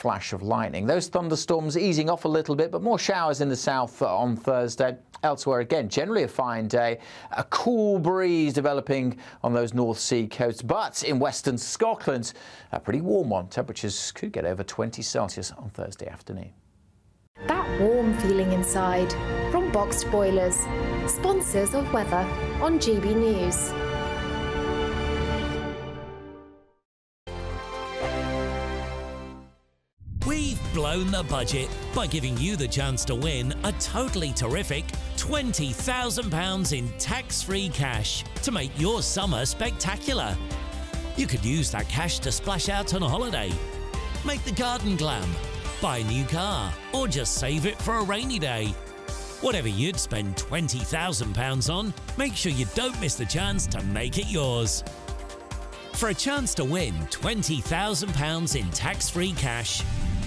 flash of lightning. Those thunderstorms easing off a little bit, but more showers in the south on Thursday. Elsewhere, again, generally a fine day. A cool breeze developing on those North Sea coasts, but in western Scotland, a pretty warm one. Temperatures could get over 20 Celsius on Thursday afternoon. That warm feeling inside from Boxed Boilers, sponsors of weather on GB News. We've blown the budget by giving you the chance to win a totally terrific £20,000 in tax-free cash to make your summer spectacular. You could use that cash to splash out on a holiday, make the garden glam, buy a new car, or just save it for a rainy day. Whatever you'd spend £20,000 on, make sure you don't miss the chance to make it yours. For a chance to win £20,000 in tax-free cash,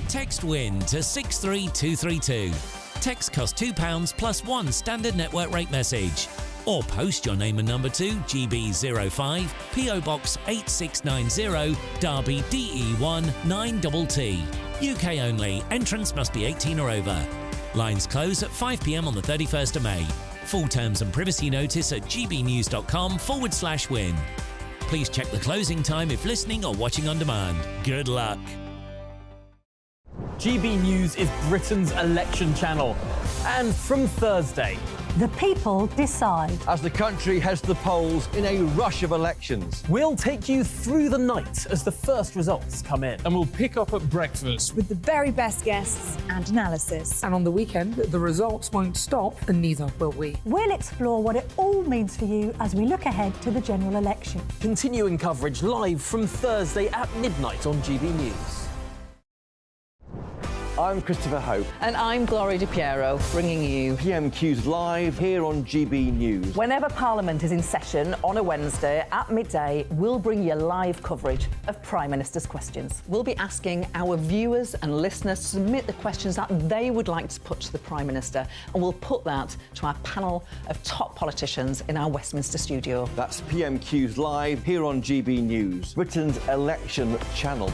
text WIN to 63232. Text costs £2 plus one standard network rate message. Or post your name and number to GB05 PO Box 8690 Derby DE1 9TT. UK only. Entrance must be 18 or over. Lines close at 5 p.m. on the 31st of May. Full terms and privacy notice at gbnews.com/win. Please check the closing time if listening or watching on demand. Good luck. GB News is Britain's election channel. And from Thursday, the people decide. As the country heads to the polls in a rush of elections, we'll take you through the night as the first results come in. And we'll pick up at breakfast with the very best guests and analysis. And on the weekend, the results won't stop, and neither will we. We'll explore what it all means for you as we look ahead to the general election. Continuing coverage live from Thursday at midnight on GB News. I'm Christopher Hope. And I'm Gloria Di Piero, bringing you PMQs live here on GB News. Whenever Parliament is in session on a Wednesday at midday, we'll bring you live coverage of Prime Minister's questions. We'll be asking our viewers and listeners to submit the questions that they would like to put to the Prime Minister, and we'll put that to our panel of top politicians in our Westminster studio. That's PMQs live here on GB News, Britain's election channel.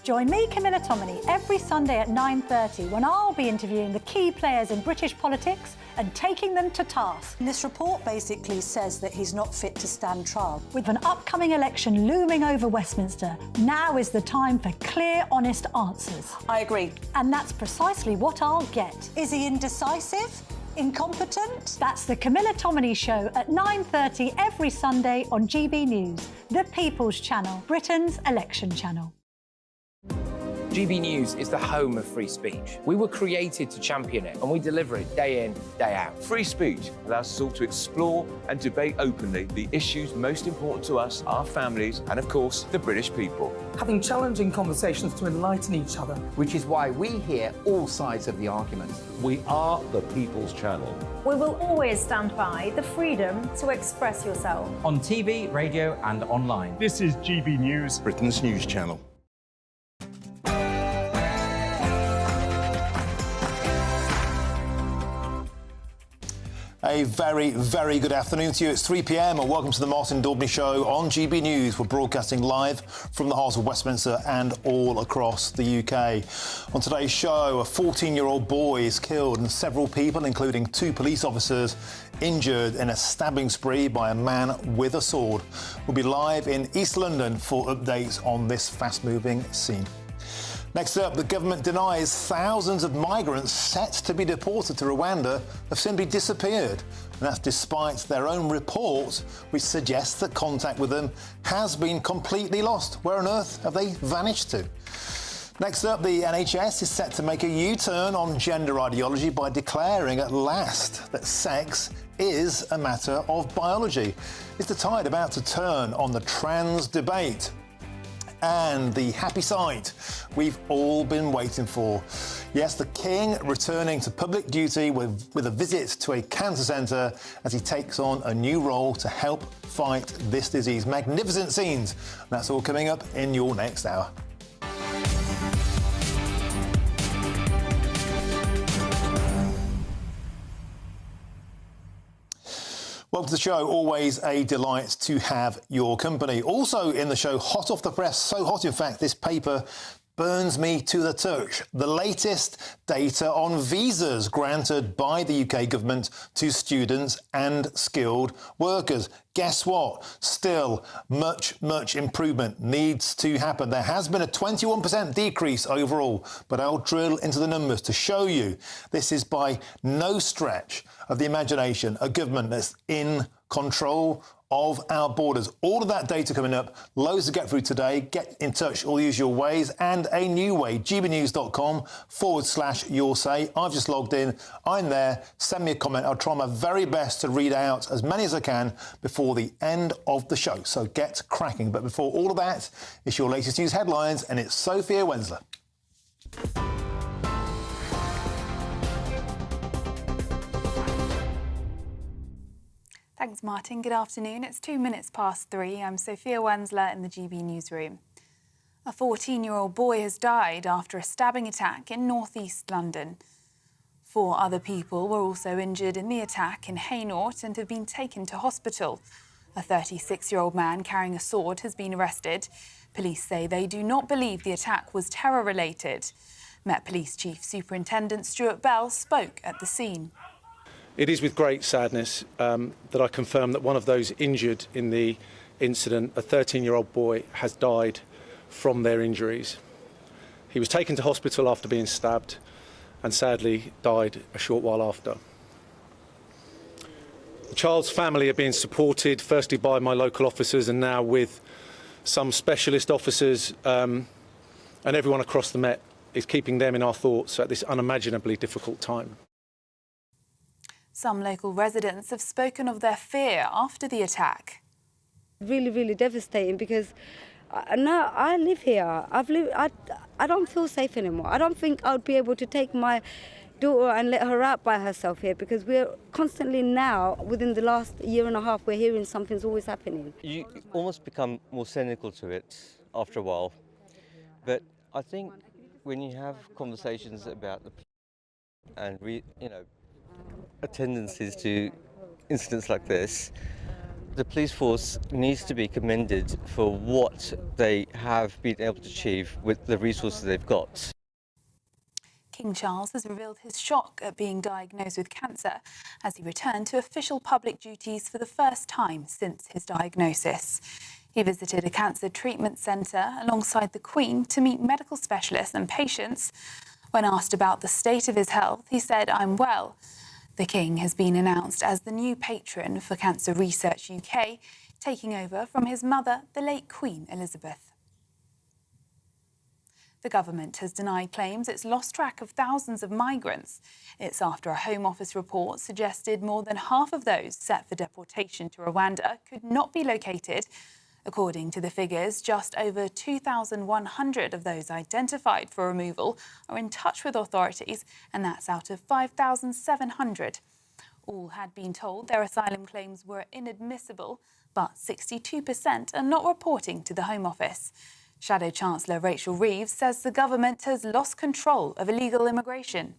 Join me, Camilla Tominey, every Sunday at 9:30 when I'll be interviewing the key players in British politics and taking them to task. This report basically says that he's not fit to stand trial. With an upcoming election looming over Westminster, now is the time for clear, honest answers. I agree. And that's precisely what I'll get. Is he indecisive? Incompetent? That's the Camilla Tominey Show at 9:30 every Sunday on GB News, the People's Channel, Britain's election channel. GB News is the home of free speech. We were created to champion it, and we deliver it day in, day out. Free speech allows us all to explore and debate openly the issues most important to us, our families, and of course, the British people. Having challenging conversations to enlighten each other. Which is why we hear all sides of the argument. We are the People's Channel. We will always stand by the freedom to express yourself. On TV, radio, and online. This is GB News, Britain's news channel. A very, very good afternoon to you. It's 3 p.m. and welcome to the Martin Daubney Show on GB News. We're broadcasting live from the heart of Westminster and all across the UK. On today's show, a 14-year-old boy is killed and several people, including 2 police officers, injured in a stabbing spree by a man with a sword. We'll be live in East London for updates on this fast-moving scene. Next up, the government denies thousands of migrants set to be deported to Rwanda have simply disappeared. And that's despite their own report, which suggests that contact with them has been completely lost. Where on earth have they vanished to? Next up, the NHS is set to make a U-turn on gender ideology by declaring at last that sex is a matter of biology. Is the tide about to turn on the trans debate? And the happy sight we've all been waiting for. Yes, the King returning to public duty with a visit to a cancer centre as he takes on a new role to help fight this disease. Magnificent scenes. That's all coming up in your next hour. welcome to the show. Always a delight to have your company. Also in the show, hot off the press, so hot in fact, this paper burns me to the touch. The latest data on visas granted by the UK government to students and skilled workers. Guess what? Still, much improvement needs to happen. There has been a 21% decrease overall, but I'll drill into the numbers to show you this is by no stretch of the imagination a government that's in control of our borders. All of that data coming up, loads to get through today. Get in touch all the usual ways, and a new way, gbnews.com/your say. I've just logged in, I'm there, send me a comment. I'll try my very best to read out as many as I can before the end of the show, so get cracking. But before all of that, it's your latest news headlines, and it's Sophia Wensler. Thanks, Martin. Good afternoon. It's 2 minutes past 3. I'm Sophia Wensler in the GB newsroom. A 14-year-old boy has died after a stabbing attack in northeast London. 4 other people were also injured in the attack in Hainault and have been taken to hospital. A 36-year-old man carrying a sword has been arrested. Police say they do not believe the attack was terror-related. Met Police Chief Superintendent Stuart Bell spoke at the scene. It is with great sadness that I confirm that one of those injured in the incident, a 13-year-old boy, has died from their injuries. He was taken to hospital after being stabbed and sadly died a short while after. The child's family are being supported, firstly by my local officers and now with some specialist officers, and everyone across the Met is keeping them in our thoughts at this unimaginably difficult time. Some local residents have spoken of their fear after the attack. Really devastating, because now I live here. I don't feel safe anymore. I don't think I would be able to take my daughter and let her out by herself here, because we're constantly now, within the last year and a half, we're hearing something's always happening. You almost become more cynical to it after a while. But I think when you have conversations about the and attendances to incidents like this, the police force needs to be commended for what they have been able to achieve with the resources they've got. King Charles has revealed his shock at being diagnosed with cancer as he returned to official public duties for the first time since his diagnosis. He visited a cancer treatment centre alongside the Queen to meet medical specialists and patients. When asked about the state of his health, he said, "I'm well." The King has been announced as the new patron for Cancer Research UK, taking over from his mother, the late Queen Elizabeth. The government has denied claims it's lost track of thousands of migrants. It's after a Home Office report suggested more than half of those set for deportation to Rwanda could not be located. According to the figures, just over 2,100 of those identified for removal are in touch with authorities, and that's out of 5,700. All had been told their asylum claims were inadmissible, but 62% are not reporting to the Home Office. Shadow Chancellor Rachel Reeves says the government has lost control of illegal immigration.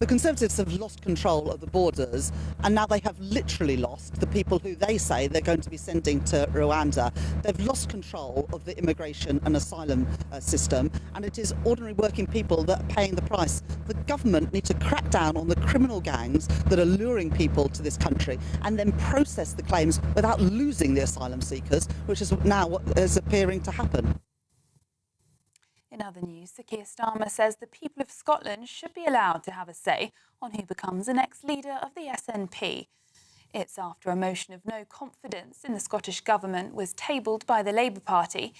The Conservatives have lost control of the borders, and now they have literally lost the people who they say they're going to be sending to Rwanda. They've lost control of the immigration and asylum system, and it is ordinary working people that are paying the price. The government need to crack down on the criminal gangs that are luring people to this country and then process the claims without losing the asylum seekers, which is now what is appearing to happen. In other news, Sir Keir Starmer says the people of Scotland should be allowed to have a say on who becomes the next leader of the SNP. It's after a motion of no confidence in the Scottish Government was tabled by the Labour Party.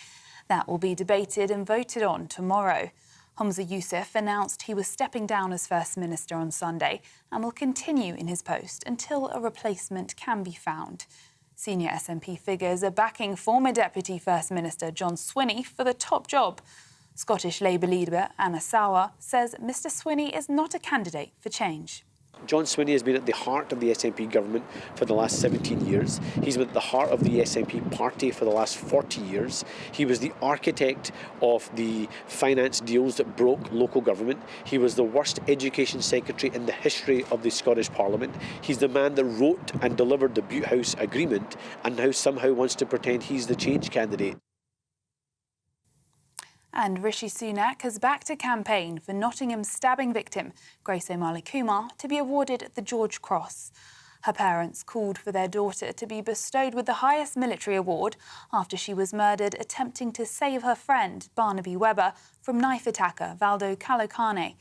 That will be debated and voted on tomorrow. Humza Yousaf announced he was stepping down as First Minister on Sunday and will continue in his post until a replacement can be found. Senior SNP figures are backing former Deputy First Minister John Swinney for the top job. Scottish Labour leader Anna Sauer says Mr Swinney is not a candidate for change. John Swinney has been at the heart of the SNP government for the last 17 years. He's been at the heart of the SNP party for the last 40 years. He was the architect of the finance deals that broke local government. He was the worst education secretary in the history of the Scottish Parliament. He's the man that wrote and delivered the Butte House Agreement, and now somehow wants to pretend he's the change candidate. And Rishi Sunak has backed a campaign for Nottingham's stabbing victim, Grace O'Malley Kumar, to be awarded the George Cross. Her parents called for their daughter to be bestowed with the highest military award after she was murdered attempting to save her friend, Barnaby Webber, from knife attacker Valdo Kalokane.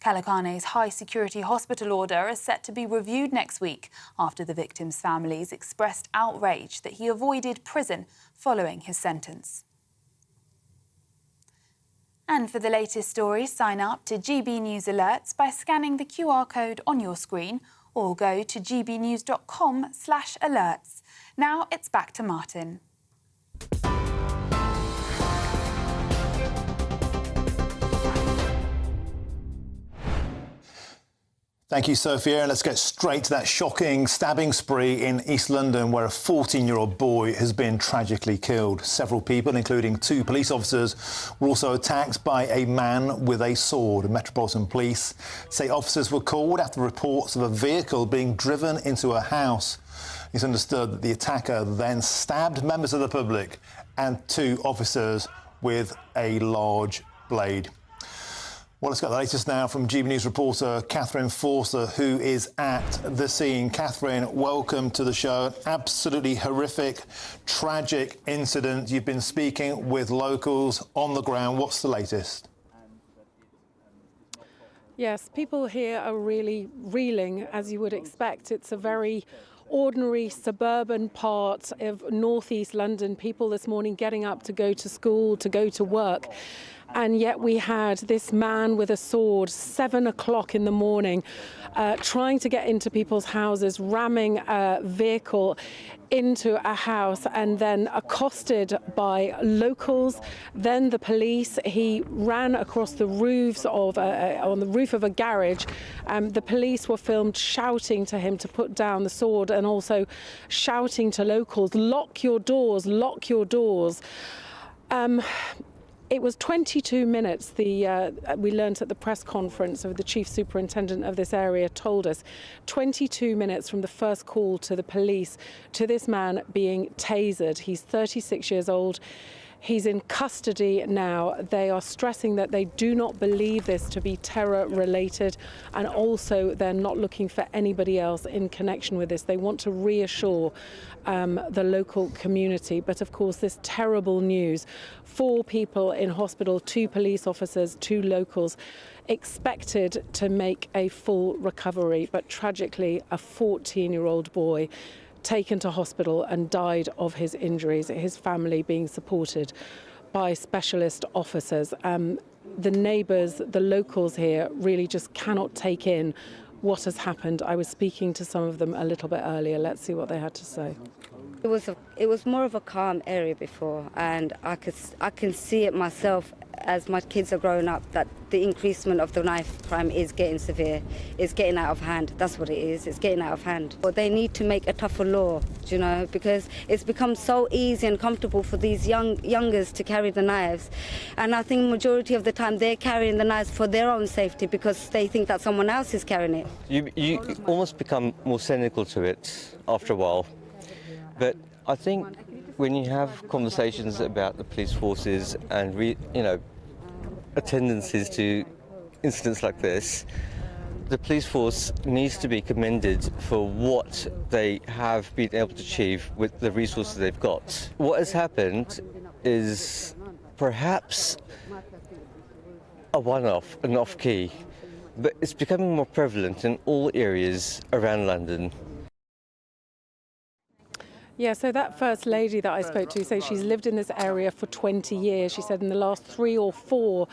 Kalokane's high-security hospital order is set to be reviewed next week after the victim's families expressed outrage that he avoided prison following his sentence. And for the latest stories, sign up to GB News Alerts by scanning the QR code on your screen or go to gbnews.com/alerts. Now it's back to Martin. Thank you, Sophia. And let's get straight to that shocking stabbing spree in East London, where a 14-year-old boy has been tragically killed. Several people, including 2 police officers, were also attacked by a man with a sword. Metropolitan Police say officers were called after reports of a vehicle being driven into a house. It's understood that the attacker then stabbed members of the public and 2 officers with a large blade. Well, let's get the latest now from GB News reporter Catherine Forster, who is at the scene. Catherine, welcome to the show. Absolutely horrific, tragic incident. You've been speaking with locals on the ground. What's the latest? Yes, people here are really reeling, as you would expect. It's a very ordinary suburban part of northeast London. People this morning getting up to go to school, to go to work. And yet we had this man with a sword, 7 o'clock in the morning, trying to get into people's houses, ramming a vehicle into a house and then accosted by locals, then the police. He ran across the roofs of on the roof of a garage. The police were filmed shouting to him to put down the sword and also shouting to locals, lock your doors, lock your doors. It was 22 minutes, we learnt at the press conference of the chief superintendent of this area told us, 22 minutes from the first call to the police to this man being tasered. He's 36 years old. He's in custody now. They are stressing that they do not believe this to be terror related, and also they're not looking for anybody else in connection with this. They want to reassure the local community. But of course, this terrible news, 4 people in hospital, 2 police officers, 2 locals, expected to make a full recovery. But tragically, a 14-year-old boy taken to hospital and died of his injuries, his family being supported by specialist officers. The neighbours, the locals here really just cannot take in what has happened. I was speaking to some of them a little bit earlier. Let's see what they had to say. It was more of a calm area before, and I can see it myself as my kids are growing up, that the increasement of the knife crime is getting severe. It's getting out of hand. That's what it is. It's getting out of hand. But they need to make a tougher law, you know, because it's become so easy and comfortable for these youngers to carry the knives. And I think majority of the time they're carrying the knives for their own safety because they think that someone else is carrying it. You almost become more cynical to it after a while. But I think when you have conversations about the police forces and attendances to incidents like this, the police force needs to be commended for what they have been able to achieve with the resources they've got. What has happened is perhaps a one-off, an off-key, but it's becoming more prevalent in all areas around London. Yeah, so that first lady that I spoke to says she's lived in this area for 20 years. She said in the last 3 or 4,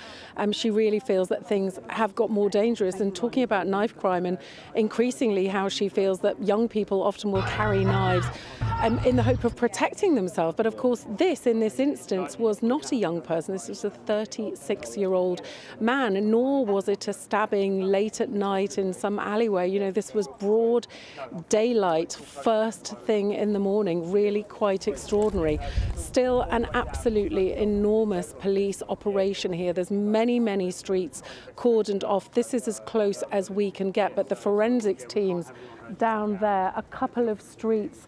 she really feels that things have got more dangerous. And talking about knife crime and increasingly how she feels that young people often will carry knives in the hope of protecting themselves. But of course, in this instance, was not a young person. This was a 36-year-old man, nor was it a stabbing late at night in some alleyway. You know, this was broad daylight, first thing in the morning, really quite extraordinary. Still an absolutely enormous police operation here. There's many, many streets cordoned off. This is as close as we can get, but the forensics teams down there, a couple of streets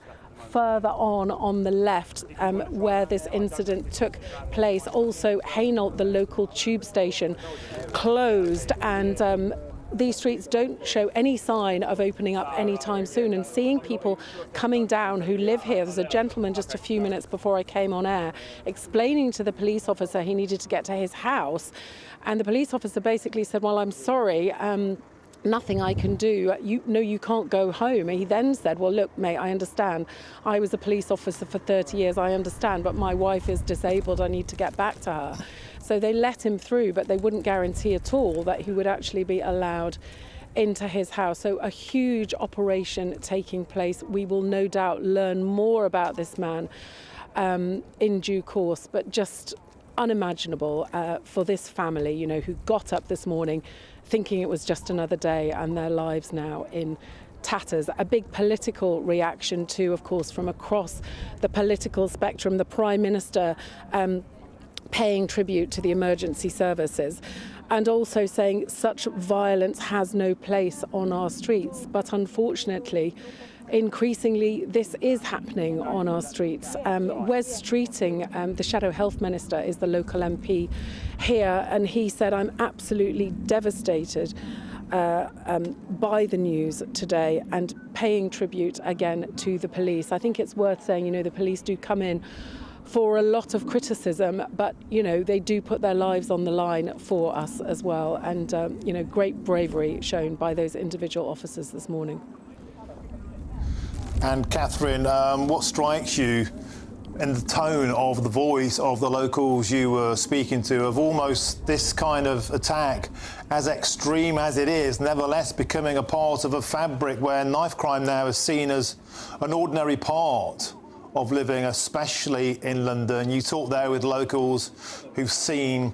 further on the left, where this incident took place. Also, Hainault, the local tube station, closed, and these streets don't show any sign of opening up anytime soon. And seeing people coming down who live here, there's a gentleman just a few minutes before I came on air explaining to the police officer he needed to get to his house, and the police officer basically said, well, I'm sorry, nothing I can do. You can't go home. He then said, well, look, mate, I understand. I was a police officer for 30 years. I understand, but my wife is disabled. I need to get back to her. So they let him through, but they wouldn't guarantee at all that he would actually be allowed into his house. So a huge operation taking place. We will no doubt learn more about this man in due course, but just unimaginable for this family, you know, who got up this morning thinking it was just another day, and their lives now in tatters. A big political reaction too, of course, from across the political spectrum. The Prime Minister paying tribute to the emergency services and also saying such violence has no place on our streets. But unfortunately, increasingly, this is happening on our streets. Wes Streeting, the Shadow Health Minister, is the local MP here, and he said, I'm absolutely devastated by the news today, and paying tribute again to the police. I think it's worth saying, you know, the police do come in for a lot of criticism, but, you know, they do put their lives on the line for us as well. And, you know, great bravery shown by those individual officers this morning. And Catherine, what strikes you in the tone of the voice of the locals you were speaking to, of almost this kind of attack, as extreme as it is, nevertheless becoming a part of a fabric where knife crime now is seen as an ordinary part of living, especially in London? You talk there with locals who've seen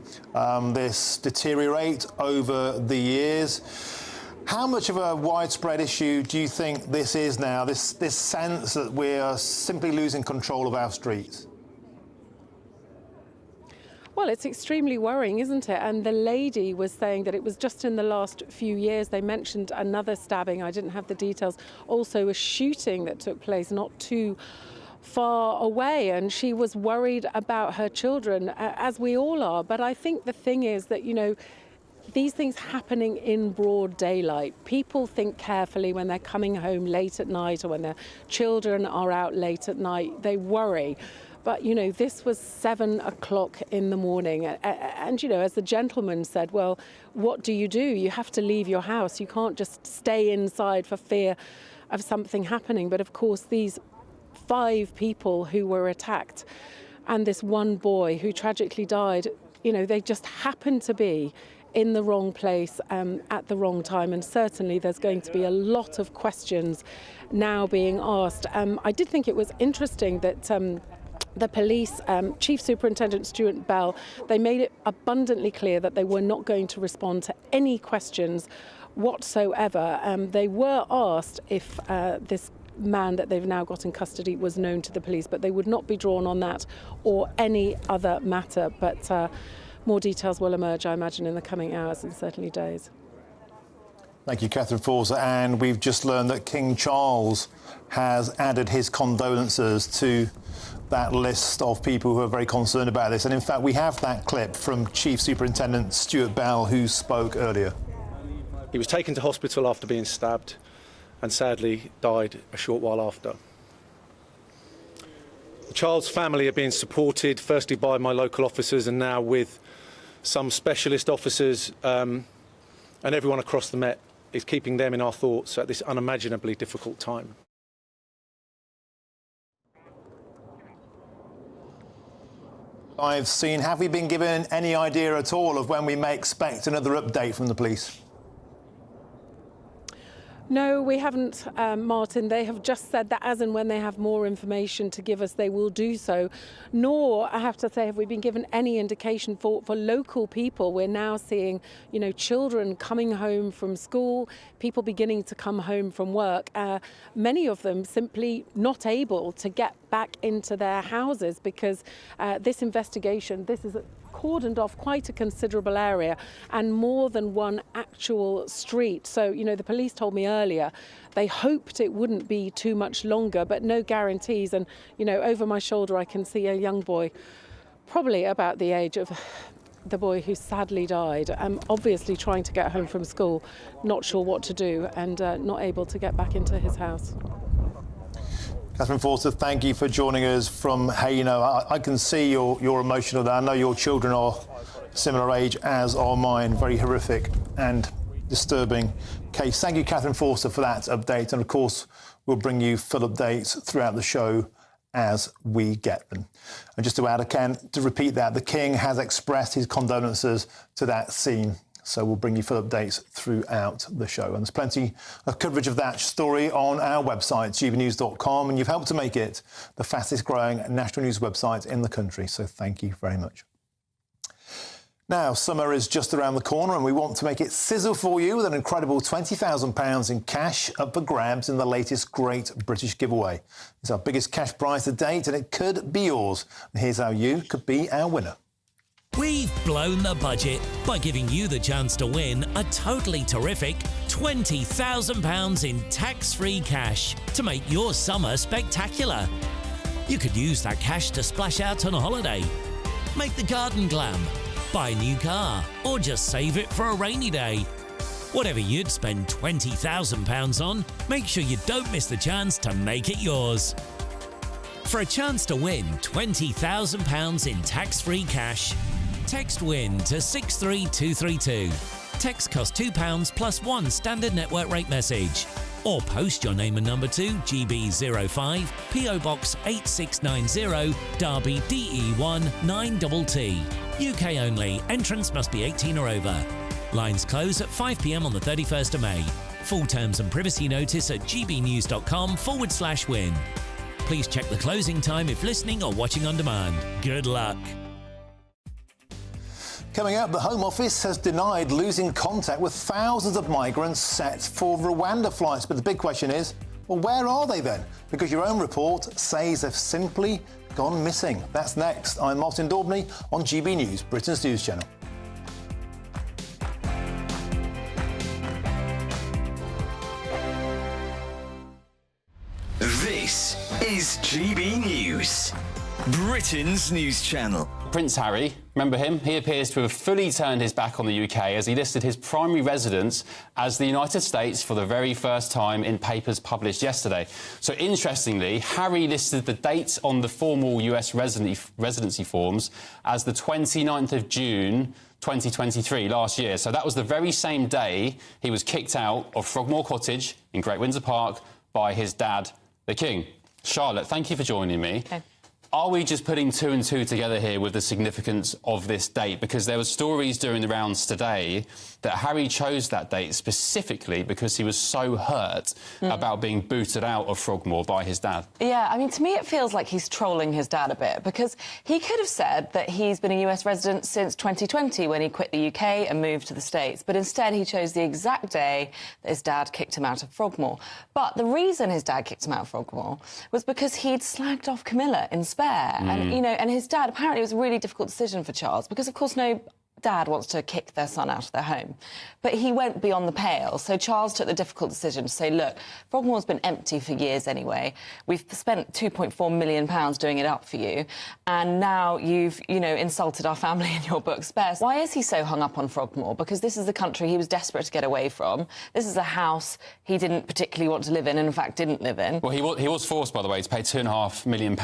this deteriorate over the years. How much of a widespread issue do you think this is now, this sense that we are simply losing control of our streets? Well, it's extremely worrying, isn't it? And the lady was saying that it was just in the last few years. They mentioned another stabbing, I didn't have the details, also a shooting that took place not too far away, and she was worried about her children, as we all are. But I think the thing is that, you know, these things happening in broad daylight, people think carefully when they're coming home late at night or when their children are out late at night. They worry. But, you know, this was 7 o'clock in the morning. And, you know, as the gentleman said, well, what do? You have to leave your house. You can't just stay inside for fear of something happening. But, of course, these 5 people who were attacked and this one boy who tragically died, you know, they just happened to be in the wrong place at the wrong time. And certainly there's going to be a lot of questions now being asked. I did think it was interesting that the police, Chief Superintendent Stuart Bell, they made it abundantly clear that they were not going to respond to any questions whatsoever. They were asked if this man that they've now got in custody was known to the police, but they would not be drawn on that or any other matter. But more details will emerge, I imagine, in the coming hours and certainly days. Thank you, Catherine Forza. And we've just learned that King Charles has added his condolences to that list of people who are very concerned about this. And in fact, we have that clip from Chief Superintendent Stuart Bell, who spoke earlier. He was taken to hospital after being stabbed and sadly died a short while after. The child's family are being supported, firstly by my local officers and now with some specialist officers, and everyone across the Met is keeping them in our thoughts at this unimaginably difficult time. I've seen, have we been given any idea at all of when we may expect another update from the police? No, we haven't, Martin. They have just said that as and when they have more information to give us, they will do so. Nor, I have to say, have we been given any indication for local people. We're now seeing, children coming home from school, people beginning to come home from work, many of them simply not able to get back into their houses because this investigation, this is cordoned off quite a considerable area and more than one actual street. So, the police told me earlier they hoped it wouldn't be too much longer, but no guarantees. And, over my shoulder I can see a young boy, probably about the age of the boy who sadly died. I'm obviously trying to get home from school, not sure what to do and not able to get back into his house. Catherine Forster, thank you for joining us from Hainaut. I can see you're emotional there. I know your children are similar age as are mine. Very horrific and disturbing case. Thank you, Catherine Forster, for that update. And of course, we'll bring you full updates throughout the show as we get them. And just to add, to repeat that, the King has expressed his condolences to that scene. So we'll bring you full updates throughout the show. And there's plenty of coverage of that story on our website, gbnews.com. And you've helped to make it the fastest growing national news website in the country. So thank you very much. Now, summer is just around the corner and we want to make it sizzle for you with an incredible £20,000 in cash up for grabs in the latest Great British Giveaway. It's our biggest cash prize to date and it could be yours. And here's how you could be our winner. We've blown the budget by giving you the chance to win a totally terrific £20,000 in tax-free cash to make your summer spectacular. You could use that cash to splash out on a holiday, make the garden glam, buy a new car, or just save it for a rainy day. Whatever you'd spend £20,000 on, make sure you don't miss the chance to make it yours. For a chance to win £20,000 in tax-free cash, text WIN to 63232. Text costs £2 plus one standard network rate message. Or post your name and number to GB05 PO Box 8690 Derby DE1 9TT. UK only. Entrance must be 18 or over. Lines close at 5 p.m. on the 31st of May. Full terms and privacy notice at gbnews.com/win. Please check the closing time if listening or watching on demand. Good luck. Coming up, the Home Office has denied losing contact with thousands of migrants set for Rwanda flights. But the big question is, well, where are they then? Because your own report says they've simply gone missing. That's next. I'm Martin Daubney on GB News, Britain's news channel. This is GB News, Britain's news channel. Prince Harry, remember him? He appears to have fully turned his back on the UK as he listed his primary residence as the United States for the very first time in papers published yesterday. So interestingly, Harry listed the date on the formal US residency forms as the 29th of June 2023, last year. So that was the very same day he was kicked out of Frogmore Cottage in Great Windsor Park by his dad, the King. Charlotte, thank you for joining me. Okay. Are we just putting two and two together here with the significance of this date? Because there were stories during the rounds today that Harry chose that date specifically because he was so hurt about being booted out of Frogmore by his dad. Yeah, I mean, to me it feels like he's trolling his dad a bit because he could have said that he's been a US resident since 2020 when he quit the UK and moved to the States, but instead he chose the exact day that his dad kicked him out of Frogmore. But the reason his dad kicked him out of Frogmore was because he'd slagged off Camilla in Spare. And, you know, and his dad, apparently it was a really difficult decision for Charles because, of course, no dad wants to kick their son out of their home. But he went beyond the pale. So Charles took the difficult decision to say, look, Frogmore's been empty for years anyway. We've spent £2.4 million doing it up for you. And now you've, you know, insulted our family in your book, Spare. Why is he so hung up on Frogmore? Because this is the country he was desperate to get away from. This is a house he didn't particularly want to live in and, in fact, didn't live in. Well, he was forced, by the way, to pay £2.5 million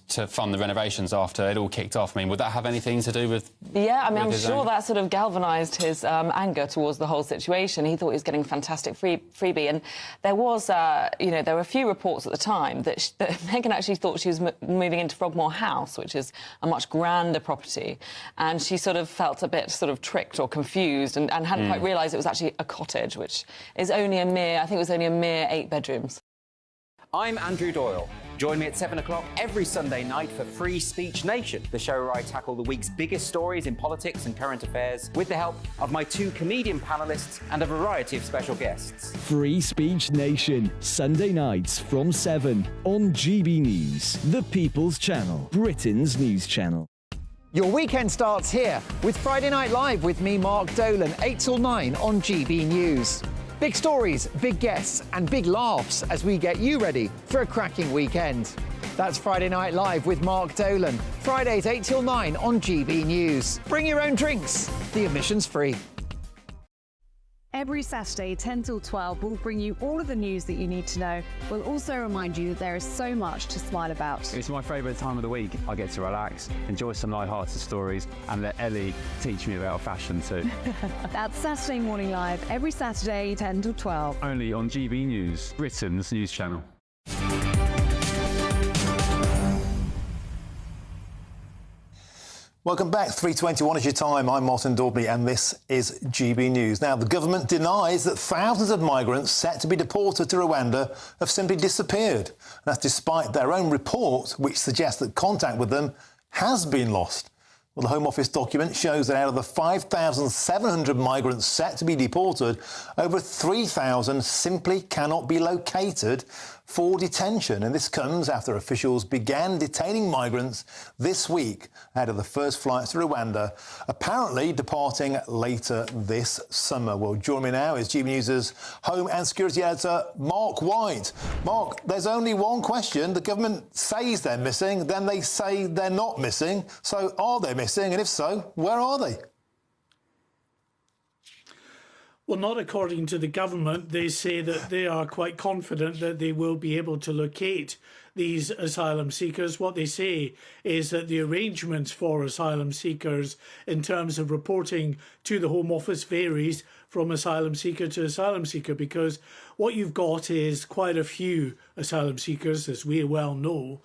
to fund the renovations after it all kicked off. I mean, would that have anything to do with... Yeah, I mean, I'm sure sure that sort of galvanised his anger towards the whole situation. He thought he was getting a fantastic freebie. And there was, there were a few reports at the time that Meghan actually thought she was moving into Frogmore House, which is a much grander property. And she sort of felt a bit sort of tricked or confused and hadn't quite realised it was actually a cottage, which is only a mere, I think it was only a mere 8 bedrooms. I'm Andrew Doyle. Join me at 7 o'clock every Sunday night for Free Speech Nation, the show where I tackle the week's biggest stories in politics and current affairs with the help of my 2 comedian panellists and a variety of special guests. Free Speech Nation, Sunday nights from 7 on GB News, the People's Channel, Britain's news channel. Your weekend starts here with Friday Night Live with me, Mark Dolan, 8 till 9 on GB News. Big stories, big guests and big laughs as we get you ready for a cracking weekend. That's Friday Night Live with Mark Dolan, Fridays 8 till 9 on GB News. Bring your own drinks, the admission's free. Every Saturday, 10 till 12, we'll bring you all of the news that you need to know. We'll also remind you that there is so much to smile about. It's my favourite time of the week. I get to relax, enjoy some light-hearted stories and let Ellie teach me about fashion too. That's Saturday Morning Live, every Saturday, 10 till 12. Only on GB News, Britain's news channel. Welcome back. 3:21 is your time. I'm Martin Daubney and this is GB News. Now, the government denies that thousands of migrants set to be deported to Rwanda have simply disappeared. And that's despite their own report, which suggests that contact with them has been lost. Well, the Home Office document shows that out of the 5,700 migrants set to be deported, over 3,000 simply cannot be located for detention. And this comes after officials began detaining migrants this week out of the first flights to Rwanda, apparently departing later this summer. Well, joining me now is GB News' Home and Security Editor, Mark White. Mark, there's only one question. The government says they're missing, then they say they're not missing. So are they missing? And if so, where are they? Well, not according to the government. They say that they are quite confident that they will be able to locate these asylum seekers. What they say is that the arrangements for asylum seekers in terms of reporting to the Home Office varies from asylum seeker to asylum seeker, because what you've got is quite a few asylum seekers, as we well know,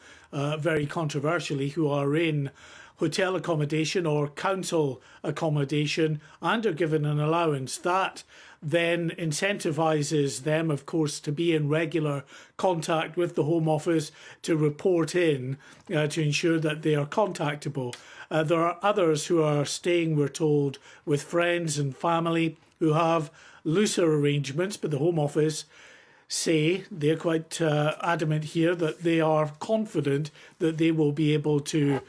very controversially, who are in hotel accommodation or council accommodation and are given an allowance. That then incentivises them, of course, to be in regular contact with the Home Office, to report in, to ensure that they are contactable. There are others who are staying, we're told, with friends and family who have looser arrangements, but the Home Office say, they're quite adamant here, that they are confident that they will be able to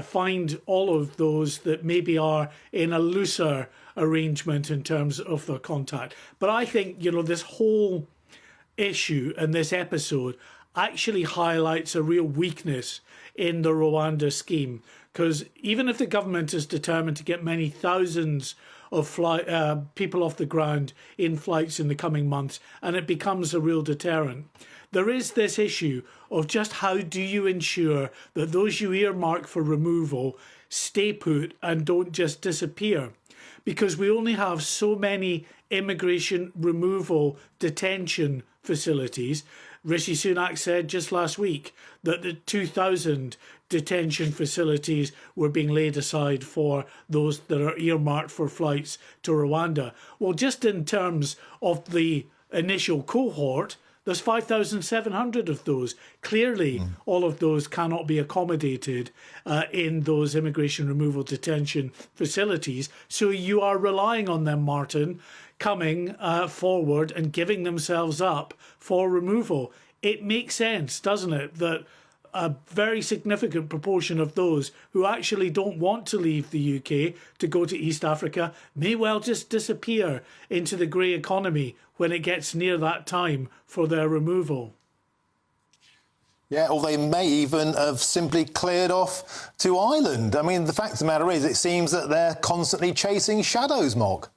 find all of those that maybe are in a looser arrangement in terms of their contact. But I think, this whole issue and this episode actually highlights a real weakness in the Rwanda scheme, because even if the government is determined to get many thousands of people off the ground in flights in the coming months, and it becomes a real deterrent, there is this issue of just how do you ensure that those you earmark for removal stay put and don't just disappear? Because we only have so many immigration removal detention facilities. Rishi Sunak said just last week that the 2,000 detention facilities were being laid aside for those that are earmarked for flights to Rwanda. Well, just in terms of the initial cohort, there's 5,700 of those. Clearly, all of those cannot be accommodated in those immigration removal detention facilities. So you are relying on them, Martin, coming forward and giving themselves up for removal. It makes sense, doesn't it, that a very significant proportion of those who actually don't want to leave the UK to go to East Africa may well just disappear into the grey economy when it gets near that time for their removal. Yeah, or they may even have simply cleared off to Ireland. I mean, the fact of the matter is, it seems that they're constantly chasing shadows, Mark.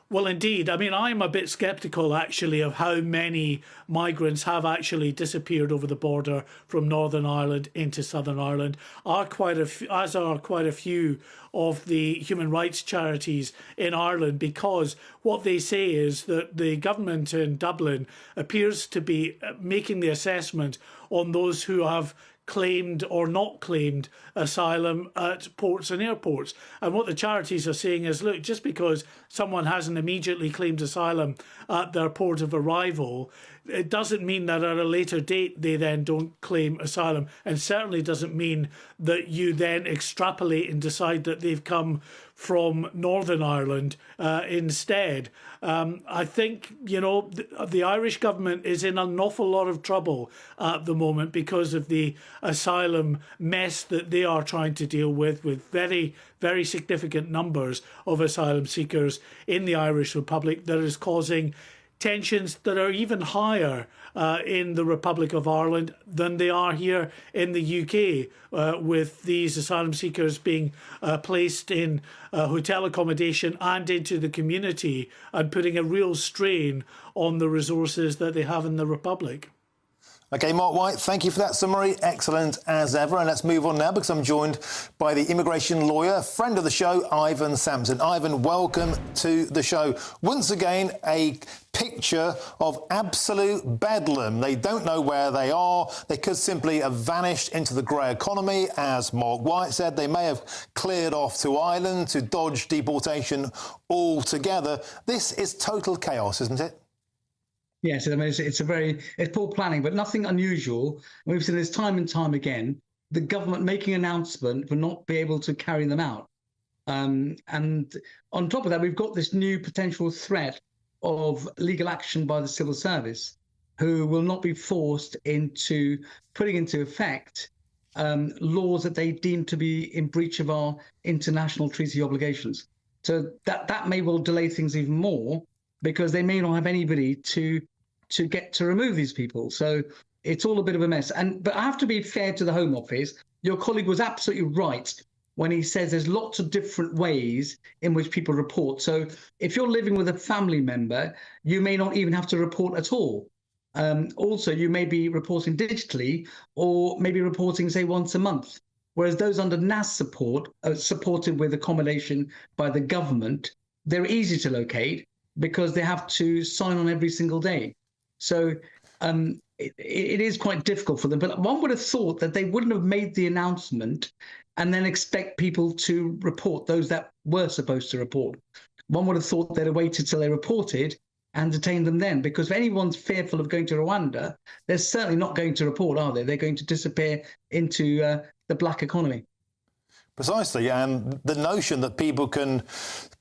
Well, indeed. I mean, I'm a bit sceptical, actually, of how many migrants have actually disappeared over the border from Northern Ireland into Southern Ireland, as are quite a few of the human rights charities in Ireland, because what they say is that the government in Dublin appears to be making the assessment on those who have claimed or not claimed asylum at ports and airports. And what the charities are saying is, look, just because someone hasn't immediately claimed asylum at their port of arrival, it doesn't mean that at a later date they then don't claim asylum, and certainly doesn't mean that you then extrapolate and decide that they've come from Northern Ireland instead. I think, you know, the Irish government is in an awful lot of trouble at the moment because of the asylum mess that they are trying to deal with very, very significant numbers of asylum seekers in the Irish Republic, that is causing tensions that are even higher in the Republic of Ireland than they are here in the UK, with these asylum seekers being placed in hotel accommodation and into the community, and putting a real strain on the resources that they have in the Republic. OK, Mark White, thank you for that summary. Excellent as ever. And let's move on now, because I'm joined by the immigration lawyer, friend of the show, Ivan Sampson. Ivan, welcome to the show. Once again, a picture of absolute bedlam. They don't know where they are. They could simply have vanished into the grey economy. As Mark White said, they may have cleared off to Ireland to dodge deportation altogether. This is total chaos, isn't it? Yes, I mean, it's poor planning, but nothing unusual. We've seen this time and time again, the government making an announcement but not be able to carry them out. And on top of that, we've got this new potential threat of legal action by the civil service, who will not be forced into putting into effect laws that they deem to be in breach of our international treaty obligations. So that may well delay things even more, because they may not have anybody to get to remove these people. So it's all a bit of a mess. But I have to be fair to the Home Office. Your colleague was absolutely right when he says there's lots of different ways in which people report. So if you're living with a family member, you may not even have to report at all. Also, you may be reporting digitally, or maybe reporting, say, once a month. Whereas those under NAS support, supported with accommodation by the government, they're easy to locate because they have to sign on every single day. So it is quite difficult for them. But one would have thought that they wouldn't have made the announcement and then expect people to report, those that were supposed to report. One would have thought they'd have waited till they reported and detained them then, because if anyone's fearful of going to Rwanda, they're certainly not going to report, are they? They're going to disappear into the black economy. Precisely, and the notion that people can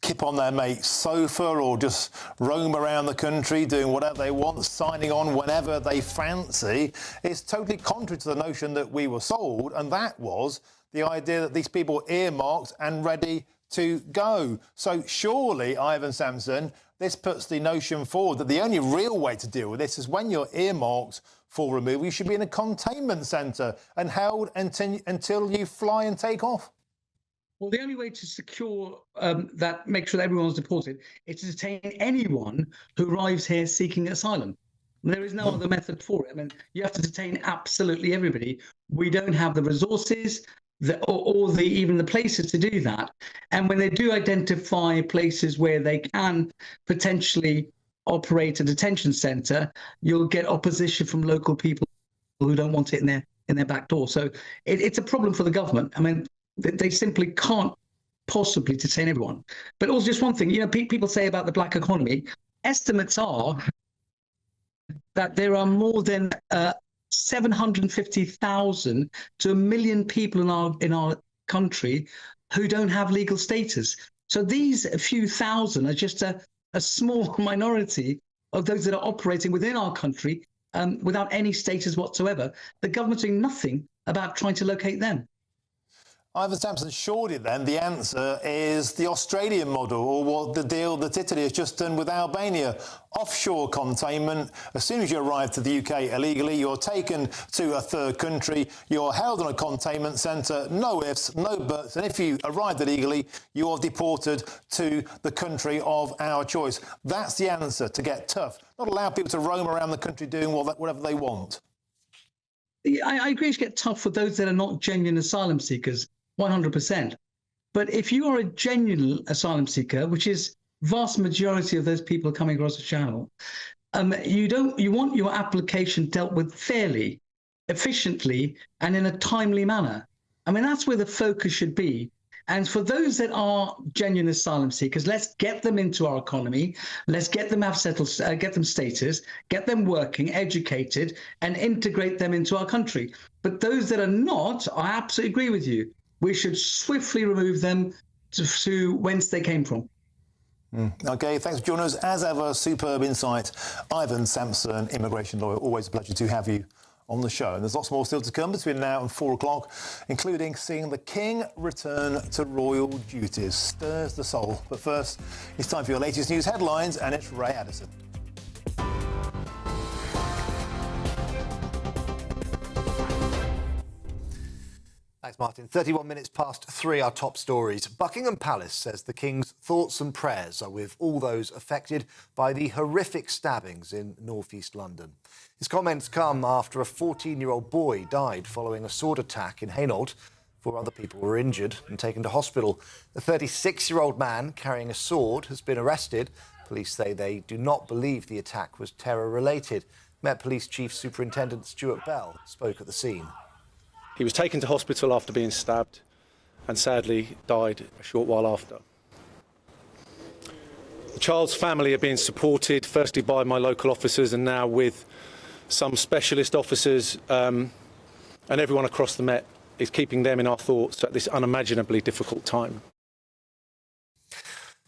kip on their mate's sofa or just roam around the country doing whatever they want, signing on whenever they fancy, is totally contrary to the notion that we were sold, and that was the idea that these people were earmarked and ready to go. So surely, Ivan Sampson, this puts the notion forward that the only real way to deal with this is when you're earmarked for removal, you should be in a containment centre and held until you fly and take off. Well, the only way to secure make sure that everyone's deported, is to detain anyone who arrives here seeking asylum. There is no other method for it. I mean, you have to detain absolutely everybody. We don't have the resources or even the places to do that. And when they do identify places where they can potentially operate a detention centre, you'll get opposition from local people who don't want it in their back door. So it's a problem for the government. I mean, they simply can't possibly detain everyone. But also, just one thing, you know, people say about the black economy, estimates are that there are more than 750,000 to 1 million people in our country who don't have legal status. So these few thousand are just a small minority of those that are operating within our country without any status whatsoever. The government's doing nothing about trying to locate them. Ivan Sampson, surely then the answer is the Australian model, or what the deal that Italy has just done with Albania. Offshore containment. As soon as you arrive to the UK illegally, you're taken to a third country, you're held in a containment centre, no ifs, no buts, and if you arrived illegally, you are deported to the country of our choice. That's the answer, to get tough. Not allow people to roam around the country doing whatever they want. I agree to get tough for those that are not genuine asylum seekers, 100%. But if you are a genuine asylum seeker, which is vast majority of those people coming across the channel, you want your application dealt with fairly, efficiently, and in a timely manner. I mean, that's where the focus should be. And for those that are genuine asylum seekers, let's get them into our economy. Let's get them get them status, get them working, educated, and integrate them into our country. But those that are not, I absolutely agree with you. We should swiftly remove them to whence they came from. OK, thanks for joining us. As ever, superb insight. Ivan Sampson, immigration lawyer. Always a pleasure to have you on the show. And there's lots more still to come between now and 4 o'clock, including seeing the King return to royal duties. Stirs the soul. But first, it's time for your latest news headlines, and it's Ray Addison. Thanks, Martin. 31 minutes past 3, our top stories. Buckingham Palace says the King's thoughts and prayers are with all those affected by the horrific stabbings in north-east London. His comments come after a 14-year-old boy died following a sword attack in Hainault. 4 other people were injured and taken to hospital. A 36-year-old man carrying a sword has been arrested. Police say they do not believe the attack was terror-related. Met Police Chief Superintendent Stuart Bell spoke at the scene. He was taken to hospital after being stabbed and sadly died a short while after. The child's family are being supported, firstly by my local officers and now with some specialist officers, and everyone across the Met is keeping them in our thoughts at this unimaginably difficult time.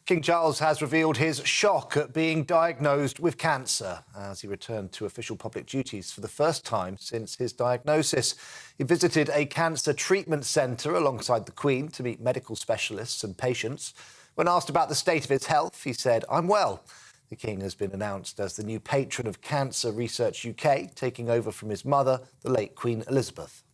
King Charles has revealed his shock at being diagnosed with cancer as he returned to official public duties for the first time since his diagnosis. He visited a cancer treatment centre alongside the Queen to meet medical specialists and patients. When asked about the state of his health, he said, "I'm well." The King has been announced as the new patron of Cancer Research UK, taking over from his mother, the late Queen Elizabeth.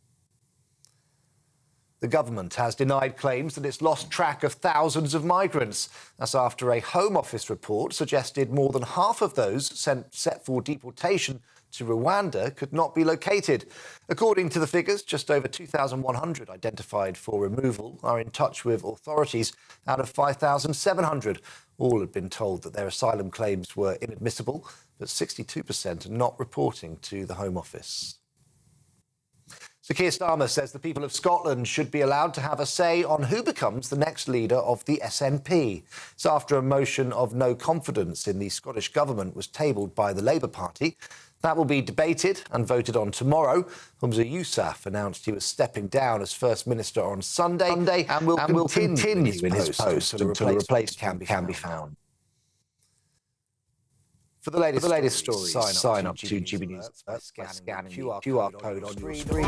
The government has denied claims that it's lost track of thousands of migrants. That's after a Home Office report suggested more than half of those set for deportation to Rwanda could not be located. According to the figures, just over 2,100 identified for removal are in touch with authorities out of 5,700. All had been told that their asylum claims were inadmissible, but 62% are not reporting to the Home Office. Sir Keir Starmer says the people of Scotland should be allowed to have a say on who becomes the next leader of the SNP. It's after a motion of no confidence in the Scottish Government was tabled by the Labour Party. That will be debated and voted on tomorrow. Humza Yousaf announced he was stepping down as First Minister on Sunday and will continue in his post until a replacement can be found. For the latest stories, sign up to GBNews by scanning the QR code on your screen.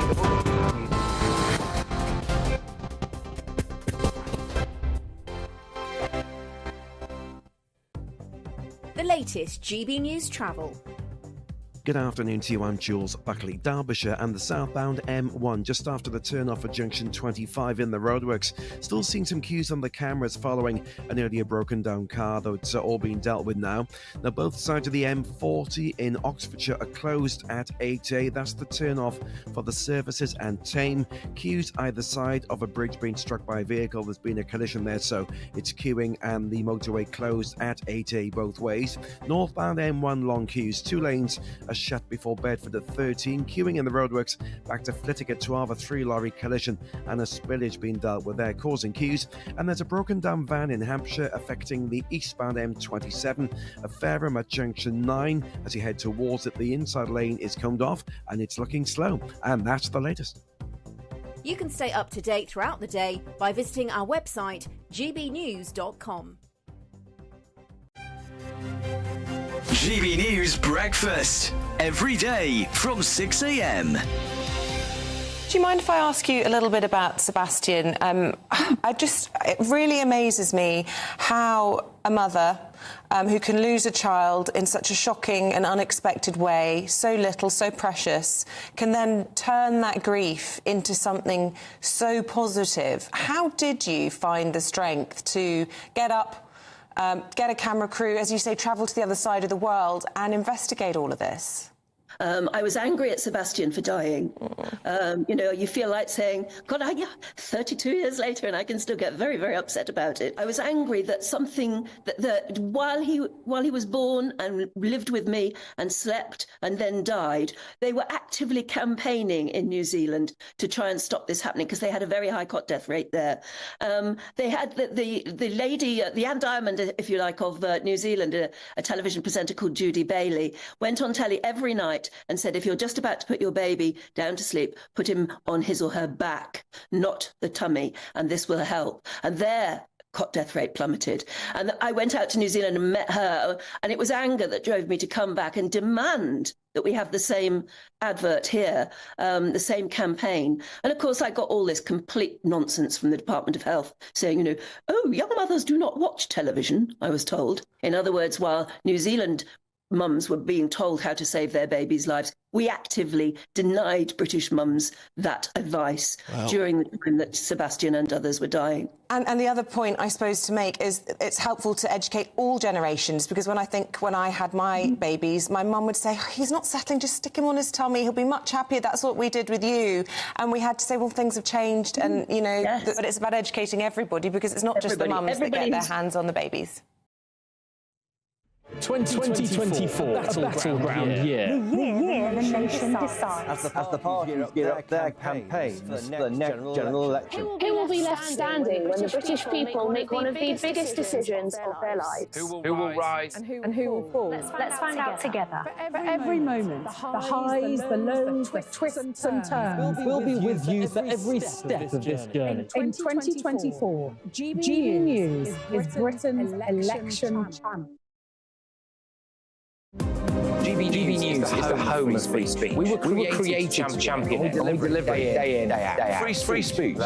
The latest GB News travel. Good afternoon to you, I'm Jules Buckley. Derbyshire and the southbound M1 just after the turn-off at junction 25 in the roadworks. Still seeing some queues on the cameras following an earlier broken down car, though it's all being dealt with now. Now both sides of the M40 in Oxfordshire are closed at 8A. That's the turn-off for the services and Tame. Queues either side of a bridge being struck by a vehicle. There's been a collision there, so it's queuing and the motorway closed at 8A both ways. Northbound M1 long queues, 2 lanes shut before Bedford at 13, queuing in the roadworks back to Flitwick at 12, a 3-lorry collision and a spillage being dealt with there, causing queues. And there's a broken down van in Hampshire affecting the eastbound M27, a Fareham at junction 9. As you head towards it, the inside lane is combed off and it's looking slow. And that's the latest. You can stay up to date throughout the day by visiting our website, gbnews.com. GB News Breakfast, every day from 6 a.m. do you mind if I ask you a little bit about Sebastian? It really amazes me how a mother who can lose a child in such a shocking and unexpected way, so little, so precious, can then turn that grief into something so positive. How did you find the strength to get up, get a camera crew, as you say, travel to the other side of the world and investigate all of this? I was angry at Sebastian for dying. You know, you feel like saying, God, 32 years later, and I can still get very, very upset about it. I was angry that something that while he was born and lived with me and slept and then died, they were actively campaigning in New Zealand to try and stop this happening because they had a very high cot death rate there. They had the lady, the Anne Diamond, if you like, of New Zealand, a television presenter called Judy Bailey, went on telly every night and said, if you're just about to put your baby down to sleep, put him on his or her back, not the tummy, and this will help. And their cot death rate plummeted. And I went out to New Zealand and met her, and it was anger that drove me to come back and demand that we have the same advert here, the same campaign. And of course, I got all this complete nonsense from the Department of Health saying, you know, oh, young mothers do not watch television, I was told. In other words, while New Zealand mums were being told how to save their babies' lives, we actively denied British mums that advice during the time that Sebastian and others were dying. And the other point I suppose to make is it's helpful to educate all generations, because when I had my babies, my mum would say, he's not settling, just stick him on his tummy, he'll be much happier. That's what we did with you. And we had to say, well, things have changed, and, you know, but it's about educating everybody, because it's not just the mums that get their hands on the babies. 2024, a battleground year. The year the nation decides. As the parties gear up their campaigns for the next general election. Who will be left standing when the British people make one of the biggest decisions of their lives? Who will rise and who will fall? Let's find out together. For every moment, the highs, the lows, the twists and turns, We'll be with you for every step of this journey. In 2024, GBNews is Britain's election channel. GBNews is the home of free speech. We were created to champion it. We deliver it day in, day out. Free speech.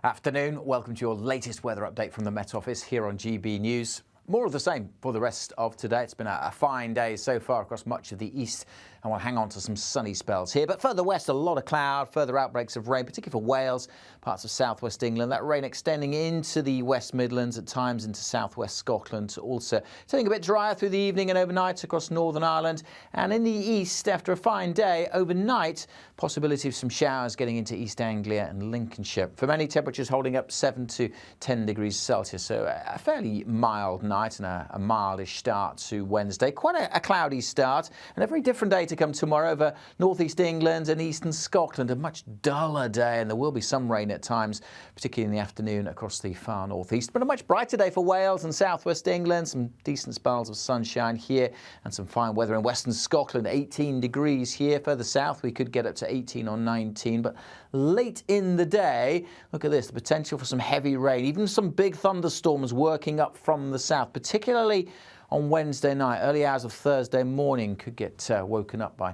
Afternoon, welcome to your latest weather update from the Met Office here on GB News. More of the same for the rest of today. It's been a fine day so far across much of the east, and we'll hang on to some sunny spells here. But further west, a lot of cloud, further outbreaks of rain, particularly for Wales, parts of southwest England. That rain extending into the West Midlands, at times into southwest Scotland. Also turning a bit drier through the evening and overnight across Northern Ireland. And in the east, after a fine day, overnight, possibility of some showers getting into East Anglia and Lincolnshire. For many, temperatures holding up 7 to 10 degrees Celsius. So a fairly mild night and a mildish start to Wednesday. Quite a cloudy start, and a very different day to come tomorrow over northeast England and eastern Scotland. A much duller day, and there will be some rain at times, particularly in the afternoon across the far northeast. But a much brighter day for Wales and southwest England. Some decent spells of sunshine here and some fine weather in western Scotland. 18 degrees here. Further south, we could get up to 18 or 19. But late in the day, look at this, the potential for some heavy rain, even some big thunderstorms working up from the south, particularly on Wednesday night. Early hours of Thursday morning could get woken up by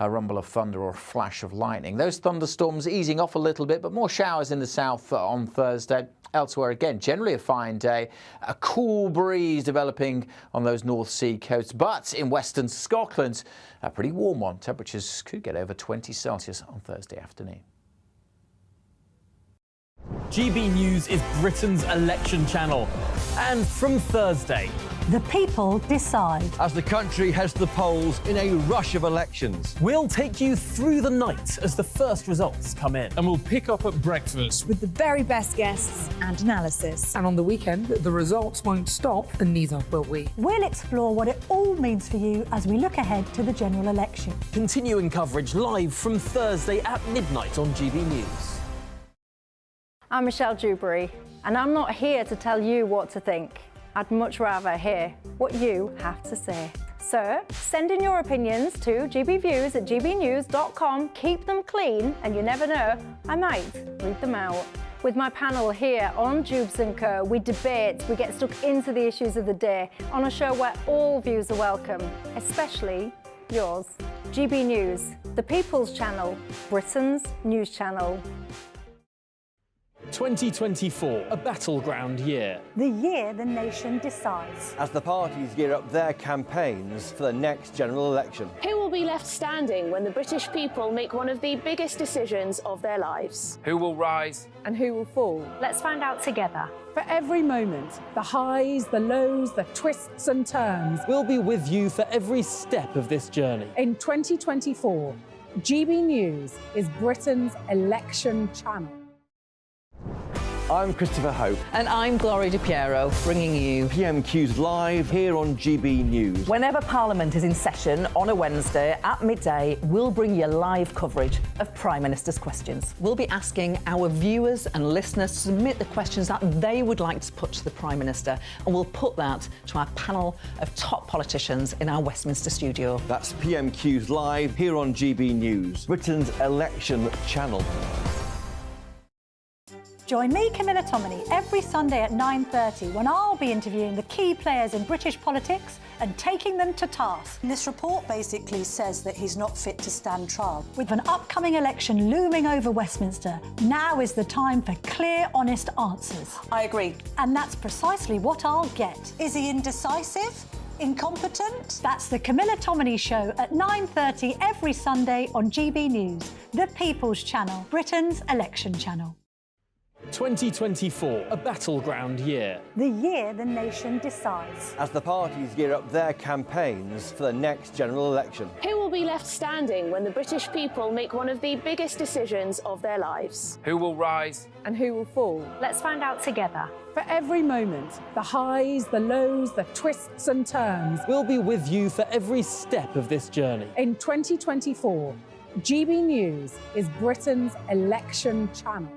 a rumble of thunder or a flash of lightning. Those thunderstorms easing off a little bit, but more showers in the south on Thursday. Elsewhere, again, generally a fine day. A cool breeze developing on those North Sea coasts, but in western Scotland, a pretty warm one. Temperatures could get over 20 Celsius on Thursday afternoon. GB News is Britain's election channel. And from Thursday, The people decide. As the country heads to the polls in a rush of elections. we'll take you through the night as the first results come in. And we'll pick up at breakfast with the very best guests and analysis. And on the weekend, the results won't stop, and neither will we. We'll explore what it all means for you as we look ahead to the general election. Continuing coverage live from Thursday at midnight on GB News. I'm Michelle Dewberry, and I'm not here to tell you what to think. I'd much rather hear what you have to say. So send in your opinions to gbviews@gbnews.com. Keep them clean, and you never know, I might read them out. With my panel here on Jubes & Co, we debate, we get stuck into the issues of the day on a show where all views are welcome, especially yours. GB News, the People's Channel, Britain's news channel. 2024, a battleground year. The year the nation decides. As the parties gear up their campaigns for the next general election. Who will be left standing when the British people make one of the biggest decisions of their lives? Who will rise? And who will fall? Let's find out together. For every moment, the highs, the lows, the twists and turns. We'll be with you for every step of this journey. In 2024, GB News is Britain's election channel. I'm Christopher Hope. And I'm Gloria Di Piero, bringing you PMQ's live here on GB News. Whenever Parliament is in session on a Wednesday at midday, we'll bring you live coverage of Prime Minister's questions. We'll be asking our viewers and listeners to submit the questions that they would like to put to the Prime Minister, and we'll put that to our panel of top politicians in our Westminster studio. That's PMQ's live here on GB News, Britain's election channel. Join me, Camilla Tominey, every Sunday at 9:30 when I'll be interviewing the key players in British politics and taking them to task. This report basically says that he's not fit to stand trial. With an upcoming election looming over Westminster, now is the time for clear, honest answers. I agree. And that's precisely what I'll get. Is he indecisive? Incompetent? That's the Camilla Tominey Show at 9:30 every Sunday on GB News, the People's Channel, Britain's election channel. 2024, a battleground year. The year the nation decides. As the parties gear up their campaigns for the next general election. Who will be left standing when the British people make one of the biggest decisions of their lives? Who will rise? And who will fall? Let's find out together. For every moment, the highs, the lows, the twists and turns. We'll be with you for every step of this journey. In 2024, GB News is Britain's election channel.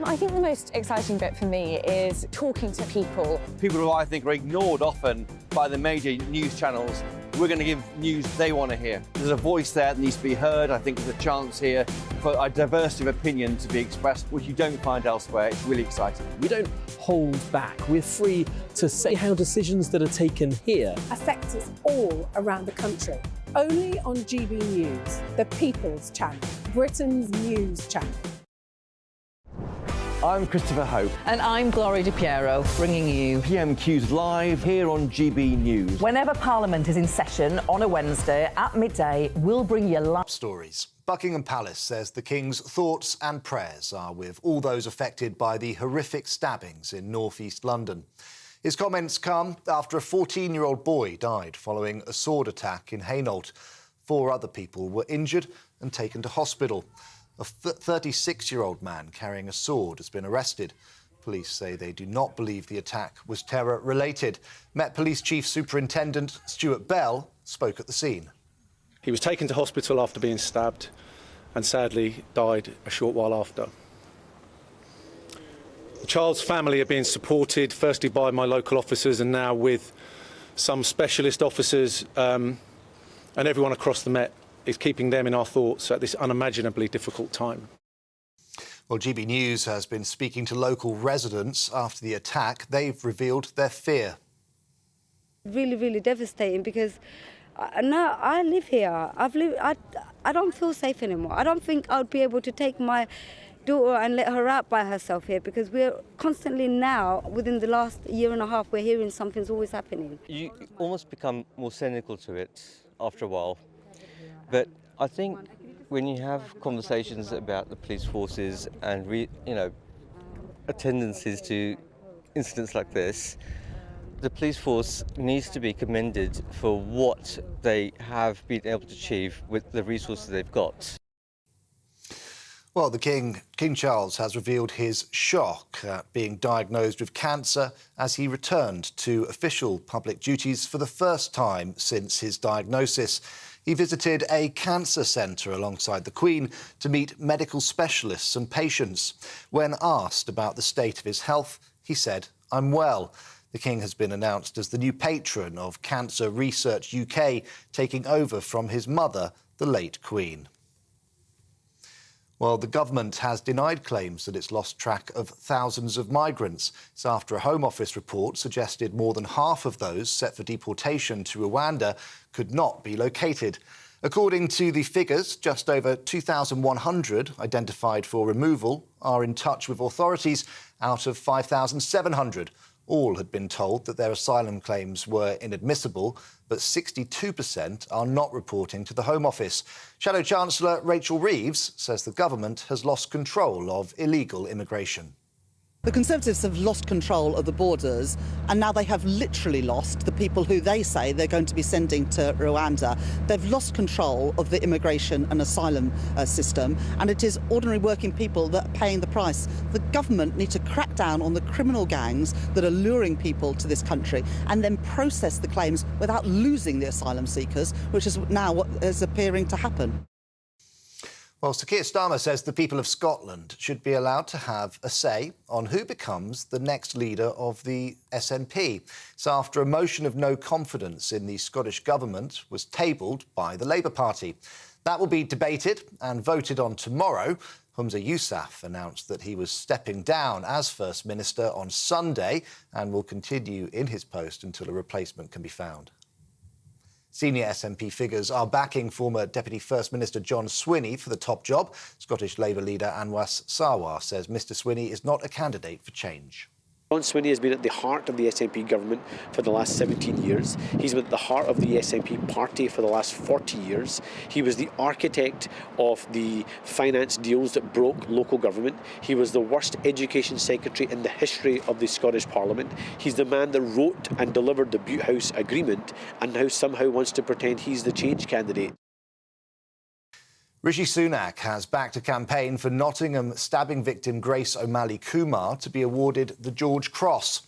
I think the most exciting bit for me is talking to people. People who I think are ignored often by the major news channels. We're going to give news they want to hear. There's a voice there that needs to be heard. I think there's a chance here for a diversity of opinion to be expressed, which you don't find elsewhere. It's really exciting. We don't hold back. We're free to say how decisions that are taken here Affects us all around the country. Only on GB News, the People's Channel, Britain's news channel. I'm Christopher Hope. And I'm Gloria Di Piero, bringing you PMQ's live here on GB News. Whenever Parliament is in session on a Wednesday at midday, we'll bring you live stories. Buckingham Palace says the King's thoughts and prayers are with all those affected by the horrific stabbings in north-east London. His comments come after a 14-year-old boy died following a sword attack in Hainault. 4 other people were injured and taken to hospital. A 36-year-old man carrying a sword has been arrested. Police say they do not believe the attack was terror-related. Met Police Chief Superintendent Stuart Bell spoke at the scene. He was taken to hospital after being stabbed and sadly died a short while after. The child's family are being supported, firstly by my local officers and now with some specialist officers and everyone across the Met is keeping them in our thoughts at this unimaginably difficult time. Well, GB News has been speaking to local residents after the attack. They've revealed their fear. Really, really devastating because now I live here. I don't feel safe anymore. I don't think I would be able to take my daughter and let her out by herself here because we're constantly now, within the last year and a half, we're hearing something's always happening. You almost become more cynical to it after a while. But I think when you have conversations about the police forces and, attendances to incidents like this, the police force needs to be commended for what they have been able to achieve with the resources they've got. Well, King Charles has revealed his shock at being diagnosed with cancer as he returned to official public duties for the first time since his diagnosis. He visited a cancer centre alongside the Queen to meet medical specialists and patients. When asked about the state of his health, he said, "I'm well." The King has been announced as the new patron of Cancer Research UK, taking over from his mother, the late Queen. Well, the government has denied claims that it's lost track of thousands of migrants. It's after a Home Office report suggested more than half of those set for deportation to Rwanda could not be located. According to the figures, just over 2,100 identified for removal are in touch with authorities out of 5,700. All had been told that their asylum claims were inadmissible, but 62% are not reporting to the Home Office. Shadow Chancellor Rachel Reeves says the government has lost control of illegal immigration. The Conservatives have lost control of the borders, and now they have literally lost the people who they say they're going to be sending to Rwanda. They've lost control of the immigration and asylum system, and it is ordinary working people that are paying the price. The government need to crack down on the criminal gangs that are luring people to this country and then process the claims without losing the asylum seekers, which is now what is appearing to happen. Well, Sir Keir Starmer says the people of Scotland should be allowed to have a say on who becomes the next leader of the SNP. It's after a motion of no confidence in the Scottish Government was tabled by the Labour Party. That will be debated and voted on tomorrow. Humza Yousaf announced that he was stepping down as First Minister on Sunday and will continue in his post until a replacement can be found. Senior SNP figures are backing former Deputy First Minister John Swinney for the top job. Scottish Labour leader Anwas Sarwar says Mr Swinney is not a candidate for change. John Swinney has been at the heart of the SNP government for the last 17 years. He's been at the heart of the SNP party for the last 40 years. He was the architect of the finance deals that broke local government. He was the worst education secretary in the history of the Scottish Parliament. He's the man that wrote and delivered the Butte House Agreement and now somehow wants to pretend he's the change candidate. Rishi Sunak has backed a campaign for Nottingham stabbing victim Grace O'Malley Kumar to be awarded the George Cross.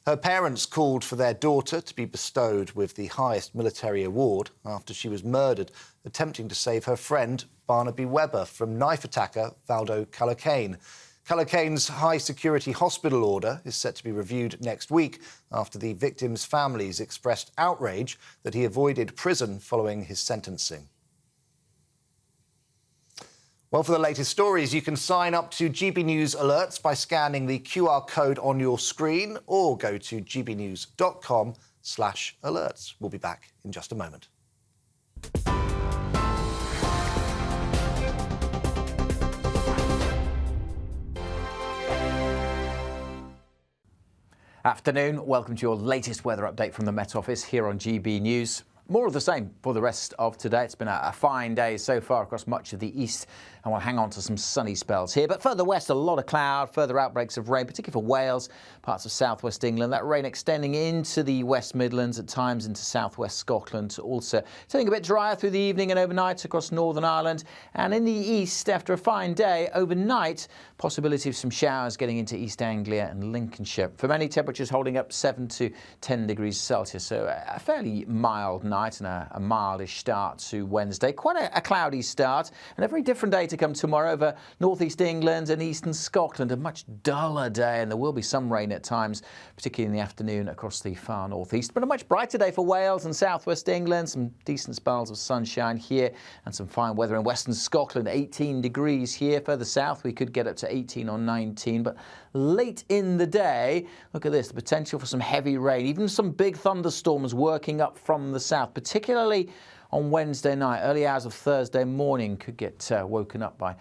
Her parents called for their daughter to be bestowed with the highest military award after she was murdered attempting to save her friend Barnaby Webber from knife attacker Valdo Callocane. Callocane's high-security hospital order is set to be reviewed next week after the victims' families expressed outrage that he avoided prison following his sentencing. Well, for the latest stories, you can sign up to GB News alerts by scanning the QR code on your screen or go to gbnews.com/alerts. We'll be back in just a moment. Afternoon, welcome to your latest weather update from the Met Office here on GB News. More of the same for the rest of today. It's been a fine day so far across much of the east, and we'll hang on to some sunny spells here. But further west, a lot of cloud, further outbreaks of rain, particularly for Wales, parts of southwest England. That rain extending into the West Midlands, at times into southwest Scotland. Also turning a bit drier through the evening and overnight across Northern Ireland. And in the east, after a fine day, overnight, possibility of some showers getting into East Anglia and Lincolnshire. For many, temperatures holding up 7 to 10 degrees Celsius, so a fairly mild night and a mildish start to Wednesday. Quite a cloudy start and a very different day to come tomorrow over northeast England and eastern Scotland. A much duller day, and there will be some rain at times, particularly in the afternoon across the far northeast. But a much brighter day for Wales and southwest England. Some decent spells of sunshine here and some fine weather in western Scotland. 18 degrees here. Further south we could get up to 18 or 19, but late in the day, look at this, the potential for some heavy rain, even some big thunderstorms working up from the south, particularly on Wednesday night. Early hours of Thursday morning could get woken up by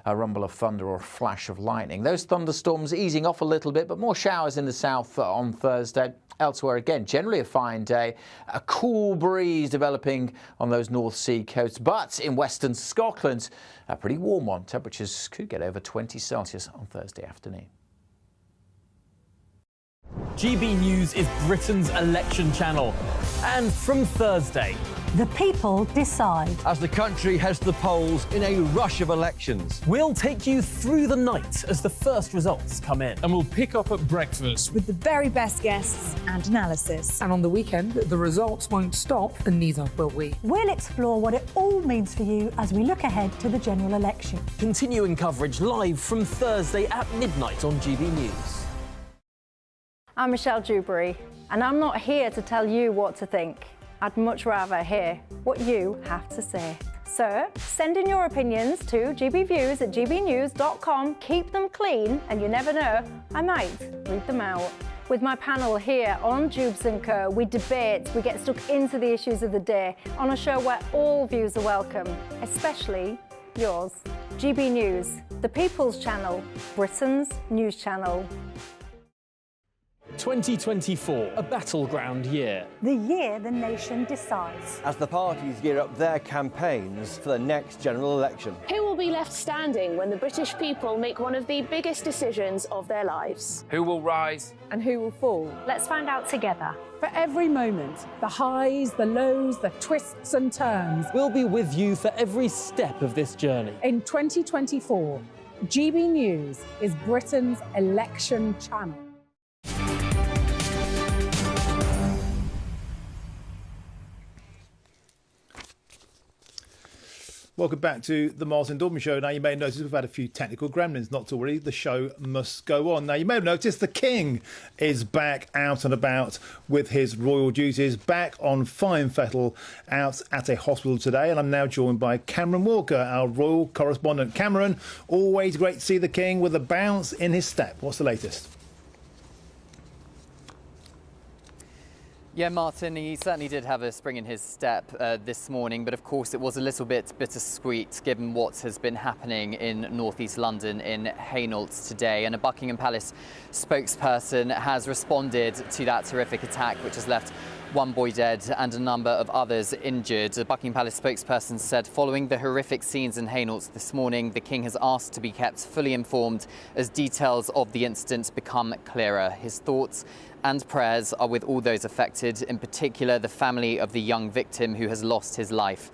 a rumble of thunder or a flash of lightning. Those thunderstorms easing off a little bit, but more showers in the south on Thursday. Elsewhere, again, generally a fine day. A cool breeze developing on those North Sea coasts, but in western Scotland, a pretty warm one. Temperatures could get over 20 Celsius on Thursday afternoon. GB News is Britain's election channel. And from Thursday, the people decide. As the country heads to the polls in a rush of elections. We'll take you through the night as the first results come in. And we'll pick up at breakfast with the very best guests and analysis. And on the weekend, the results won't stop, and neither will we. We'll explore what it all means for you as we look ahead to the general election. Continuing coverage live from Thursday at midnight on GB News. I'm Michelle Dewberry, and I'm not here to tell you what to think. I'd much rather hear what you have to say. So send in your opinions to gbviews@gbnews.com. Keep them clean, and you never know, I might read them out. With my panel here on Jubes & Co, we debate, we get stuck into the issues of the day on a show where all views are welcome, especially yours. GB News, the People's Channel, Britain's news channel. 2024, a battleground year. The year the nation decides. As the parties gear up their campaigns for the next general election. Who will be left standing when the British people make one of the biggest decisions of their lives? Who will rise? And who will fall? Let's find out together. For every moment, the highs, the lows, the twists and turns. We'll be with you for every step of this journey. In 2024, GB News is Britain's election channel. Welcome back to the Martin Daubney Show. Now, you may have noticed we've had a few technical gremlins, not to worry, the show must go on. Now, you may have noticed the King is back out and about with his royal duties, back on fine fettle out at a hospital today. And I'm now joined by Cameron Walker, our royal correspondent. Cameron, always great to see the King with a bounce in his step. What's the latest? Yeah, Martin, he certainly did have a spring in his step this morning, but of course it was a little bit bittersweet given what has been happening in northeast London in Hainault today. And a Buckingham Palace spokesperson has responded to that horrific attack, which has left one boy dead and a number of others injured. The Buckingham Palace spokesperson said, following the horrific scenes in Hainault this morning, the King has asked to be kept fully informed as details of the incident become clearer. His thoughts and prayers are with all those affected, in particular the family of the young victim who has lost his life.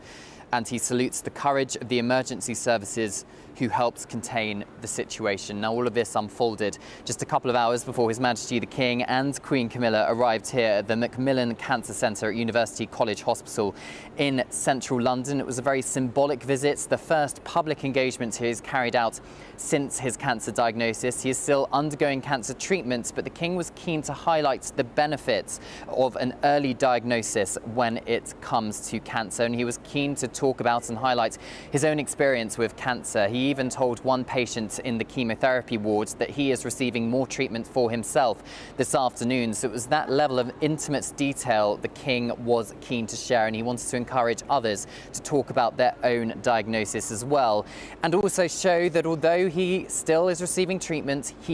And he salutes the courage of the emergency services who helped contain the situation. Now, all of this unfolded just a couple of hours before His Majesty the King and Queen Camilla arrived here at the Macmillan Cancer Centre at University College Hospital in central London. It was a very symbolic visit, the first public engagement he has carried out since his cancer diagnosis. He is still undergoing cancer treatment, but the King was keen to highlight the benefits of an early diagnosis when it comes to cancer, and he was keen to talk about and highlight his own experience with cancer. He even told one patient in the chemotherapy ward that he is receiving more treatment for himself this afternoon. So it was that level of intimate detail the King was keen to share, and he wanted to encourage others to talk about their own diagnosis as well, and also show that although he still is receiving treatment, he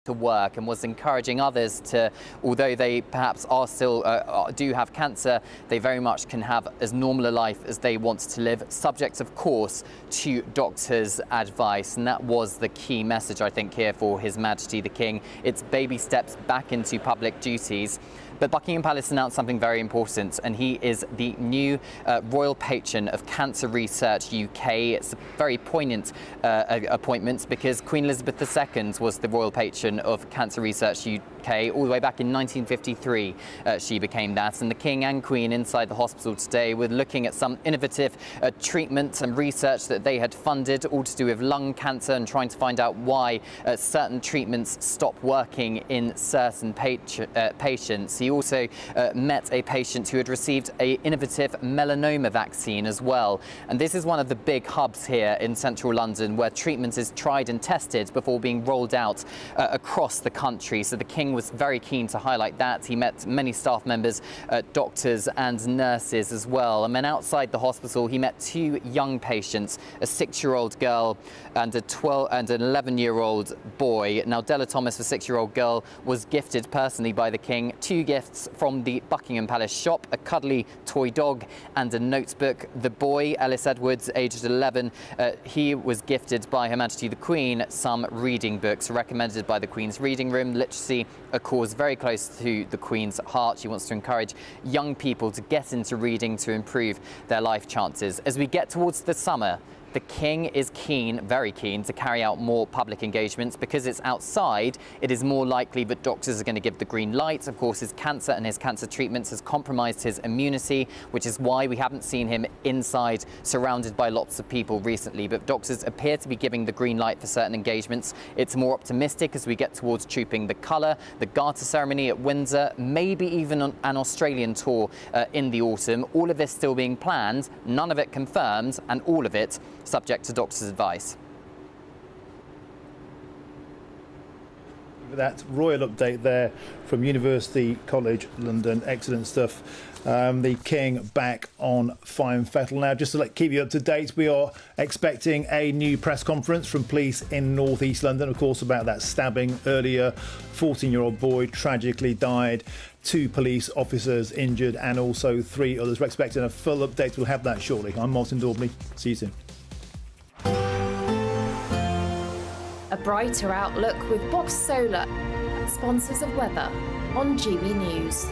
to work, and was encouraging others to, although they perhaps are still do have cancer, they very much can have as normal a life as they want to live, subject of course to doctors' advice. And that was the key message, I think, here for His Majesty the King. It's baby steps back into public duties. But Buckingham Palace announced something very important, and he is the new Royal Patron of Cancer Research UK. It's a very poignant appointment because Queen Elizabeth II was the Royal Patron of Cancer Research UK all the way back in 1953. She became that, and the King and Queen inside the hospital today were looking at some innovative treatment and research that they had funded, all to do with lung cancer, and trying to find out why certain treatments stop working in certain patients. He also met a patient who had received an innovative melanoma vaccine as well. And this is one of the big hubs here in central London where treatment is tried and tested before being rolled out across the country. So the King was very keen to highlight that. He met many staff members, doctors and nurses as well. And then outside the hospital, he met two young patients, a 6-year-old girl and an 11-year-old boy. Now, Della Thomas, the 6-year-old girl, was gifted personally by the King 2 gifts from the Buckingham Palace shop, a cuddly toy dog and a notebook. The boy, Ellis Edwards, aged 11, he was gifted by Her Majesty the Queen some reading books recommended by the Queen's Reading Room. Literacy, a cause very close to the Queen's heart. She wants to encourage young people to get into reading to improve their life chances. As we get towards the summer, the King is keen, very keen, to carry out more public engagements. Because it's outside, it is more likely that doctors are going to give the green light. Of course, his cancer and his cancer treatments has compromised his immunity, which is why we haven't seen him inside surrounded by lots of people recently. But doctors appear to be giving the green light for certain engagements. It's more optimistic as we get towards Trooping the Colour, the Garter ceremony at Windsor, maybe even an Australian tour in the autumn. All of this still being planned, none of it confirmed, and all of it subject to doctors' advice. That royal update there from University College London. Excellent stuff. The King back on fine fettle. Now, just to keep you up to date, we are expecting a new press conference from police in North East London, of course, about that stabbing earlier. 14-year-old boy tragically died. 2 police officers injured and also 3 others. We're expecting a full update. We'll have that shortly. I'm Martin Daubney. See you soon. A brighter outlook with Box Solar, sponsors of weather on GB News.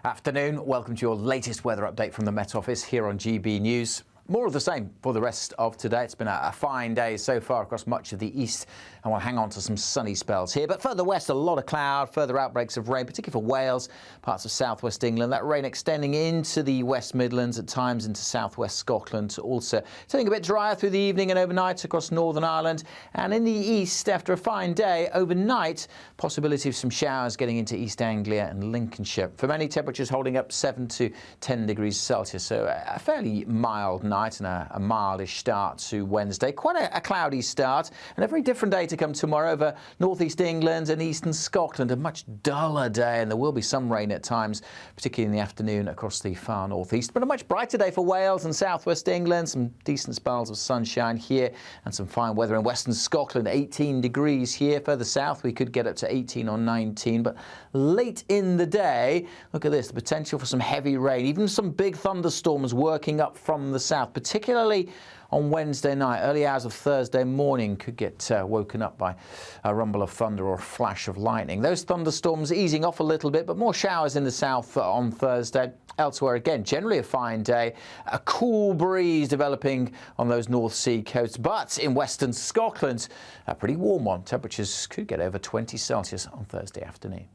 Afternoon, welcome to your latest weather update from the Met Office here on GB News. More of the same for the rest of today. It's been a fine day so far across much of the east, and we'll hang on to some sunny spells here. But further west, a lot of cloud, further outbreaks of rain, particularly for Wales, parts of southwest England. That rain extending into the West Midlands, at times into southwest Scotland. Also turning a bit drier through the evening and overnight across Northern Ireland. And in the east, after a fine day, overnight, possibility of some showers getting into East Anglia and Lincolnshire. For many, temperatures holding up 7 to 10 degrees Celsius, so a fairly mild night and a mildish start to Wednesday. Quite a cloudy start, and a very different day to come tomorrow over northeast England and eastern Scotland. A much duller day, and there will be some rain at times, particularly in the afternoon across the far northeast. But a much brighter day for Wales and southwest England. Some decent spells of sunshine here and some fine weather in western Scotland. 18 degrees here. Further south we could get up to 18 or 19, but late in the day, look at this, the potential for some heavy rain, even some big thunderstorms working up from the south, particularly on Wednesday night. Early hours of Thursday morning could get woken up by a rumble of thunder or a flash of lightning. Those thunderstorms easing off a little bit, but more showers in the south on Thursday. Elsewhere, again, generally a fine day. A cool breeze developing on those North Sea coasts, but in western Scotland, a pretty warm one. Temperatures could get over 20 Celsius on Thursday afternoon.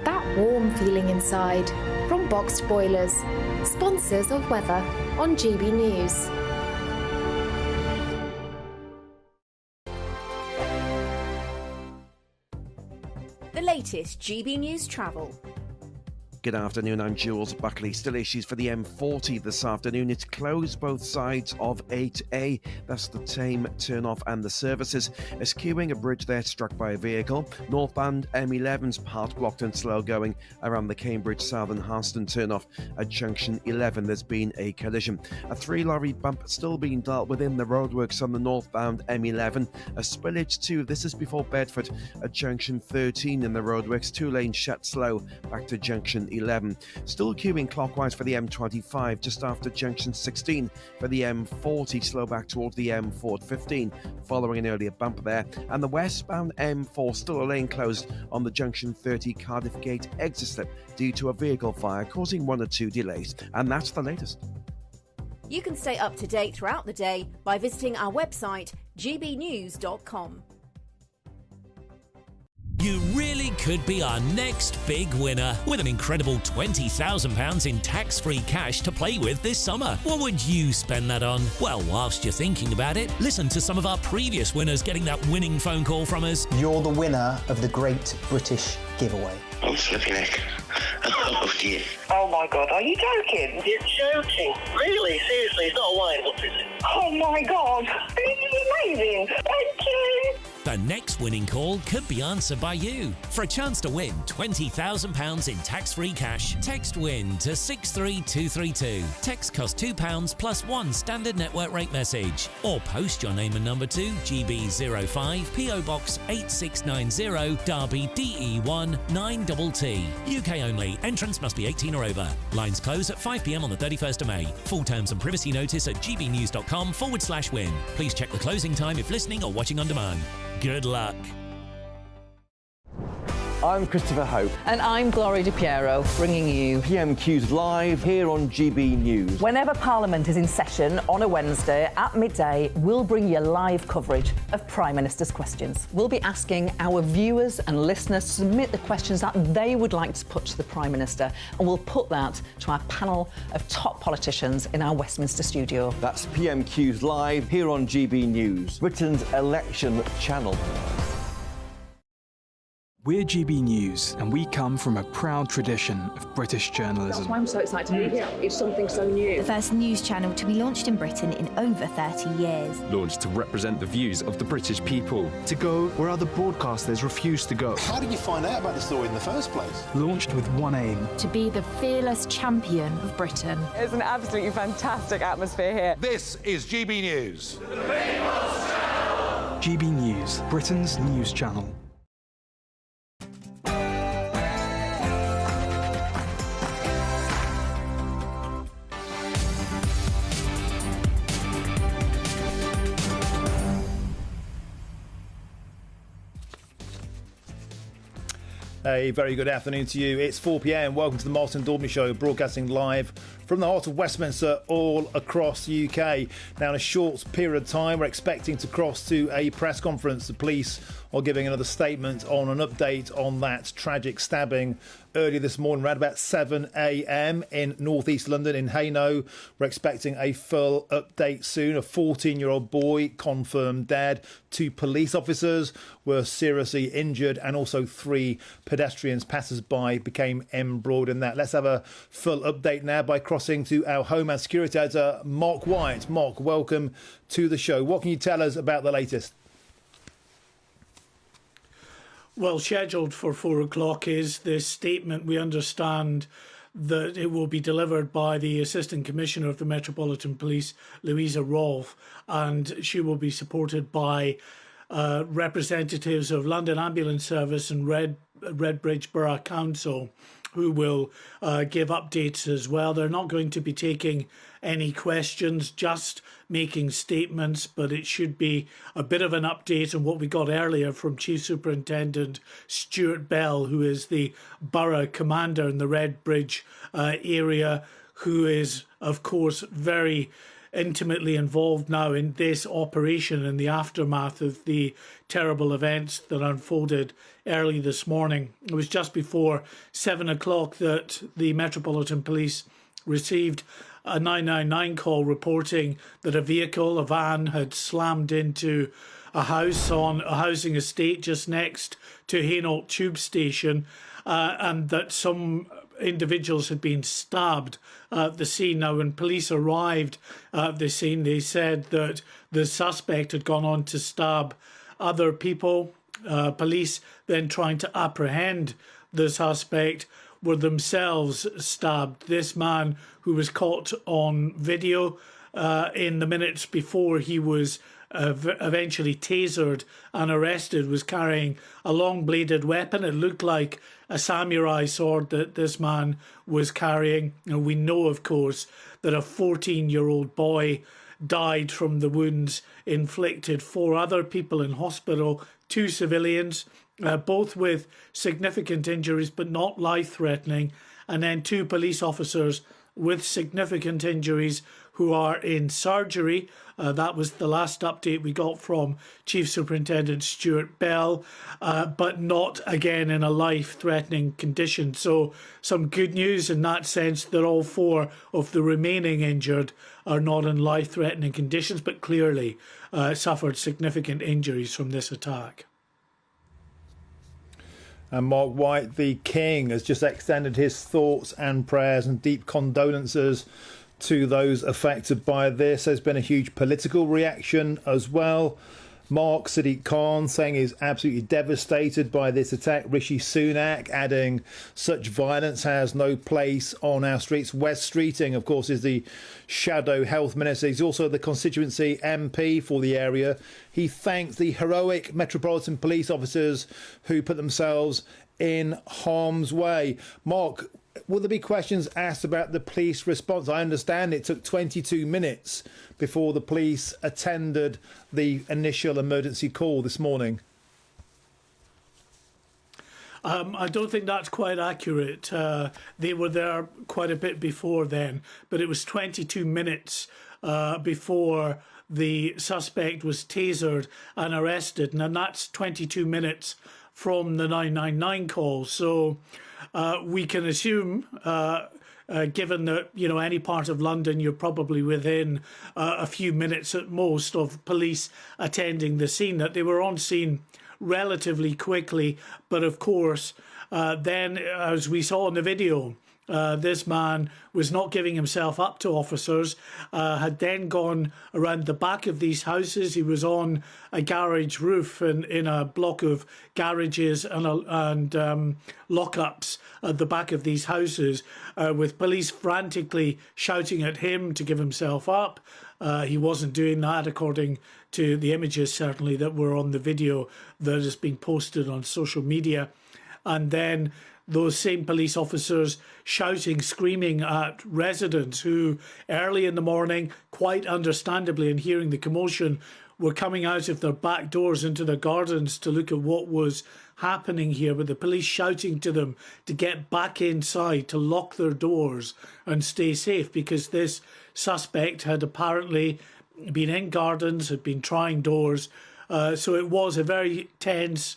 That warm feeling inside from Boxed Boilers, sponsors of weather on GB News. The latest GB News travel. Good afternoon, I'm Jules Buckley. Still issues for the M40 this afternoon. It's closed both sides of 8A. That's the Tame turn-off and the services. Eschewing a bridge there struck by a vehicle. Northbound M11's part blocked and slow going around the Cambridge Southern Harston turn-off at junction 11. There's been a collision. A 3-lorry bump still being dealt with in the roadworks on the northbound M11. A spillage too. This is before Bedford at junction 13 in the roadworks. 2 lanes shut slow back to junction 11. Still queuing clockwise for the M25 just after junction 16 for the M40, slow back towards the M415 following an earlier bump there. And the westbound M4 still a lane closed on the junction 30 Cardiff Gate exit slip due to a vehicle fire causing 1 or 2 delays. And that's the latest. You can stay up to date throughout the day by visiting our website gbnews.com. You really could be our next big winner with an incredible £20,000 in tax-free cash to play with this summer. What would you spend that on? Well, whilst you're thinking about it, listen to some of our previous winners getting that winning phone call from us. You're the winner of the Great British Giveaway. I'm slipping neck. Oh dear. Oh my God, are you joking? You're joking. Really? Seriously, it's not a wine, what is it? Oh my God, this is amazing. Thank you. The next winning call could be answered by you. For a chance to win £20,000 in tax-free cash, text WIN to 63232. Text costs £2 plus 1 standard network rate message. Or post your name and number to GB05 PO Box 8690 Derby DE1 9TT. UK only. Entrance must be 18 or over. Lines close at 5 p.m. on the 31st of May. Full terms and privacy notice at gbnews.com/win. Please check the closing time if listening or watching on demand. Good luck. I'm Christopher Hope. And I'm Gloria Di Piero, bringing you PMQ's live here on GB News. Whenever Parliament is in session on a Wednesday at midday, we'll bring you live coverage of Prime Minister's questions. We'll be asking our viewers and listeners to submit the questions that they would like to put to the Prime Minister, and we'll put that to our panel of top politicians in our Westminster studio. That's PMQ's live here on GB News, Britain's election channel. We're GB News, and we come from a proud tradition of British journalism. That's why I'm so excited to be here. It's something so new. The first news channel to be launched in Britain in over 30 years. Launched to represent the views of the British people. To go where other broadcasters refuse to go. How did you find out about the story in the first place? Launched with one aim. To be the fearless champion of Britain. It's an absolutely fantastic atmosphere here. This is GB News. The People's Channel. GB News, Britain's news channel. A very good afternoon to you. It's 4 p.m. Welcome to the Martin Daubney Show, broadcasting live from the heart of Westminster all across the UK. Now, in a short period of time, we're expecting to cross to a press conference. The police are giving another statement on an update on that tragic stabbing earlier this morning, around about 7 a.m. in northeast London, in Hainault. We're expecting a full update soon. A 14-year-old boy confirmed dead. 2 police officers were seriously injured, and also 3 pedestrians, passers-by, became embroiled in that. Let's have a full update now by crossing to our Homeland Security editor, Mark White. Mark, welcome to the show. What can you tell us about the latest? Well, scheduled for 4 o'clock is this statement. We understand that it will be delivered by the Assistant Commissioner of the Metropolitan Police, Louisa Rolfe, and she will be supported by representatives of London Ambulance Service and Redbridge Borough Council, who will give updates as well. They're not going to be taking any questions, just making statements, but it should be a bit of an update on what we got earlier from Chief Superintendent Stuart Bell, who is the borough commander in the Redbridge area, who is, of course, very intimately involved now in this operation in the aftermath of the terrible events that unfolded early this morning. It was just before 7 o'clock that the Metropolitan Police received a 999 call reporting that a van had slammed into a house on a housing estate just next to Hainault Tube Station, and that some individuals had been stabbed at the scene. Now, when police arrived at the scene, they said that the suspect had gone on to stab other people. Police then trying to apprehend the suspect were themselves stabbed. This man, who was caught on video in the minutes before he was eventually tasered and arrested, was carrying a long-bladed weapon. It looked like a samurai sword that this man was carrying. And we know, of course, that a 14-year-old boy died from the wounds inflicted. 4 other people in hospital, 2 civilians, both with significant injuries but not life-threatening, and then 2 police officers with significant injuries who are in surgery. That was the last update we got from Chief Superintendent Stuart Bell, but not again in a life-threatening condition. So some good news in that sense that all 4 of the remaining injured are not in life-threatening conditions, but clearly suffered significant injuries from this attack. And Mark White, the King, has just extended his thoughts and prayers and deep condolences to those affected by this. There's been a huge political reaction as well. Mark, Sadiq Khan saying he's absolutely devastated by this attack. Rishi Sunak adding such violence has no place on our streets. Wes Streeting, of course, is the shadow health minister. He's also the constituency MP for the area. He thanked the heroic Metropolitan Police officers who put themselves in harm's way. Mark, will there be questions asked about the police response? I understand it took 22 minutes before the police attended the initial emergency call this morning. I don't think that's quite accurate. They were there quite a bit before then, but it was 22 minutes before the suspect was tasered and arrested, and that's 22 minutes from the 999 call. So we can assume, given that, you know, any part of London, you're probably within a few minutes at most of police attending the scene, that they were on scene relatively quickly. But of course, then, as we saw in the video, this man was not giving himself up to officers, had then gone around the back of these houses. He was on a garage roof in a block of garages and lockups at the back of these houses, with police frantically shouting at him to give himself up. He wasn't doing that, according to the images, certainly, that were on the video that has been posted on social media. And then those same police officers shouting, screaming at residents who early in the morning, quite understandably, and hearing the commotion, were coming out of their back doors into their gardens to look at what was happening here, with the police shouting to them to get back inside, to lock their doors and stay safe, because this suspect had apparently been in gardens, had been trying doors. So it was a very tense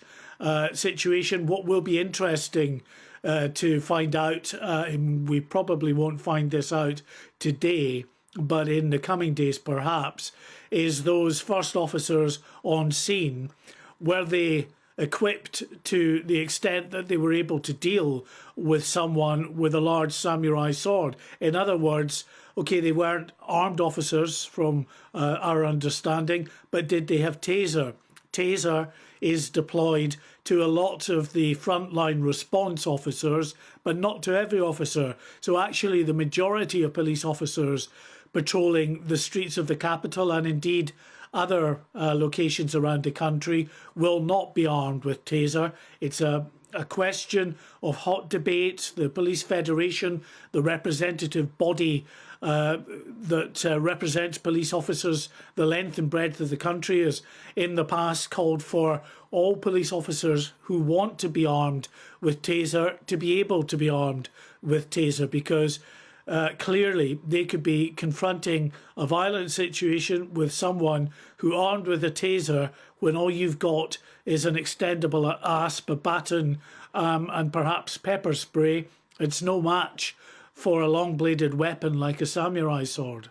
situation. What will be interesting to find out, and we probably won't find this out today, but in the coming days perhaps, is those first officers on scene, were they equipped to the extent that they were able to deal with someone with a large samurai sword? In other words, okay, they weren't armed officers from our understanding, but did they have taser? Taser is deployed to a lot of the frontline response officers, but not to every officer. So actually the majority of police officers patrolling the streets of the capital, and indeed other locations around the country, will not be armed with taser. It's a question of hot debate. The Police Federation, the representative body that represents police officers the length and breadth of the country, has in the past called for all police officers who want to be armed with taser to be able to be armed with taser, because clearly they could be confronting a violent situation with someone who, armed with a taser, when all you've got is an extendable asp, a baton, and perhaps pepper spray, it's no match for a long-bladed weapon like a samurai sword.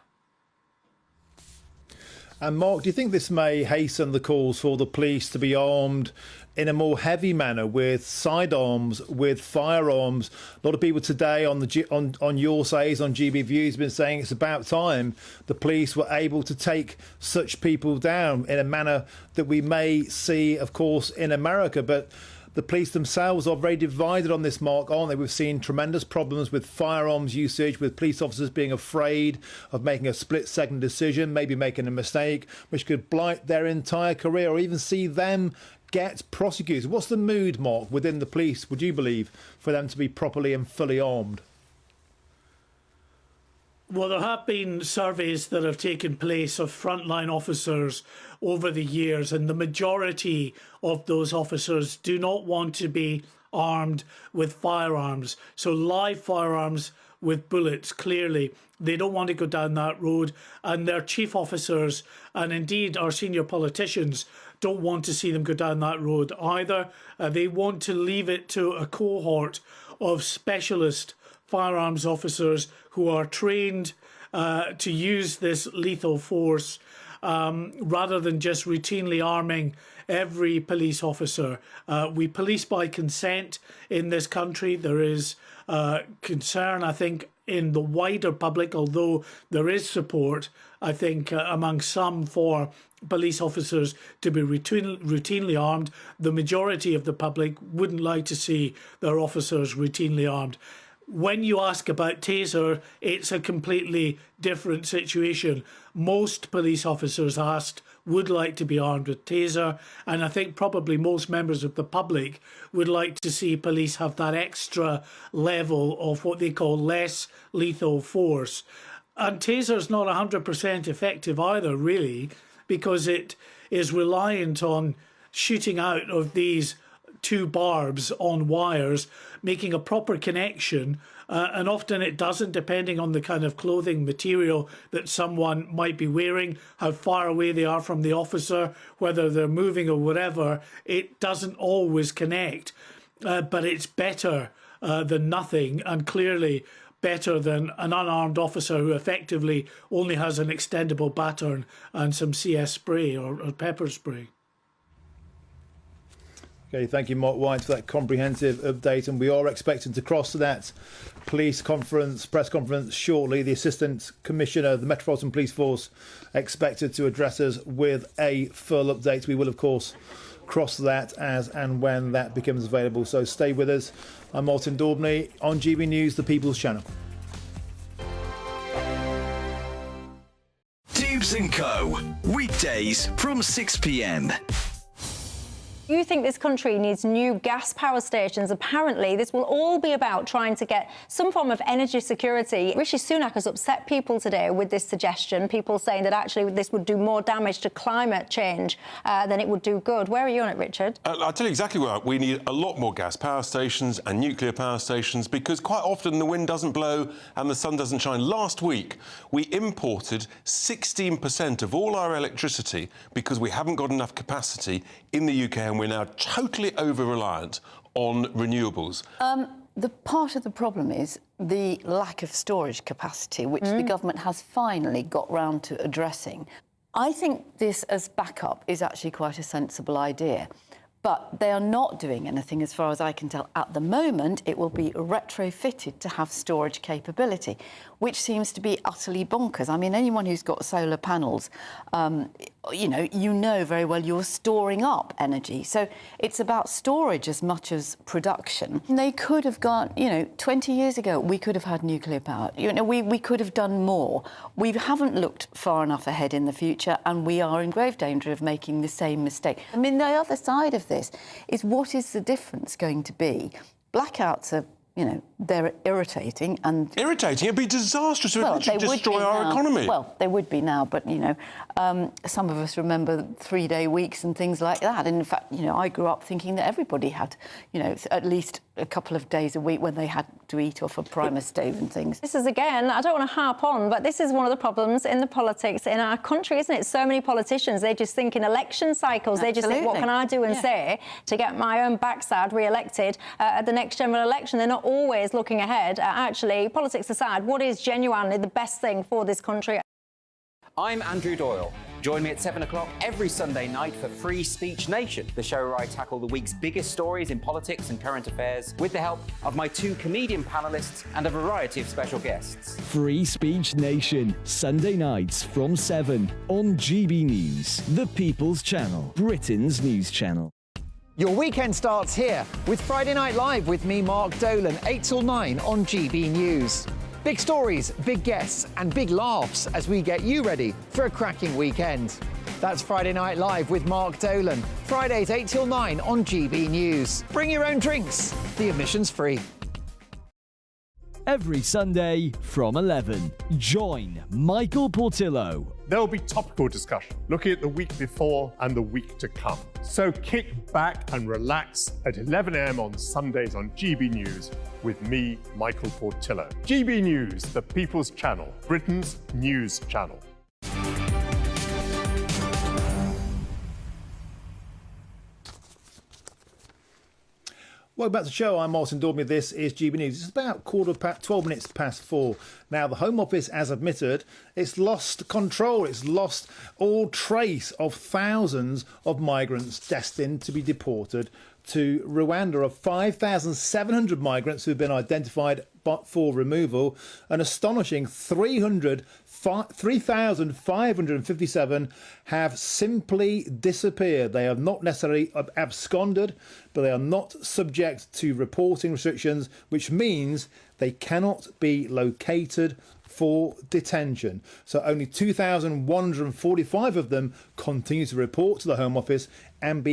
And Mark, do you think this may hasten the calls for the police to be armed in a more heavy manner, with sidearms, with firearms? A lot of people today on your says on GB Views have been saying it's about time the police were able to take such people down in a manner that we may see, of course, in America. But the police themselves are very divided on this, Mark, aren't they? We've seen tremendous problems with firearms usage, with police officers being afraid of making a split-second decision, maybe making a mistake, which could blight their entire career or even see them get prosecuted. What's the mood, Mark, within the police, would you believe, for them to be properly and fully armed? Well, there have been surveys that have taken place of frontline officers over the years, and the majority of those officers do not want to be armed with firearms. So live firearms with bullets, clearly. They don't want to go down that road, and their chief officers, and indeed our senior politicians, don't want to see them go down that road either. They want to leave it to a cohort of specialist firearms officers who are trained to use this lethal force, rather than just routinely arming every police officer. We police by consent in this country. There is concern, I think, in the wider public, although there is support, I think, among some for police officers to be routinely armed. The majority of the public wouldn't like to see their officers routinely armed. When you ask about taser, it's a completely different situation. Most police officers asked would like to be armed with taser, and I think probably most members of the public would like to see police have that extra level of what they call less lethal force. And taser's not 100% effective either, really, because it is reliant on shooting out of these two barbs on wires, making a proper connection. And often it doesn't, depending on the kind of clothing material that someone might be wearing, how far away they are from the officer, whether they're moving or whatever. It doesn't always connect, but it's better than nothing, and clearly better than an unarmed officer who effectively only has an extendable baton and some CS spray or pepper spray. Okay, thank you, Mark White, for that comprehensive update. And we are expecting to cross to that press conference shortly. The Assistant Commissioner of the Metropolitan Police Force expected to address us with a full update. We will, of course, cross that as and when that becomes available. So stay with us. I'm Martin Daubney on GB News, the People's Channel. Dubes & Co. Weekdays from 6 p.m. You think this country needs new gas power stations? Apparently, this will all be about trying to get some form of energy security. Rishi Sunak has upset people today with this suggestion, people saying that actually this would do more damage to climate change than it would do good. Where are you on it, Richard? I'll tell you exactly where. We need a lot more gas power stations and nuclear power stations because quite often the wind doesn't blow and the sun doesn't shine. Last week, we imported 16% of all our electricity because we haven't got enough capacity in the UK, and we're now totally over-reliant on renewables. The part of the problem is the lack of storage capacity, which the government has finally got round to addressing. I think this as backup is actually quite a sensible idea. But they are not doing anything, as far as I can tell. At the moment, it will be retrofitted to have storage capability, which seems to be utterly bonkers. I mean, anyone who's got solar panels, you know very well you're storing up energy. So it's about storage as much as production. They could have gone, 20 years ago, we could have had nuclear power. We could have done more. We haven't looked far enough ahead in the future, and we are in grave danger of making the same mistake. I mean, the other side of this is, what is the difference going to be? Blackouts are, they're irritating and... Irritating? It'd be disastrous. It would destroy our economy. Well, they would be now, but, some of us remember 3-day weeks and things like that. And in fact, I grew up thinking that everybody had, at least a couple of days a week when they had to eat off a primer stove and things. This is, again, I don't want to harp on, but this is one of the problems in the politics in our country, isn't it? So many politicians, they just think in election cycles. Absolutely. They just think, what can I do and say to get my own backside re-elected at the next general election? They're not always looking ahead at, actually, politics aside, what is genuinely the best thing for this country. I'm Andrew Doyle. Join me at 7 o'clock every Sunday night for Free Speech Nation, the show where I tackle the week's biggest stories in politics and current affairs with the help of my 2 comedian panellists and a variety of special guests. Free Speech Nation, Sunday nights from 7 on GB News, the People's Channel, Britain's news channel. Your weekend starts here with Friday Night Live with me, Mark Dolan, 8 till 9 on GB News. Big stories, big guests and big laughs as we get you ready for a cracking weekend. That's Friday Night Live with Mark Dolan. Fridays 8 till 9 on GB News. Bring your own drinks. The admission's free. Every Sunday from 11, join Michael Portillo. There will be topical discussion, looking at the week before and the week to come. So kick back and relax at 11 a.m. on Sundays on GB News with me, Michael Portillo. GB News, the People's Channel, Britain's news channel. Welcome back to the show. I'm Martin Daubney. This is GB News. It's about 12 minutes past 4. Now, the Home Office has admitted it's lost control. It's lost all trace of thousands of migrants destined to be deported to Rwanda. Of 5,700 migrants who've been identified for removal, an astonishing 3,557 have simply disappeared. They have not necessarily absconded, but they are not subject to reporting restrictions, which means they cannot be located for detention. So only 2,145 of them continue to report to the Home Office and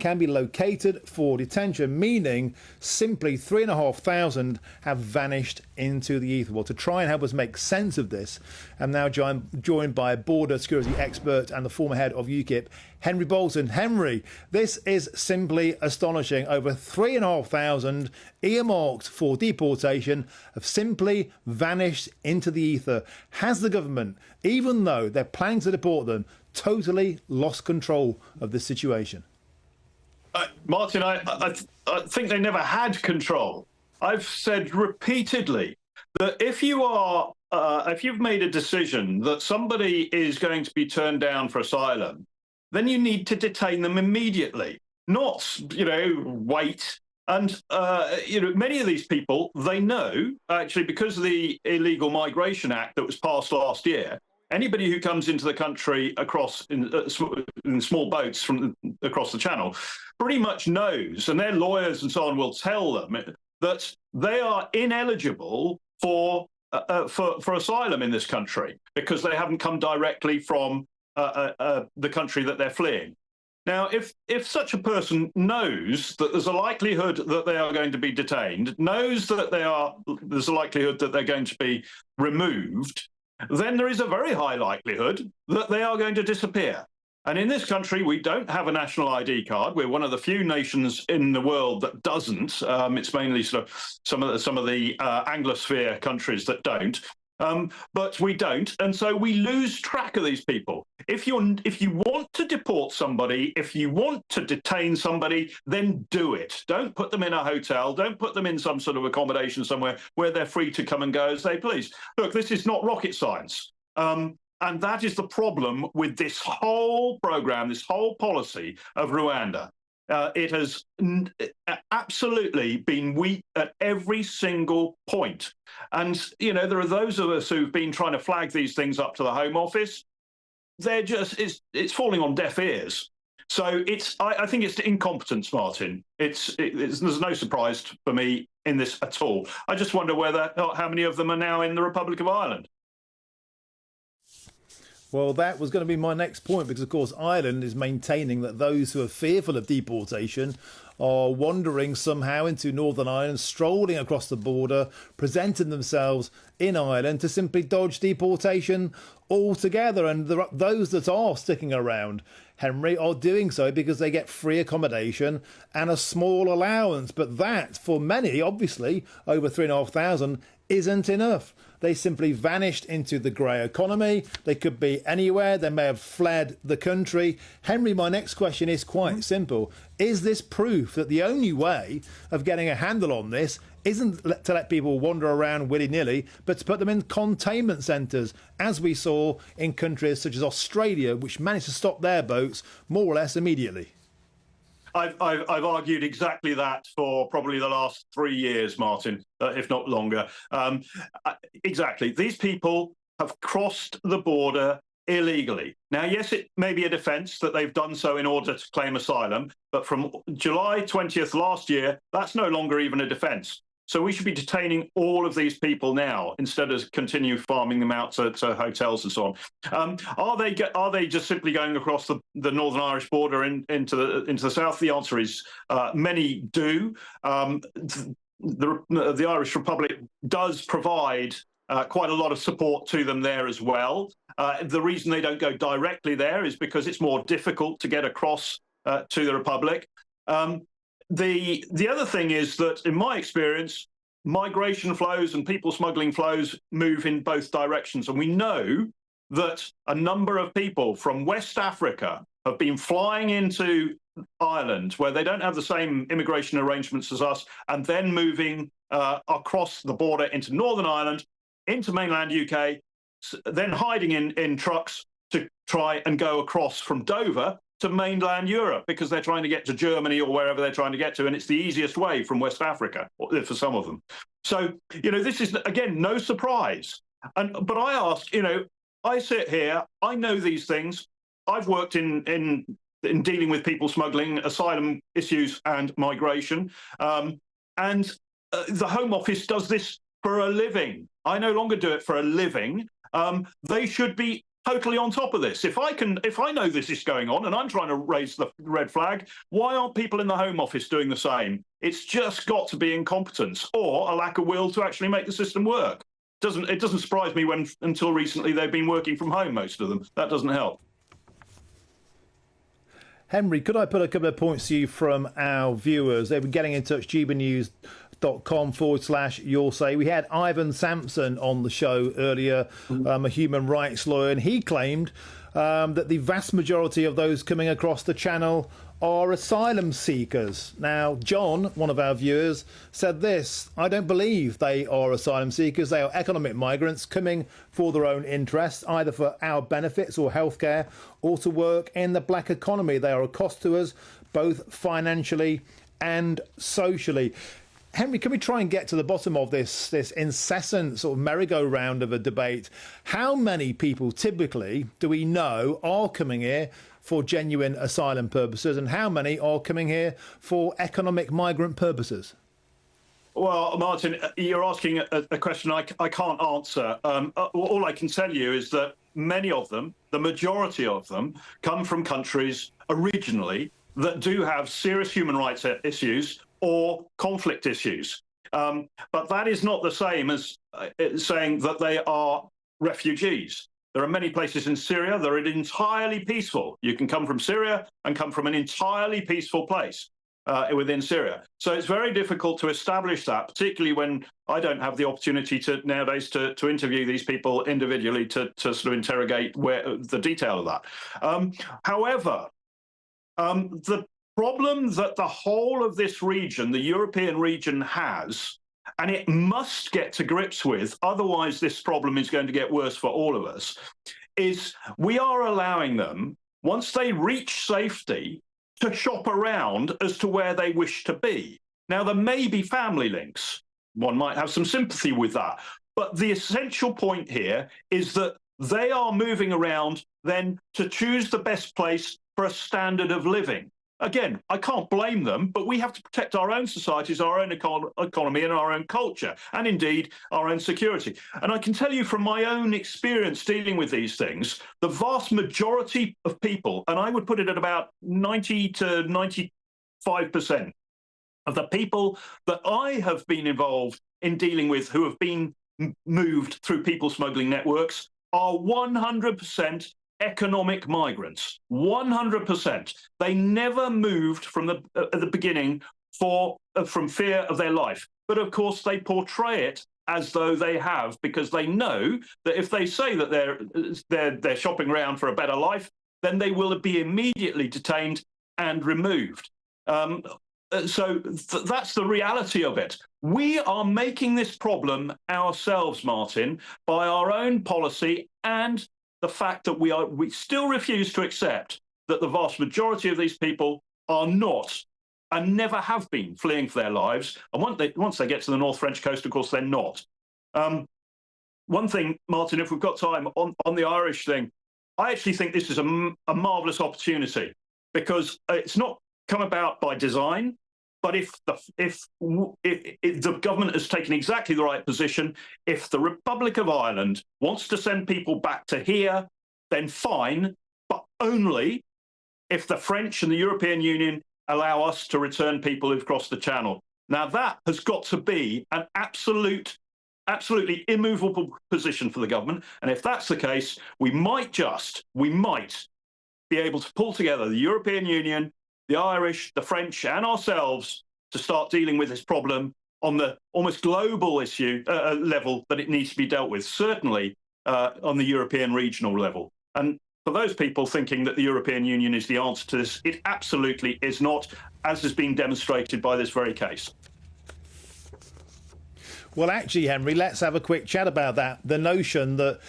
can be located for detention, meaning simply 3,500 have vanished into the ether. Well, to try and help us make sense of this, I'm now joined by border security expert and the former head of UKIP, Henry Bolton. Henry, this is simply astonishing. Over 3,500 earmarked for deportation have simply vanished into the ether. Has the government, even though they're planning to deport them, totally lost control of this situation? Martin, I think they never had control. I've said repeatedly that if you've made a decision that somebody is going to be turned down for asylum, then you need to detain them immediately, not, wait. And, many of these people, they know, actually, because of the Illegal Migration Act that was passed last year, anybody who comes into the country in small boats from across the Channel pretty much knows, and their lawyers and so on will tell them, that they are ineligible for asylum in this country because they haven't come directly from the country that they're fleeing. Now, if such a person knows that there's a likelihood that they are going to be detained, knows that there's a likelihood that they're going to be removed, then there is a very high likelihood that they are going to disappear. And in this country, we don't have a national ID card. We're one of the few nations in the world that doesn't. It's mainly sort of some of the Anglosphere countries that don't. But we don't, and so we lose track of these people. If you want to deport somebody, if you want to detain somebody, then do it. Don't put them in a hotel. Don't put them in some sort of accommodation somewhere where they're free to come and go as they please. Look, this is not rocket science. And that is the problem with this whole program, this whole policy of Rwanda. It has absolutely been weak at every single point. And, there are those of us who've been trying to flag these things up to the Home Office. It's falling on deaf ears. So I think it's incompetence, Martin. There's no surprise for me in this at all. I just wonder how many of them are now in the Republic of Ireland. Well, that was going to be my next point, because, of course, Ireland is maintaining that those who are fearful of deportation are wandering somehow into Northern Ireland, strolling across the border, presenting themselves in Ireland to simply dodge deportation altogether. And those that are sticking around, Henry, are doing so because they get free accommodation and a small allowance. But that, for many, obviously, over 3,500, isn't enough. They simply vanished into the grey economy. They could be anywhere. They may have fled the country. Henry, my next question is quite simple. Is this proof that the only way of getting a handle on this isn't to let people wander around willy-nilly, but to put them in containment centres, as we saw in countries such as Australia, which managed to stop their boats more or less immediately? I've argued exactly that for probably the last 3 years, Martin, if not longer. Exactly. These people have crossed the border illegally. Now, yes, it may be a defence that they've done so in order to claim asylum, but from July 20th last year, that's no longer even a defence. So we should be detaining all of these people now instead of continue farming them out to hotels and so on. Are they just simply going across the Northern Irish border into the south? The answer is many do. The Irish Republic does provide quite a lot of support to them there as well. The reason they don't go directly there is because it's more difficult to get across to the Republic. The other thing is that, in my experience, migration flows and people smuggling flows move in both directions. And we know that a number of people from West Africa have been flying into Ireland, where they don't have the same immigration arrangements as us, and then moving across the border into Northern Ireland, into mainland UK, then hiding in trucks to try and go across from Dover to mainland Europe, because they're trying to get to Germany or wherever they're trying to get to, and it's the easiest way from West Africa for some of them. So, this is, again, no surprise. But I ask, I sit here, I know these things. I've worked in dealing with people smuggling, asylum issues and migration. And the Home Office does this for a living. I no longer do it for a living. They should be totally on top of this. If I know this is going on and I'm trying to raise the red flag, why aren't people in the Home Office doing the same? It's just got to be incompetence or a lack of will to actually make the system work. It doesn't surprise me when until recently they've been working from home, most of them. That doesn't help. Henry, could I put a couple of points to you from our viewers? They've been getting in touch, gbnews.com/you'll say. We had Ivan Sampson on the show earlier, a human rights lawyer, and he claimed that the vast majority of those coming across the channel are asylum seekers. Now, John, one of our viewers, said this: I don't believe they are asylum seekers. They are economic migrants coming for their own interests, either for our benefits or healthcare, or to work in the black economy. They are a cost to us, both financially and socially. Henry, can we try and get to the bottom of this incessant sort of merry-go-round of a debate? How many people typically do we know are coming here for genuine asylum purposes, and how many are coming here for economic migrant purposes? Well, Martin, you're asking a question I can't answer. All I can tell you is that many of them, the majority of them, come from countries originally that do have serious human rights issues or conflict issues. But that is not the same as saying that they are refugees. There are many places in Syria that are entirely peaceful. You can come from Syria and come from an entirely peaceful place within Syria. So it's very difficult to establish that, particularly when I don't have the opportunity nowadays to interview these people individually to sort of interrogate the detail of that. However, the problem that the whole of this region, the European region, has, and it must get to grips with, otherwise this problem is going to get worse for all of us, is we are allowing them, once they reach safety, to shop around as to where they wish to be. Now, there may be family links. One might have some sympathy with that. But the essential point here is that they are moving around then to choose the best place for a standard of living. Again, I can't blame them, but we have to protect our own societies, our own economy and our own culture, and indeed our own security. And I can tell you from my own experience dealing with these things, the vast majority of people, and I would put it at about 90 to 95% of the people that I have been involved in dealing with who have been moved through people smuggling networks are 100% economic migrants. 100%. They never moved from at the beginning from fear of their life. But of course, they portray it as though they have, because they know that if they say that they're shopping around for a better life, then they will be immediately detained and removed. So that's the reality of it. We are making this problem ourselves, Martin, by our own policy and the fact that we still refuse to accept that the vast majority of these people are not and never have been fleeing for their lives. And once they get to the North French coast, of course, they're not. One thing, Martin, if we've got time, on the Irish thing, I actually think this is a marvellous opportunity, because it's not come about by design. But if the government has taken exactly the right position, if the Republic of Ireland wants to send people back to here, then fine, but only if the French and the European Union allow us to return people who've crossed the Channel. Now, that has got to be an absolutely immovable position for the government. And if that's the case, we might be able to pull together the European Union, the Irish, the French, and ourselves to start dealing with this problem on the almost global issue level that it needs to be dealt with, certainly on the European regional level. And for those people thinking that the European Union is the answer to this, it absolutely is not, as has been demonstrated by this very case. Well, actually, Henry, let's have a quick chat about that. The notion that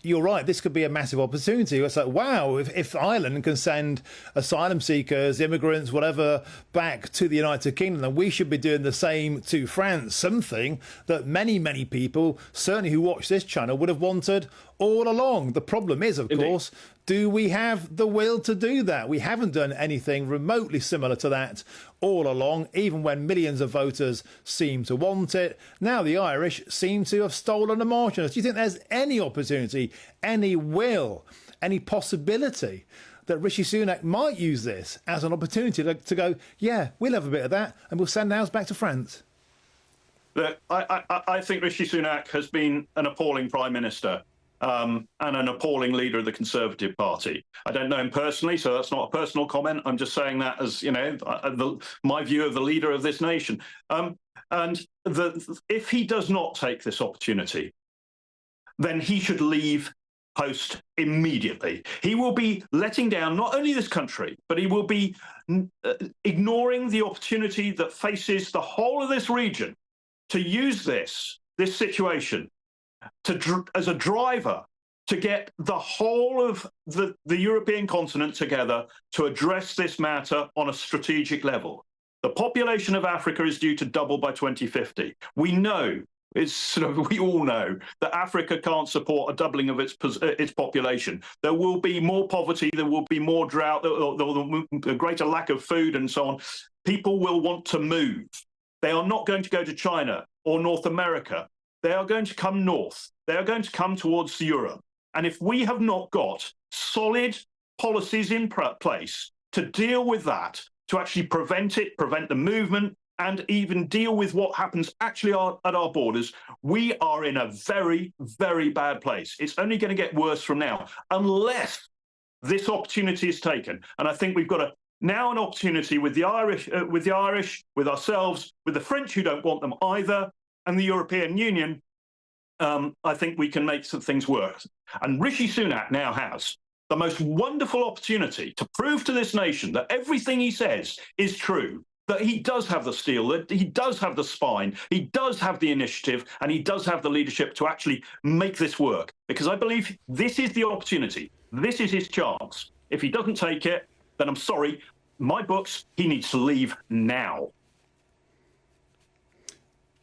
you're right, this could be a massive opportunity. It's like, wow, if Ireland can send asylum seekers, immigrants, whatever, back to the United Kingdom, then we should be doing the same to France, something that many, many people, certainly who watch this channel, would have wanted all along. The problem is, of course, do we have the will to do that? We haven't done anything remotely similar to that all along, even when millions of voters seem to want it. Now the Irish seem to have stolen a march on us. Do you think there's any opportunity, any will, any possibility that Rishi Sunak might use this as an opportunity to go, yeah, we'll have a bit of that and we'll send ours back to France? Look, I think Rishi Sunak has been an appalling Prime Minister and an appalling leader of the Conservative Party. I don't know him personally, so that's not a personal comment. I'm just saying that as, you know, my view of the leader of this nation. If he does not take this opportunity, then he should leave post immediately. He will be letting down not only this country, but he will be ignoring the opportunity that faces the whole of this region to use this situation as a driver to get the whole of the European continent together to address this matter on a strategic level. The population of Africa is due to double by 2050. We know, we all know that Africa can't support a doubling of its population. There will be more poverty, there will be more drought, there will be a greater lack of food and so on. People will want to move. They are not going to go to China or North America. They are going to come north. They are going to come towards Europe. And if we have not got solid policies in place to deal with that, to actually prevent the movement, and even deal with what happens actually at our borders, we are in a very, very bad place. It's only going to get worse from now, unless this opportunity is taken. And I think we've got now an opportunity with the Irish, with ourselves, with the French who don't want them either, and the European Union. I think we can make some things work. And Rishi Sunak now has the most wonderful opportunity to prove to this nation that everything he says is true, that he does have the steel, that he does have the spine, he does have the initiative, and he does have the leadership to actually make this work. Because I believe this is the opportunity. This is his chance. If he doesn't take it, then I'm sorry, my books, he needs to leave now.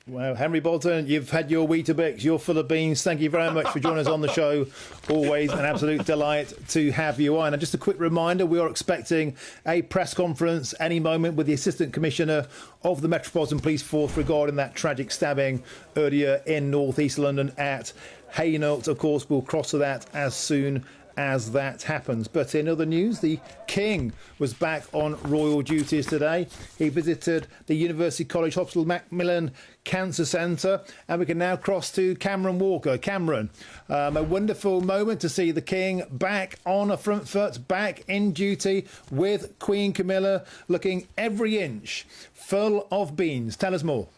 Well, Henry Bolton, you've had your Weetabix, you're full of beans. Thank you very much for joining us on the show. Always an absolute delight to have you on. And just a quick reminder, we are expecting a press conference any moment with the Assistant Commissioner of the Metropolitan Police Force regarding that tragic stabbing earlier in North East London at Hainault. Of course, we'll cross to that as soon as that happens. But in other news, the King was back on royal duties today. He visited the University College Hospital Macmillan Cancer Centre, and we can now cross to Cameron Walker. Cameron, a wonderful moment to see the King back on a front foot, back in duty with Queen Camilla, looking every inch full of beans. Tell us more.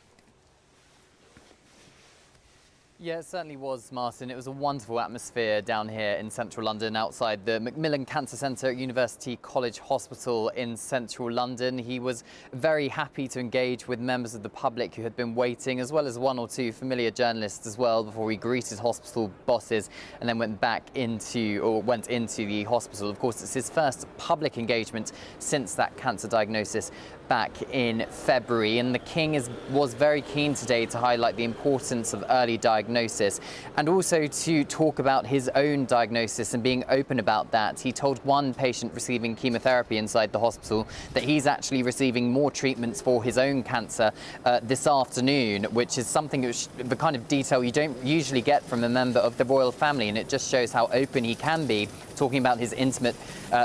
Yeah, it certainly was, Martin. It was a wonderful atmosphere down here in central London outside the Macmillan Cancer Centre at University College Hospital in central London. He was very happy to engage with members of the public who had been waiting, as well as one or two familiar journalists as well, before he greeted hospital bosses and then went into the hospital. Of course, it's his first public engagement since that cancer diagnosis back in February, and the King was very keen today to highlight the importance of early diagnosis and also to talk about his own diagnosis and being open about that. He told one patient receiving chemotherapy inside the hospital that he's actually receiving more treatments for his own cancer this afternoon, which is something the kind of detail you don't usually get from a member of the royal family, and it just shows how open he can be, talking about his intimate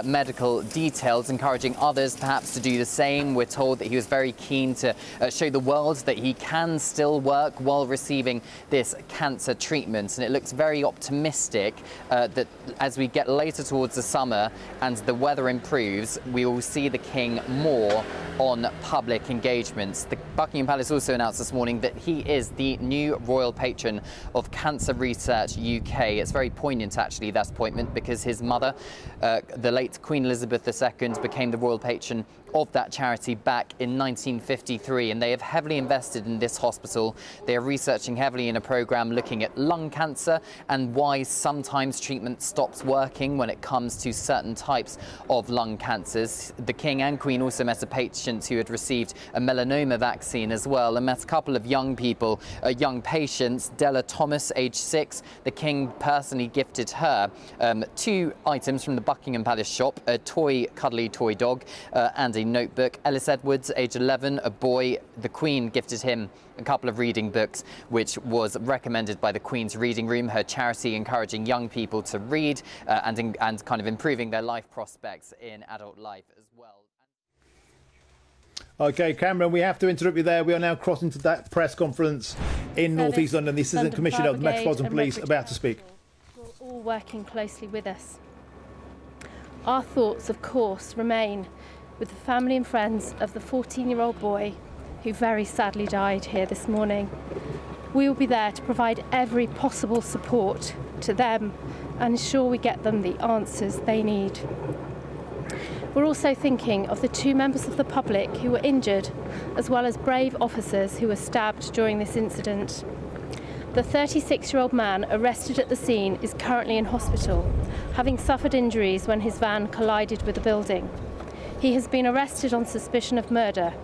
medical details, encouraging others perhaps to do the same. We're told that he was very keen to show the world that he can still work while receiving this cancer treatment, and it looks very optimistic that as we get later towards the summer and the weather improves, we will see the King more on public engagements. The Buckingham Palace also announced this morning that he is the new royal patron of Cancer Research UK. It's very poignant, actually, that appointment, because his mother, the late Queen Elizabeth II, became the royal patron of that charity back in 1953, and they have heavily invested in this hospital. They are researching heavily in a programme looking at lung cancer and why sometimes treatment stops working when it comes to certain types of lung cancers. The King and Queen also met a patient who had received a melanoma vaccine as well, and met a couple of young people, young patients. Della Thomas, aged 6. The King personally gifted her 2 items from the Buckingham Palace shop, a cuddly toy dog and a notebook. Ellis Edwards, age 11, a boy. The Queen gifted him a couple of reading books, which was recommended by the Queen's Reading Room, her charity encouraging young people to read and kind of improving their life prospects in adult life as well. OK, Cameron, we have to interrupt you there. We are now crossing to that press conference in North East London. The Assistant Commissioner of the Metropolitan Police about to speak. We're all working closely with us. Our thoughts, of course, remain with the family and friends of the 14-year-old boy who very sadly died here this morning. We will be there to provide every possible support to them and ensure we get them the answers they need. We're also thinking of the 2 members of the public who were injured, as well as brave officers who were stabbed during this incident. The 36-year-old man arrested at the scene is currently in hospital, having suffered injuries when his van collided with a building. He has been arrested on suspicion of murder.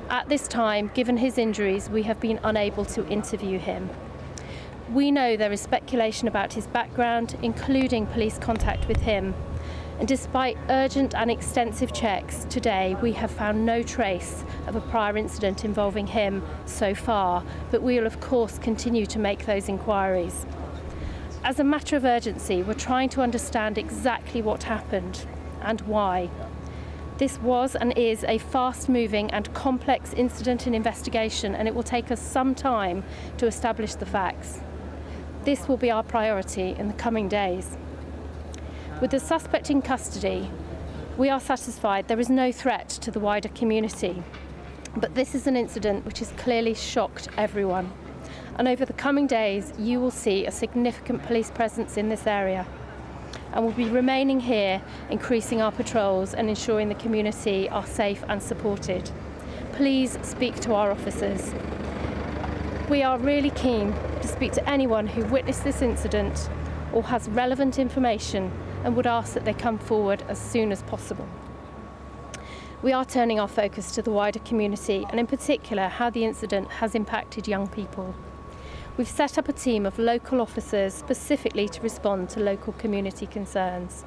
At this time, given his injuries, we have been unable to interview him. We know there is speculation about his background, including police contact with him. And despite urgent and extensive checks today, we have found no trace of a prior incident involving him so far, but we will of course continue to make those inquiries. As a matter of urgency, we're trying to understand exactly what happened and why. This was and is a fast-moving and complex incident and investigation, and it will take us some time to establish the facts. This will be our priority in the coming days. With the suspect in custody, we are satisfied there is no threat to the wider community. But this is an incident which has clearly shocked everyone. And over the coming days, you will see a significant police presence in this area. And we'll be remaining here, increasing our patrols and ensuring the community are safe and supported. Please speak to our officers. We are really keen to speak to anyone who witnessed this incident or has relevant information, and would ask that they come forward as soon as possible. We are turning our focus to the wider community, and in particular how the incident has impacted young people. We've set up a team of local officers specifically to respond to local community concerns.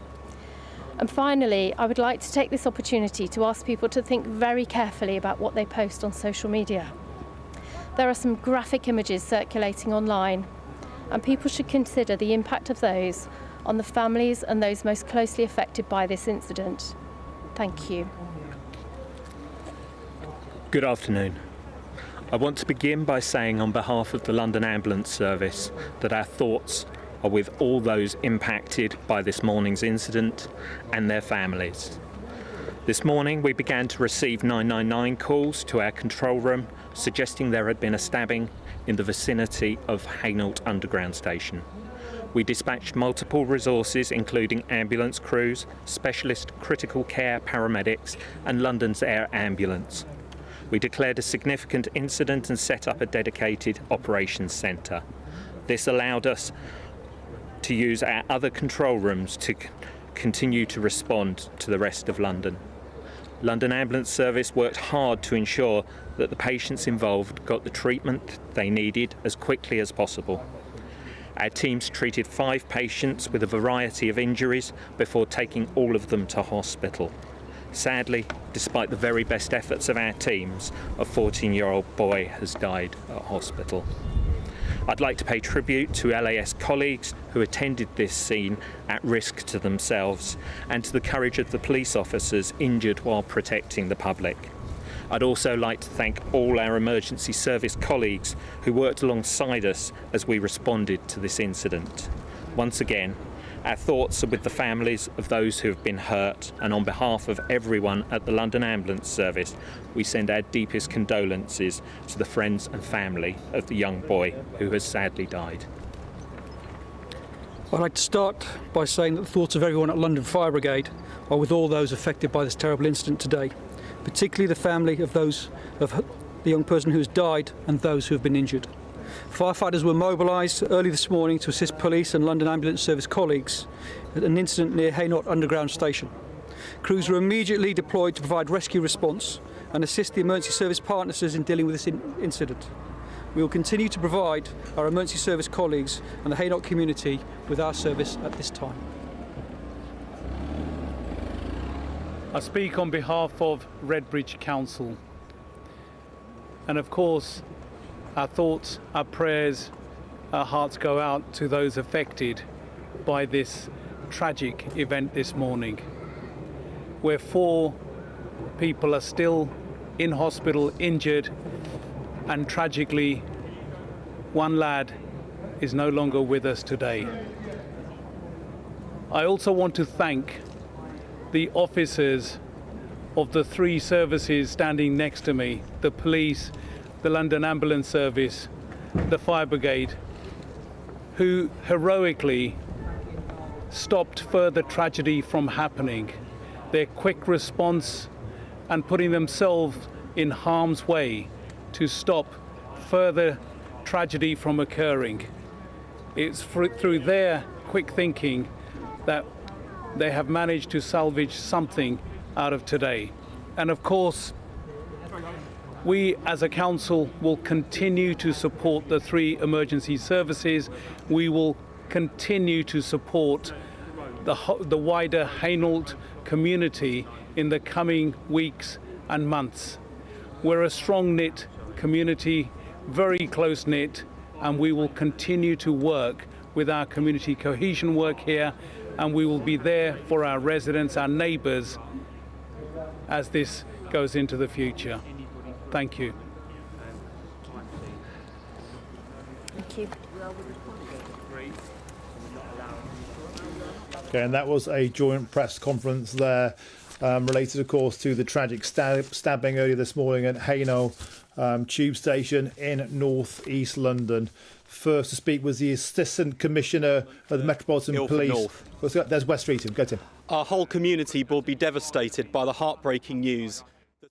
And finally, I would like to take this opportunity to ask people to think very carefully about what they post on social media. There are some graphic images circulating online, and people should consider the impact of those on the families and those most closely affected by this incident. Thank you. Good afternoon. I want to begin by saying on behalf of the London Ambulance Service that our thoughts are with all those impacted by this morning's incident and their families. This morning we began to receive 999 calls to our control room suggesting there had been a stabbing in the vicinity of Hainault Underground Station. We dispatched multiple resources, including ambulance crews, specialist critical care paramedics, and London's Air Ambulance. We declared a significant incident and set up a dedicated operations centre. This allowed us to use our other control rooms to continue to respond to the rest of London. London Ambulance Service worked hard to ensure that the patients involved got the treatment they needed as quickly as possible. Our teams treated 5 patients with a variety of injuries before taking all of them to hospital. Sadly, despite the very best efforts of our teams, a 14-year-old boy has died at hospital. I'd like to pay tribute to LAS colleagues who attended this scene at risk to themselves, and to the courage of the police officers injured while protecting the public. I'd also like to thank all our emergency service colleagues who worked alongside us as we responded to this incident. Once again, our thoughts are with the families of those who have been hurt, and on behalf of everyone at the London Ambulance Service, we send our deepest condolences to the friends and family of the young boy who has sadly died. I'd like to start by saying that the thoughts of everyone at London Fire Brigade are with all those affected by this terrible incident today, particularly the family of the young person who has died and those who have been injured. Firefighters were mobilised early this morning to assist police and London Ambulance Service colleagues at an incident near Hainault Underground Station. Crews were immediately deployed to provide rescue response and assist the emergency service partners in dealing with this incident. We will continue to provide our emergency service colleagues and the Hainault community with our service at this time. I speak on behalf of Redbridge Council. And of course, our thoughts, our prayers, our hearts go out to those affected by this tragic event this morning, where 4 people are still in hospital injured, and tragically 1 lad is no longer with us today. I also want to thank the officers of the 3 services standing next to me, the police, the London Ambulance Service, the Fire Brigade, who heroically stopped further tragedy from happening. Their quick response and putting themselves in harm's way to stop further tragedy from occurring. It's through their quick thinking that they have managed to salvage something out of today. And of course, we as a council will continue to support the 3 emergency services. We will continue to support the wider Hainault community in the coming weeks and months. We're a strong-knit community, very close-knit, and we will continue to work with our community cohesion work here, and we will be there for our residents, our neighbours, as this goes into the future. Thank you. Thank you. Okay, and that was a joint press conference there, related, of course, to the tragic stabbing earlier this morning at Hainault Tube Station in North East London. First to speak was the Assistant Commissioner of the Metropolitan Police. North. There's West Streeton. Go Tim. Our whole community will be devastated by the heartbreaking news that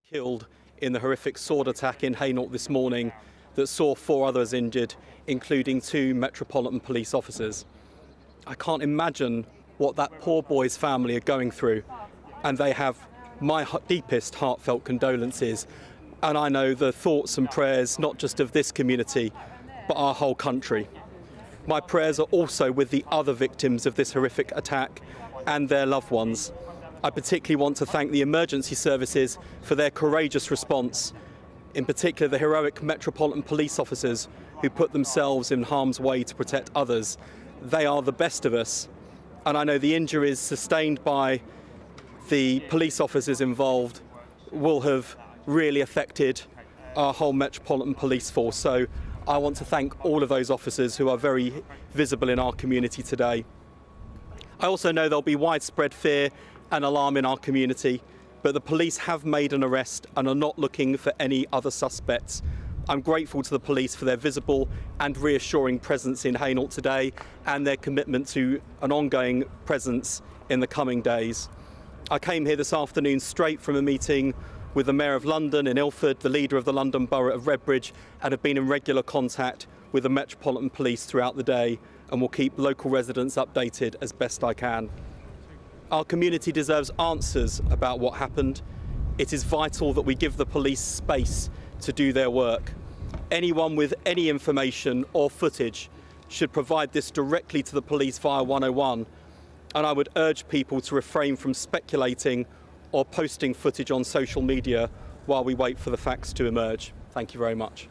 killed in the horrific sword attack in Hainault this morning that saw 4 others injured, including 2 Metropolitan Police officers. I can't imagine what that poor boy's family are going through, and they have my deepest heartfelt condolences. And I know the thoughts and prayers not just of this community, but our whole country. My prayers are also with the other victims of this horrific attack and their loved ones. I particularly want to thank the emergency services for their courageous response, in particular the heroic Metropolitan Police officers who put themselves in harm's way to protect others. They are the best of us, and I know the injuries sustained by the police officers involved will have really affected our whole Metropolitan Police force. So I want to thank all of those officers who are very visible in our community today. I also know there'll be widespread fear and alarm in our community, but the police have made an arrest and are not looking for any other suspects. I'm grateful to the police for their visible and reassuring presence in Hainault today and their commitment to an ongoing presence in the coming days. I came here this afternoon straight from a meeting with the Mayor of London in Ilford, the leader of the London Borough of Redbridge, and have been in regular contact with the Metropolitan Police throughout the day, and will keep local residents updated as best I can. Our community deserves answers about what happened. It is vital that we give the police space to do their work. Anyone with any information or footage should provide this directly to the police via 101, and I would urge people to refrain from speculating or posting footage on social media while we wait for the facts to emerge. Thank you very much.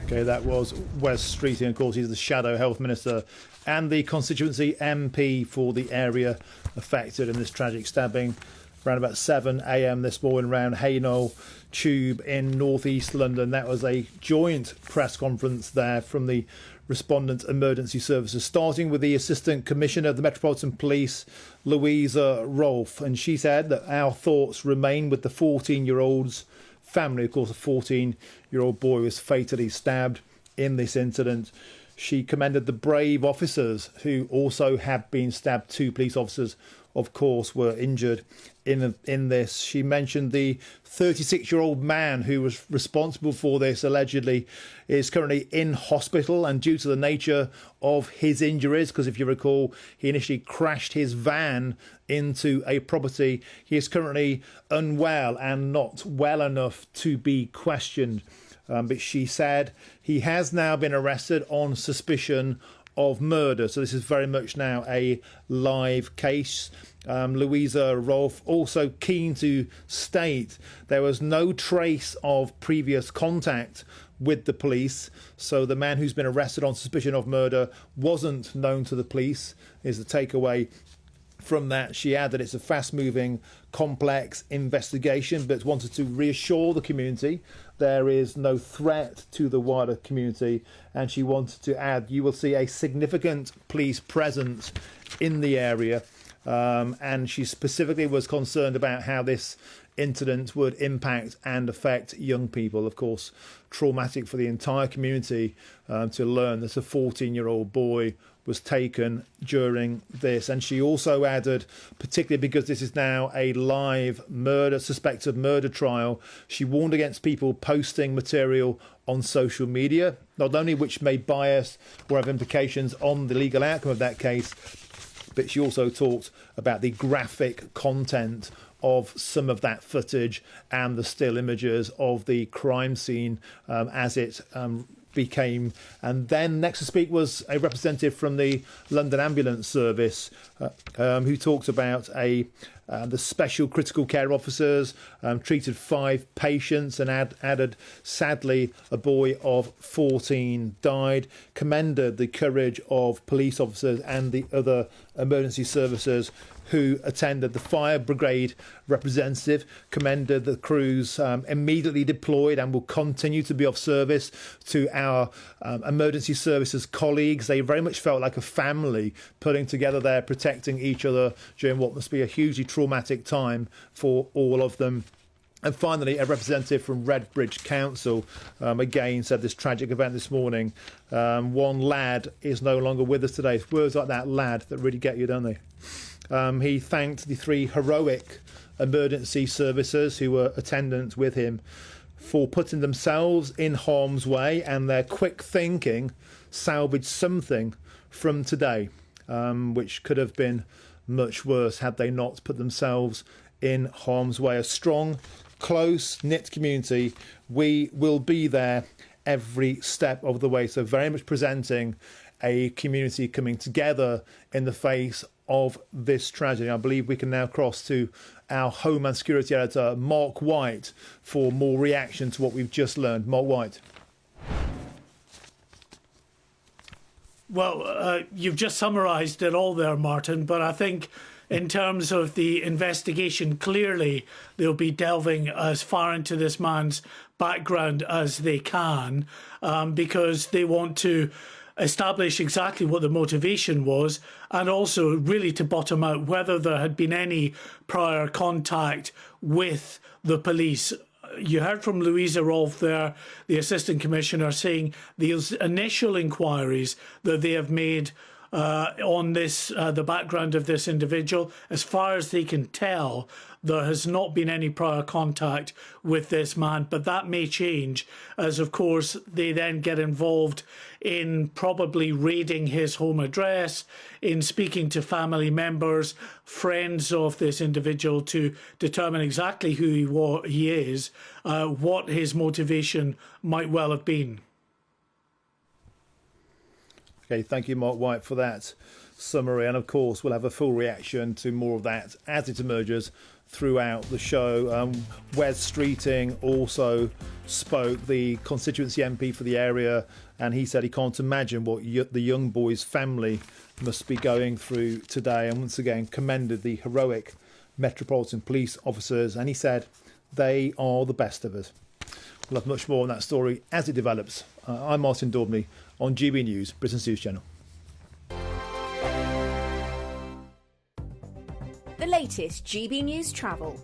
Okay, that was Wes Streeting. Of course, he's the Shadow Health Minister and the constituency MP for the area affected in this tragic stabbing around about 7 a.m. this morning around Hainault Tube in North East London. That was a joint press conference there from the respondent emergency services, starting with the Assistant Commissioner of the Metropolitan Police, Louisa Rolfe. And she said that our thoughts remain with the 14-year-old's family. Of course, a 14-year-old boy was fatally stabbed in this incident. She commended the brave officers who also had been stabbed. 2 police officers, of course, were injured in this. She mentioned the 36-year-old man who was responsible for this allegedly is currently in hospital, and due to the nature of his injuries, because if you recall, he initially crashed his van into a property, he is currently unwell and not well enough to be questioned. But she said he has now been arrested on suspicion of murder. So this is very much now a live case. Louisa Rolfe also keen to state there was no trace of previous contact with the police. So the man who's been arrested on suspicion of murder wasn't known to the police, is the takeaway from that. She added it's a fast-moving, complex investigation, but wanted to reassure the community there is no threat to the wider community. And she wanted to add, you will see a significant police presence in the area. And she specifically was concerned about how this incident would impact and affect young people. Of course, traumatic for the entire community to learn that a 14-year-old boy was taken during this. And she also added, particularly because this is now a live suspected murder trial, she warned against people posting material on social media, not only which may bias or have implications on the legal outcome of that case, but she also talked about the graphic content of some of that footage and the still images of the crime scene as it became. And then next to speak was a representative from the London Ambulance Service who talked about the special critical care officers treated 5 patients and added, sadly, a boy of 14 died, commended the courage of police officers and the other emergency services who attended. The fire brigade representative commended the crews immediately deployed and will continue to be of service to our emergency services colleagues. They very much felt like a family putting together there, protecting each other during what must be a hugely traumatic time for all of them. And finally, a representative from Redbridge Council again said this tragic event this morning. One lad is no longer with us today. It's words like that, lad, that really get you, don't they? He thanked the 3 heroic emergency services who were attendant with him for putting themselves in harm's way, and their quick thinking salvaged something from today, which could have been much worse had they not put themselves in harm's way. A strong, close-knit community. We will be there every step of the way. So very much presenting a community coming together in the face of this tragedy. I believe we can now cross to our Home and Security Editor, Mark White, for more reaction to what we've just learned. Mark White. Well, you've just summarised it all there, Martin, but I think in terms of the investigation, clearly they'll be delving as far into this man's background as they can, because they want to establish exactly what the motivation was, and also really to bottom out whether there had been any prior contact with the police. You heard from Louisa Rolfe there, the Assistant Commissioner, saying these initial inquiries that they have made on this, the background of this individual, as far as they can tell, there has not been any prior contact with this man, but that may change as, of course, they then get involved in probably raiding his home address, in speaking to family members, friends of this individual to determine exactly who he is, what his motivation might well have been. Okay, thank you, Mark White, for that summary. And of course, we'll have a full reaction to more of that as it emerges throughout the show. Wes Streeting also spoke, the constituency MP for the area, and he said he can't imagine what the young boy's family must be going through today, and once again commended the heroic Metropolitan Police officers, and he said they are the best of us. We'll have much more on that story as it develops. I'm Martin Daubney on GB News, Britain's News Channel. The latest GB News travel.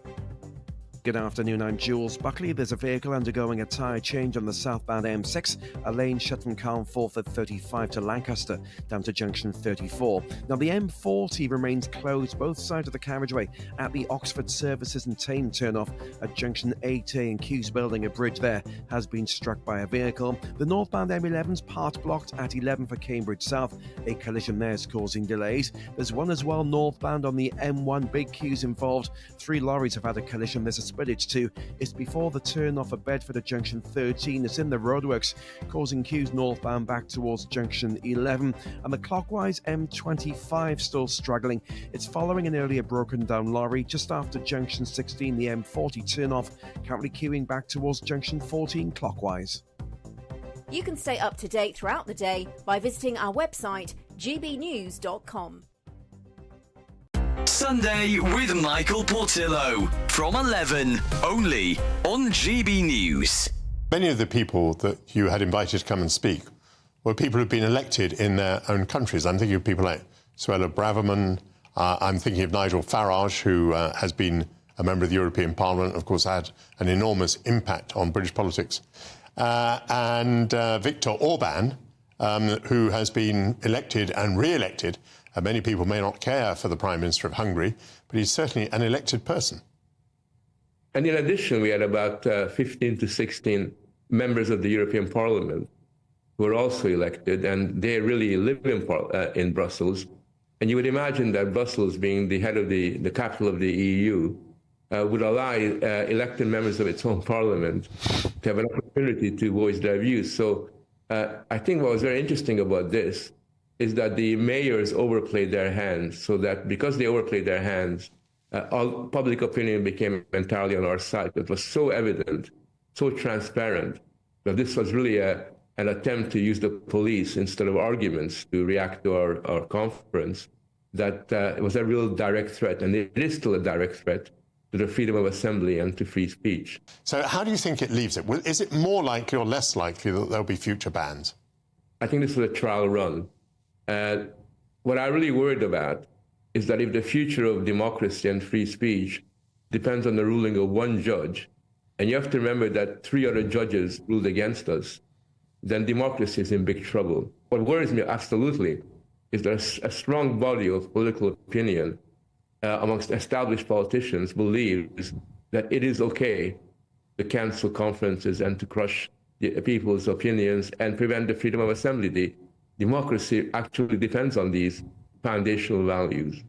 Good afternoon, I'm Jules Buckley. There's a vehicle undergoing a tyre change on the southbound M6, a lane shut from Carnforth at 35 to Lancaster, down to junction 34. Now, the M40 remains closed both sides of the carriageway at the Oxford Services and Tame turnoff at junction 8A and Q's building. A bridge there has been struck by a vehicle. The northbound M11's part blocked at 11 for Cambridge South. A collision there is causing delays. There's one as well northbound on the M1, big queues involved. 3 lorries have had a collision. There's a spillage too. It's before the turn off of Bedford at junction 13. It's in the roadworks, causing queues northbound back towards junction 11. And the clockwise M25 still struggling. It's following an earlier broken down lorry just after junction 16. The M40 turn off, currently queuing back towards junction 14 clockwise. You can stay up to date throughout the day by visiting our website gbnews.com. Sunday with Michael Portillo from 11, only on GB News. Many of the people that you had invited to come and speak were people who've been elected in their own countries. I'm thinking of people like Suella Braverman. I'm thinking of Nigel Farage, who has been a member of the European Parliament, of course, had an enormous impact on British politics. And Viktor Orban, who has been elected and re-elected. Many people may not care for the Prime Minister of Hungary, but he's certainly an elected person. And in addition, we had about 15 to 16 members of the European Parliament who were also elected, and they really live in Brussels. And you would imagine that Brussels, being the head of the capital of the EU, would allow elected members of its own parliament to have an opportunity to voice their views. So I think what was very interesting about this is that the mayors overplayed their hands, so that because they overplayed their hands, all public opinion became entirely on our side. It was so evident, so transparent, that this was really an attempt to use the police instead of arguments to react to our conference, that it was a real direct threat, and it is still a direct threat to the freedom of assembly and to free speech. So how do you think it leaves it? Is it more likely or less likely that there'll be future bans? I think this was a trial run. What I'm really worried about is that if the future of democracy and free speech depends on the ruling of one judge, and you have to remember that 3 other judges ruled against us, then democracy is in big trouble. What worries me absolutely is that a strong body of political opinion amongst established politicians believes that it is okay to cancel conferences and to crush the people's opinions and prevent the freedom of assembly. Democracy actually depends on these foundational values.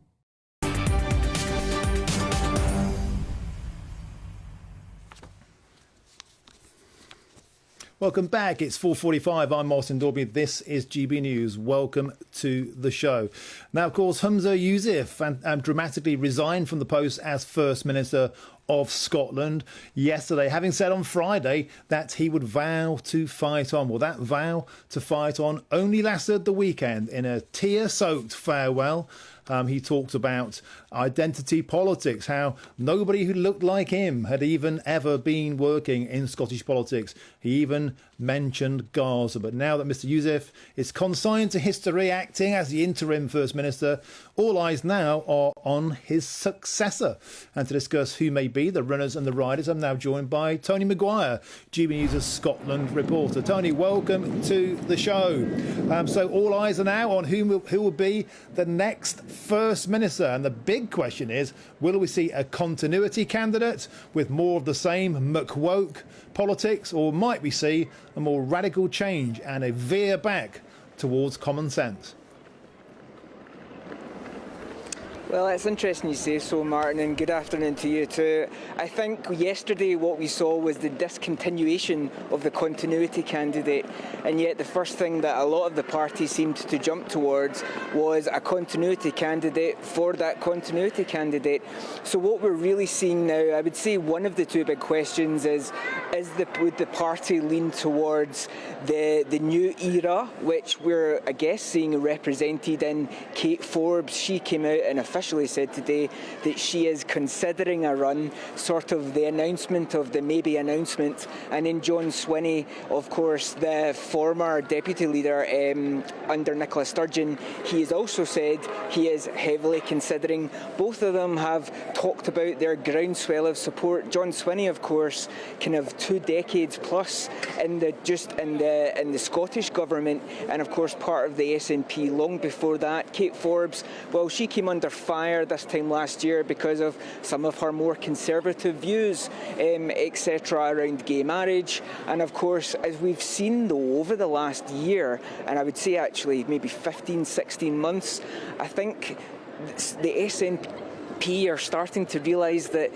Welcome back. It's 4:45. I'm Martin Daubney. This is GB News. Welcome to the show. Now, of course, Humza Yousaf dramatically resigned from the post as First Minister of Scotland yesterday, having said on Friday that he would vow to fight on. Well, that vow to fight on only lasted the weekend. In a tear-soaked farewell, he talked about identity politics, how nobody who looked like him had even ever been working in Scottish politics. He even mentioned Gaza. But now that Mr Yousaf is consigned to history acting as the interim First Minister, all eyes now are on his successor. And to discuss who may be the runners and the riders, I'm now joined by Tony Maguire, GB News' Scotland reporter. Tony, welcome to the show. So all eyes are now on who will be the next First Minister. And the big question is, will we see a continuity candidate with more of the same McWoke politics, or might we see a more radical change and a veer back towards common sense? Well, it's interesting you say so, Martin, and good afternoon to you too. I think yesterday what we saw was the discontinuation of the continuity candidate, and yet the first thing that a lot of the parties seemed to jump towards was a continuity candidate for that continuity candidate. So what we're really seeing now, I would say one of the two big questions is would the party lean towards the new era, which we're, I guess, seeing represented in Kate Forbes. She came out in a officially said today that she is considering a run, sort of the announcement of the maybe announcement. And then John Swinney, of course, the former deputy leader under Nicola Sturgeon, he has also said he is heavily considering. Both of them have talked about their groundswell of support. John Swinney, of course, kind of 2 decades plus in the Scottish government, and of course part of the SNP long before that. Kate Forbes, well, she came under fire this time last year because of some of her more conservative views, etc., around gay marriage. And of course, as we've seen though over the last year, and I would say actually maybe 15, 16 months, I think the SNP are starting to realise that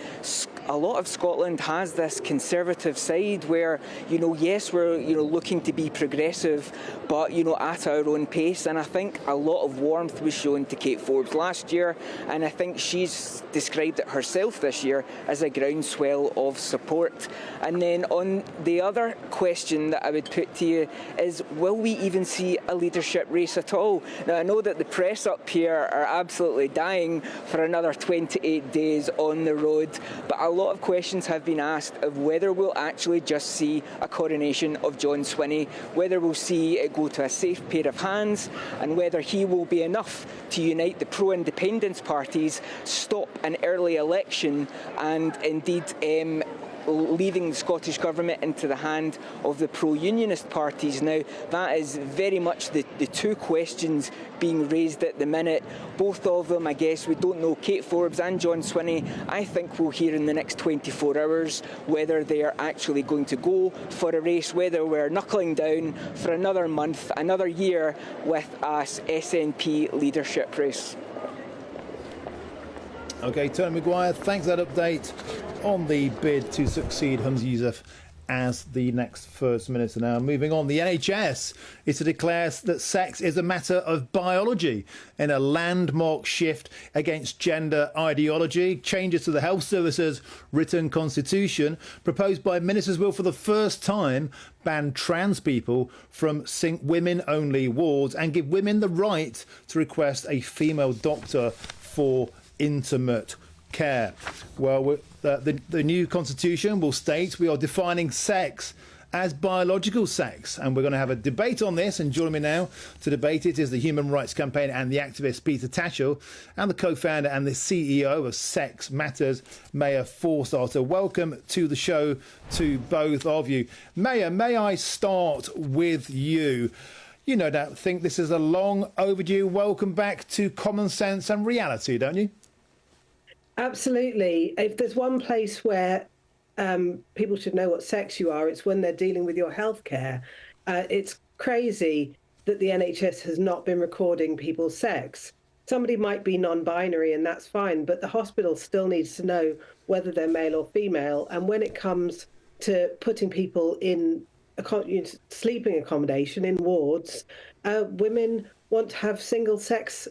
a lot of Scotland has this conservative side where, yes, we're, looking to be progressive, but, at our own pace. And I think a lot of warmth was shown to Kate Forbes last year, and I think she's described it herself this year as a groundswell of support. And then on the other question that I would put to you is, will we even see a leadership race at all? Now, I know that the press up here are absolutely dying for another 28 days on the road, but a lot of questions have been asked of whether we'll actually just see a coronation of John Swinney, whether we'll see it go to a safe pair of hands, and whether he will be enough to unite the pro-independence parties, stop an early election, and indeed leaving the Scottish Government into the hand of the pro-unionist parties. Now, that is very much the two questions being raised at the minute. Both of them, I guess, we don't know. Kate Forbes and John Swinney, I think we'll hear in the next 24 hours whether they are actually going to go for a race, whether we're knuckling down for another month, another year with a SNP leadership race. OK, Tony Maguire, thanks for that update on the bid to succeed Humza Yousaf as the next First Minister. Now, moving on, the NHS is to declare that sex is a matter of biology in a landmark shift against gender ideology. Changes to the Health Service's written constitution, proposed by ministers, will for the first time ban trans people from women-only wards and give women the right to request a female doctor for intimate care. Well, the new constitution will state we are defining sex as biological sex, and we're going to have a debate on this. And joining me now to debate it is the human rights campaigner and the activist Peter Tatchell, and the co-founder and the CEO of Sex Matters, Maya Forstarter. Welcome to the show to both of you. Maya, may I start with you? You no doubt think this is a long overdue welcome back to common sense and reality, don't you? Absolutely. If there's one place where people should know what sex you are, it's when they're dealing with your healthcare. It's crazy that the NHS has not been recording people's sex. Somebody might be non-binary and that's fine, but the hospital still needs to know whether they're male or female. And when it comes to putting people in sleeping accommodation in wards, women want to have single-sex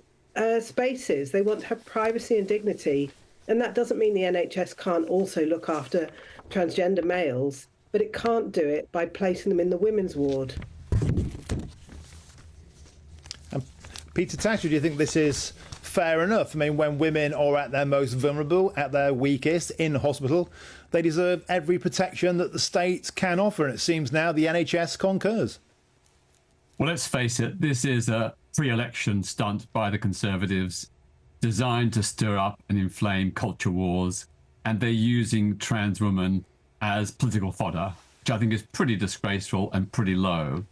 spaces. They want to have privacy and dignity. And that doesn't mean the NHS can't also look after transgender males, but it can't do it by placing them in the women's ward. Peter Tatchell, do you think this is fair enough? I mean, when women are at their most vulnerable, at their weakest in hospital, they deserve every protection that the state can offer. And it seems now the NHS concurs. Well, let's face it, this is a pre-election stunt by the Conservatives designed to stir up and inflame culture wars, and they're using trans women as political fodder, which I think is pretty disgraceful and pretty low.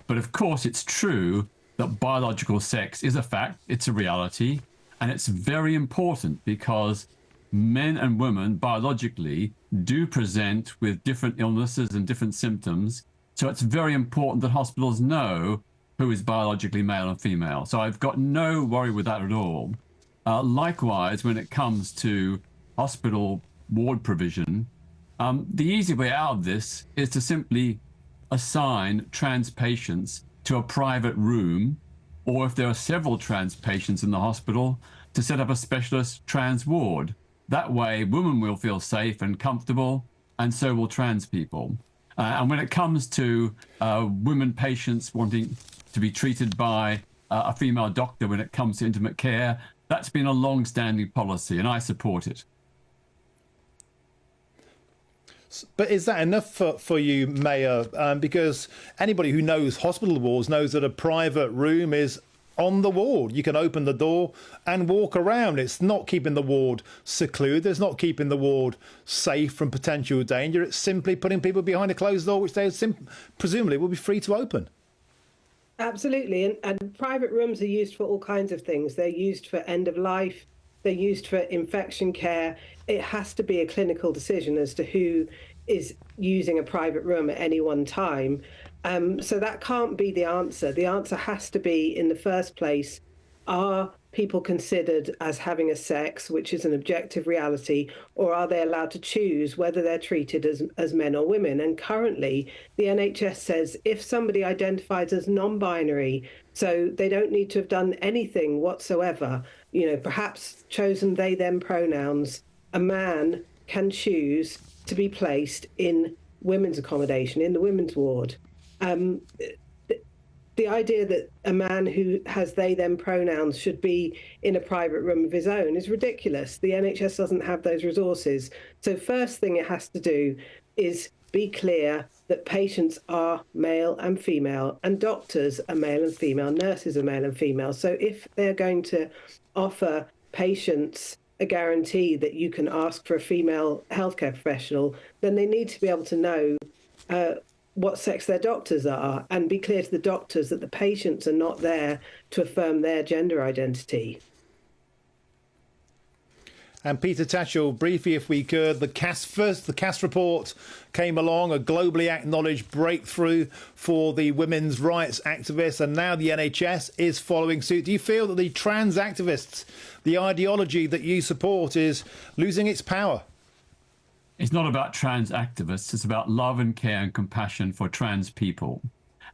But of course, it's true that biological sex is a fact, it's a reality, and it's very important because men and women biologically do present with different illnesses and different symptoms. So it's very important that hospitals know who is biologically male and female. So I've got no worry with that at all. Likewise, when it comes to hospital ward provision, the easy way out of this is to simply assign trans patients to a private room, or if there are several trans patients in the hospital, to set up a specialist trans ward. That way, women will feel safe and comfortable, and so will trans people. And when it comes to women patients wanting to be treated by a female doctor when it comes to intimate care, That's been a long-standing policy, and I support it. But is that enough for you, Mayor? Because anybody who knows hospital wards knows that a private room is on the ward. You can open the door and walk around. It's not keeping the ward secluded. It's not keeping the ward safe from potential danger. It's simply putting people behind a closed door, which they presumably will be free to open. Absolutely. And private rooms are used for all kinds of things. They're used for end of life. They're used for infection care. It has to be a clinical decision as to who is using a private room at any one time. So that can't be the answer. The answer has to be, in the first place, are people considered as having a sex, which is an objective reality, or are they allowed to choose whether they're treated as men or women? And currently, the NHS says if somebody identifies as non-binary, so they don't need to have done anything whatsoever, perhaps chosen they, them pronouns, a man can choose to be placed in women's accommodation, in the women's ward. The idea that a man who has they, them pronouns should be in a private room of his own is ridiculous. The NHS doesn't have those resources. So first thing it has to do is be clear that patients are male and female, and doctors are male and female, nurses are male and female. So if they're going to offer patients a guarantee that you can ask for a female healthcare professional, then they need to be able to know what sex their doctors are, and be clear to the doctors that the patients are not there to affirm their gender identity. And Peter Tatchell, briefly, if we could, the CAS report came along, a globally acknowledged breakthrough for the women's rights activists, and now the NHS is following suit. Do you feel that the trans activists, the ideology that you support, is losing its power? It's not about trans activists. It's about love and care and compassion for trans people.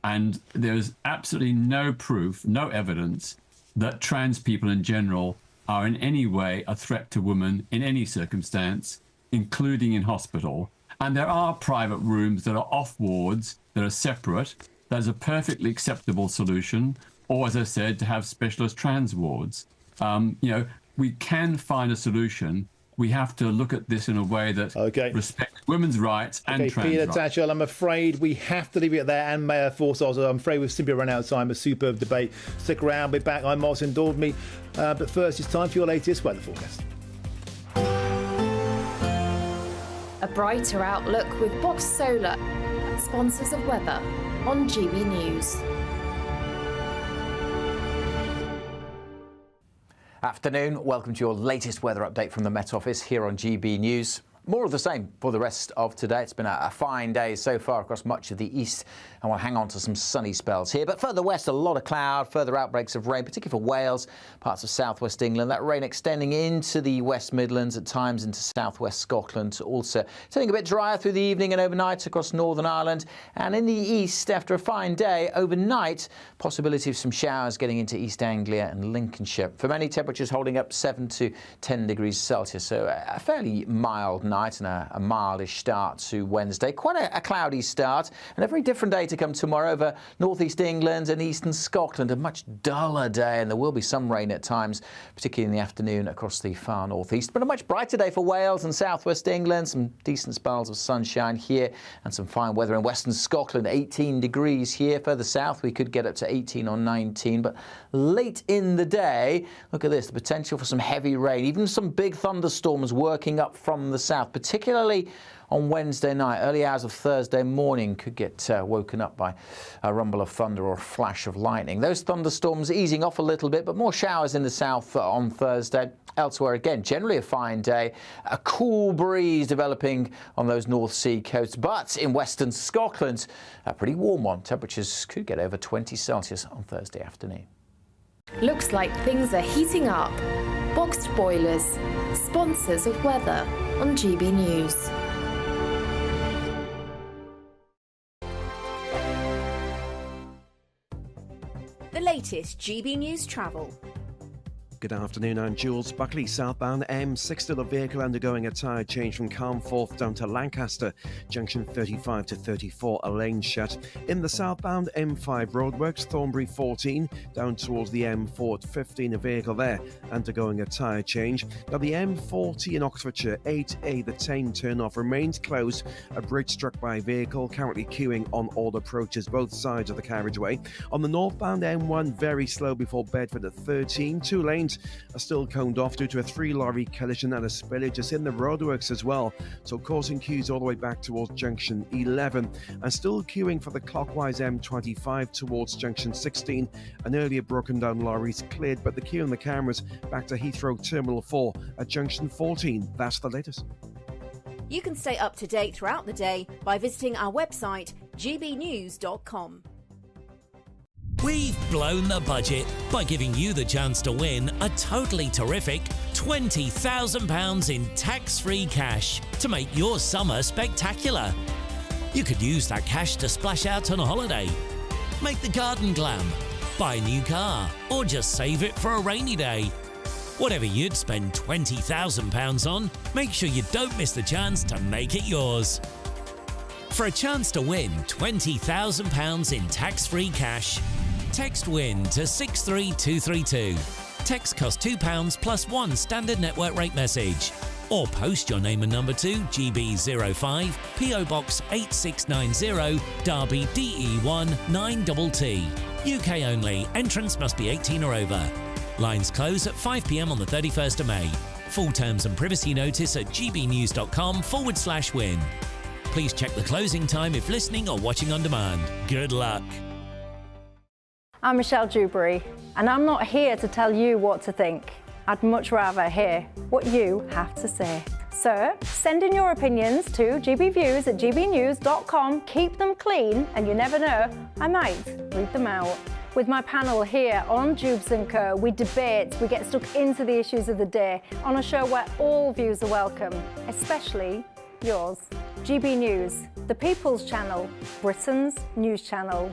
And there's absolutely no proof, no evidence that trans people in general are in any way a threat to women in any circumstance, including in hospital. And there are private rooms that are off wards, that are separate. That's a perfectly acceptable solution. Or, as I said, to have specialist trans wards. We can find a solution. We have to look at this in a way that respects women's rights and trans Peter rights. Tatchell, I'm afraid we have to leave it there. And Mayor Forsyth, I'm afraid we've simply run out of time. A superb debate. Stick around, we'll be back. I'm Martin Daubney. But first, it's time for your latest weather forecast. A brighter outlook with Box Solar, sponsors of weather on GB News. Afternoon, welcome to your latest weather update from the Met Office here on GB News. More of the same for the rest of today. It's been a fine day so far across much of the east, and we'll hang on to some sunny spells here. But further west, a lot of cloud, further outbreaks of rain, particularly for Wales, parts of southwest England. That rain extending into the West Midlands, at times into southwest Scotland. Also turning a bit drier through the evening and overnight across Northern Ireland. And in the east, after a fine day, overnight, possibility of some showers getting into East Anglia and Lincolnshire. For many, temperatures holding up 7 to 10 degrees Celsius, so a fairly mild night and a mildish start to Wednesday. Quite a cloudy start, and a very different day to come tomorrow over northeast England and eastern Scotland. A much duller day, and there will be some rain at times, particularly in the afternoon across the far northeast. But a much brighter day for Wales and southwest England. Some decent spells of sunshine here and some fine weather in western Scotland. 18 degrees here. Further south, we could get up to 18 or 19. But late in the day, look at this, the potential for some heavy rain, even some big thunderstorms working up from the south, particularly on Wednesday night. Early hours of Thursday morning could get woken up by a rumble of thunder or a flash of lightning. Those thunderstorms easing off a little bit, but more showers in the south on Thursday. Elsewhere, again, generally a fine day. A cool breeze developing on those North Sea coasts, but in western Scotland, a pretty warm one. Temperatures could get over 20 Celsius on Thursday afternoon. Looks like things are heating up. Boxed boilers, sponsors of weather on GB News. The latest GB News travel. Good afternoon, I'm Jules Buckley. Southbound M6, still a vehicle undergoing a tyre change from Carnforth down to Lancaster. Junction 35 to 34, a lane shut. In the southbound M5 roadworks, Thornbury 14, down towards the M4 at 15, a vehicle there undergoing a tyre change. Now the M40 in Oxfordshire, 8A, the Tame turn-off remains closed. A bridge struck by a vehicle, currently queuing on all approaches, both sides of the carriageway. On the northbound M1, very slow before Bedford at 13, 2 lanes are still coned off due to a 3-lorry collision and a spillage. It's in the roadworks as well, so causing queues all the way back towards junction 11, and still queuing for the clockwise M25 towards junction 16. An earlier broken down lorry's cleared, but the queue in the cameras back to Heathrow Terminal 4 at junction 14. That's the latest. You can stay up to date throughout the day by visiting our website gbnews.com. We've blown the budget by giving you the chance to win a totally terrific £20,000 in tax-free cash to make your summer spectacular. You could use that cash to splash out on a holiday, make the garden glam, buy a new car, or just save it for a rainy day. Whatever you'd spend £20,000 on, make sure you don't miss the chance to make it yours. For a chance to win £20,000 in tax-free cash, text WIN to 63232. Text costs £2 plus 1 standard network rate message. Or post your name and number to GB05 PO Box 8690 Derby DE1 9TT. UK only. Entrance must be 18 or over. Lines close at 5 p.m. on the 31st of May. Full terms and privacy notice at gbnews.com/win. Please check the closing time if listening or watching on demand. Good luck. I'm Michelle Dewberry, and I'm not here to tell you what to think. I'd much rather hear what you have to say. So, send in your opinions to gbviews@gbnews.com. Keep them clean, and you never know, I might read them out. With my panel here on Jubes & Co, we debate, we get stuck into the issues of the day on a show where all views are welcome, especially yours. GB News, the People's Channel, Britain's news channel.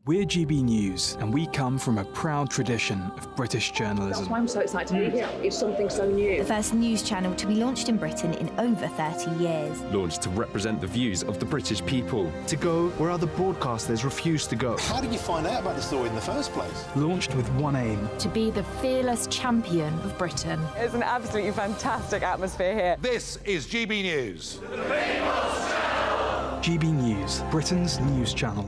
We're GB News, and we come from a proud tradition of British journalism. That's why I'm so excited to be here. It's something so new. The first news channel to be launched in Britain in over 30 years. Launched to represent the views of the British people. To go where other broadcasters refuse to go. How did you find out about the story in the first place? Launched with one aim. To be the fearless champion of Britain. It's an absolutely fantastic atmosphere here. This is GB News. The People's Channel. GB News, Britain's news channel.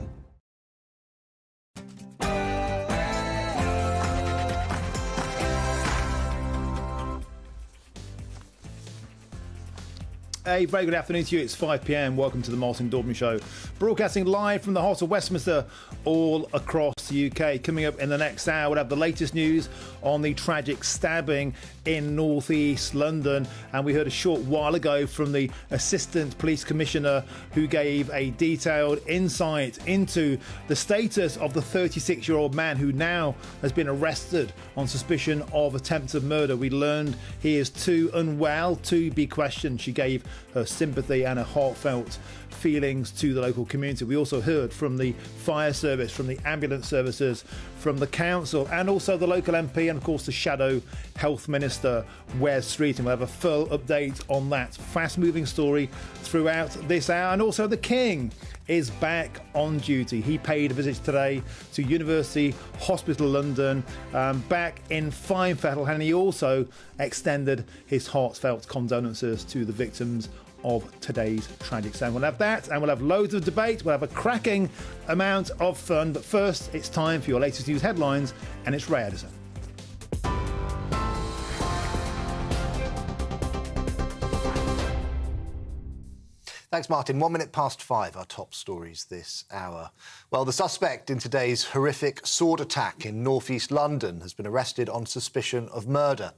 A very good afternoon to you. It's 5 p.m. Welcome to the Martin Daubney Show, broadcasting live from the heart of Westminster, all across the UK. Coming up in the next hour, we'll have the latest news on the tragic stabbing in northeast London, and we heard a short while ago from the Assistant Police Commissioner who gave a detailed insight into the status of the 36-year-old man who now has been arrested on suspicion of attempted murder. We learned he is too unwell to be questioned. She gave her sympathy and her heartfelt feelings to the local community. We also heard from the fire service, from the ambulance services, from the council, and also the local MP, and of course the Shadow Health Minister, Wes Streeting. We'll have a full update on that fast-moving story throughout this hour. And also the King is back on duty. He paid a visit today to University Hospital London, back in fine fettle, and he also extended his heartfelt condolences to the victims of today's tragic sound. We'll have that, and we'll have loads of debate. We'll have a cracking amount of fun. But first, it's time for your latest news headlines, and it's Ray Edison. Thanks, Martin. 1 minute past 5, our top stories this hour. Well, the suspect in today's horrific sword attack in northeast London has been arrested on suspicion of murder.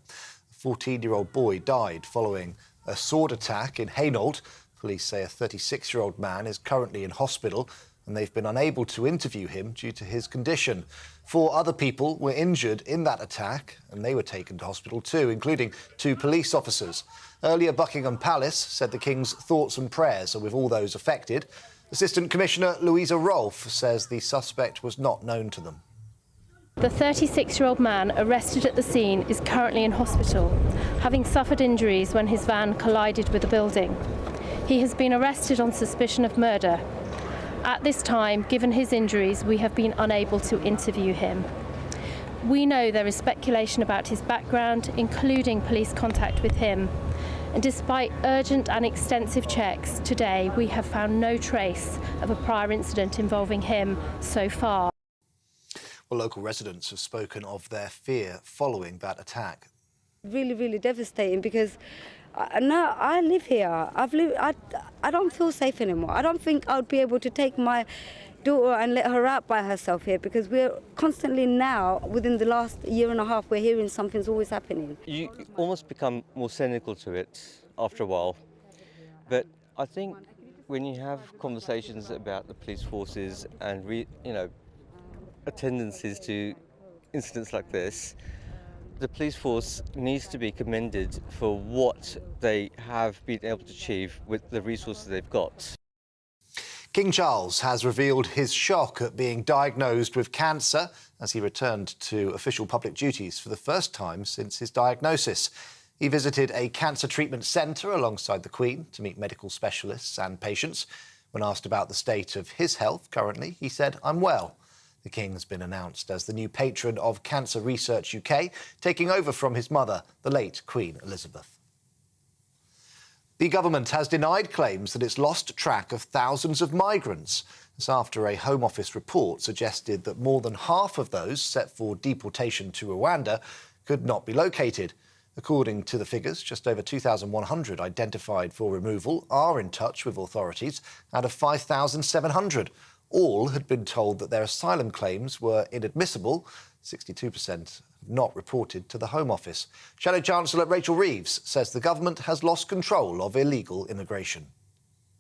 A 14-year-old boy died following a sword attack in Hainault. Police say a 36-year-old man is currently in hospital, and they've been unable to interview him due to his condition. 4 other people were injured in that attack, and they were taken to hospital too, including 2 police officers. Earlier, Buckingham Palace said the King's thoughts and prayers are with all those affected. Assistant Commissioner Louisa Rolfe says the suspect was not known to them. The 36-year-old man arrested at the scene is currently in hospital, having suffered injuries when his van collided with a building. He has been arrested on suspicion of murder. At this time, given his injuries, we have been unable to interview him. We know there is speculation about his background, including police contact with him. And despite urgent and extensive checks, today we have found no trace of a prior incident involving him so far. Well, local residents have spoken of their fear following that attack. Really devastating, because now I live here. I don't feel safe anymore. I don't think I would be able to take my daughter and let her out by herself here, because we're constantly now, within the last year and a half, we're hearing something's always happening. You almost become more cynical to it after a while. But I think when you have conversations about the police forces and attendances to incidents like this, the police force needs to be commended for what they have been able to achieve with the resources they've got. King Charles has revealed his shock at being diagnosed with cancer as he returned to official public duties for the first time since his diagnosis. He visited a cancer treatment centre alongside the Queen to meet medical specialists and patients. When asked about the state of his health currently, he said, "I'm well." The King has been announced as the new patron of Cancer Research UK, taking over from his mother, the late Queen Elizabeth. The government has denied claims that it's lost track of thousands of migrants. This after a Home Office report suggested that more than half of those set for deportation to Rwanda could not be located. According to the figures, just over 2,100 identified for removal are in touch with authorities out of 5,700. All had been told that their asylum claims were inadmissible. 62% not reported to the Home Office. Shadow Chancellor Rachel Reeves says the government has lost control of illegal immigration.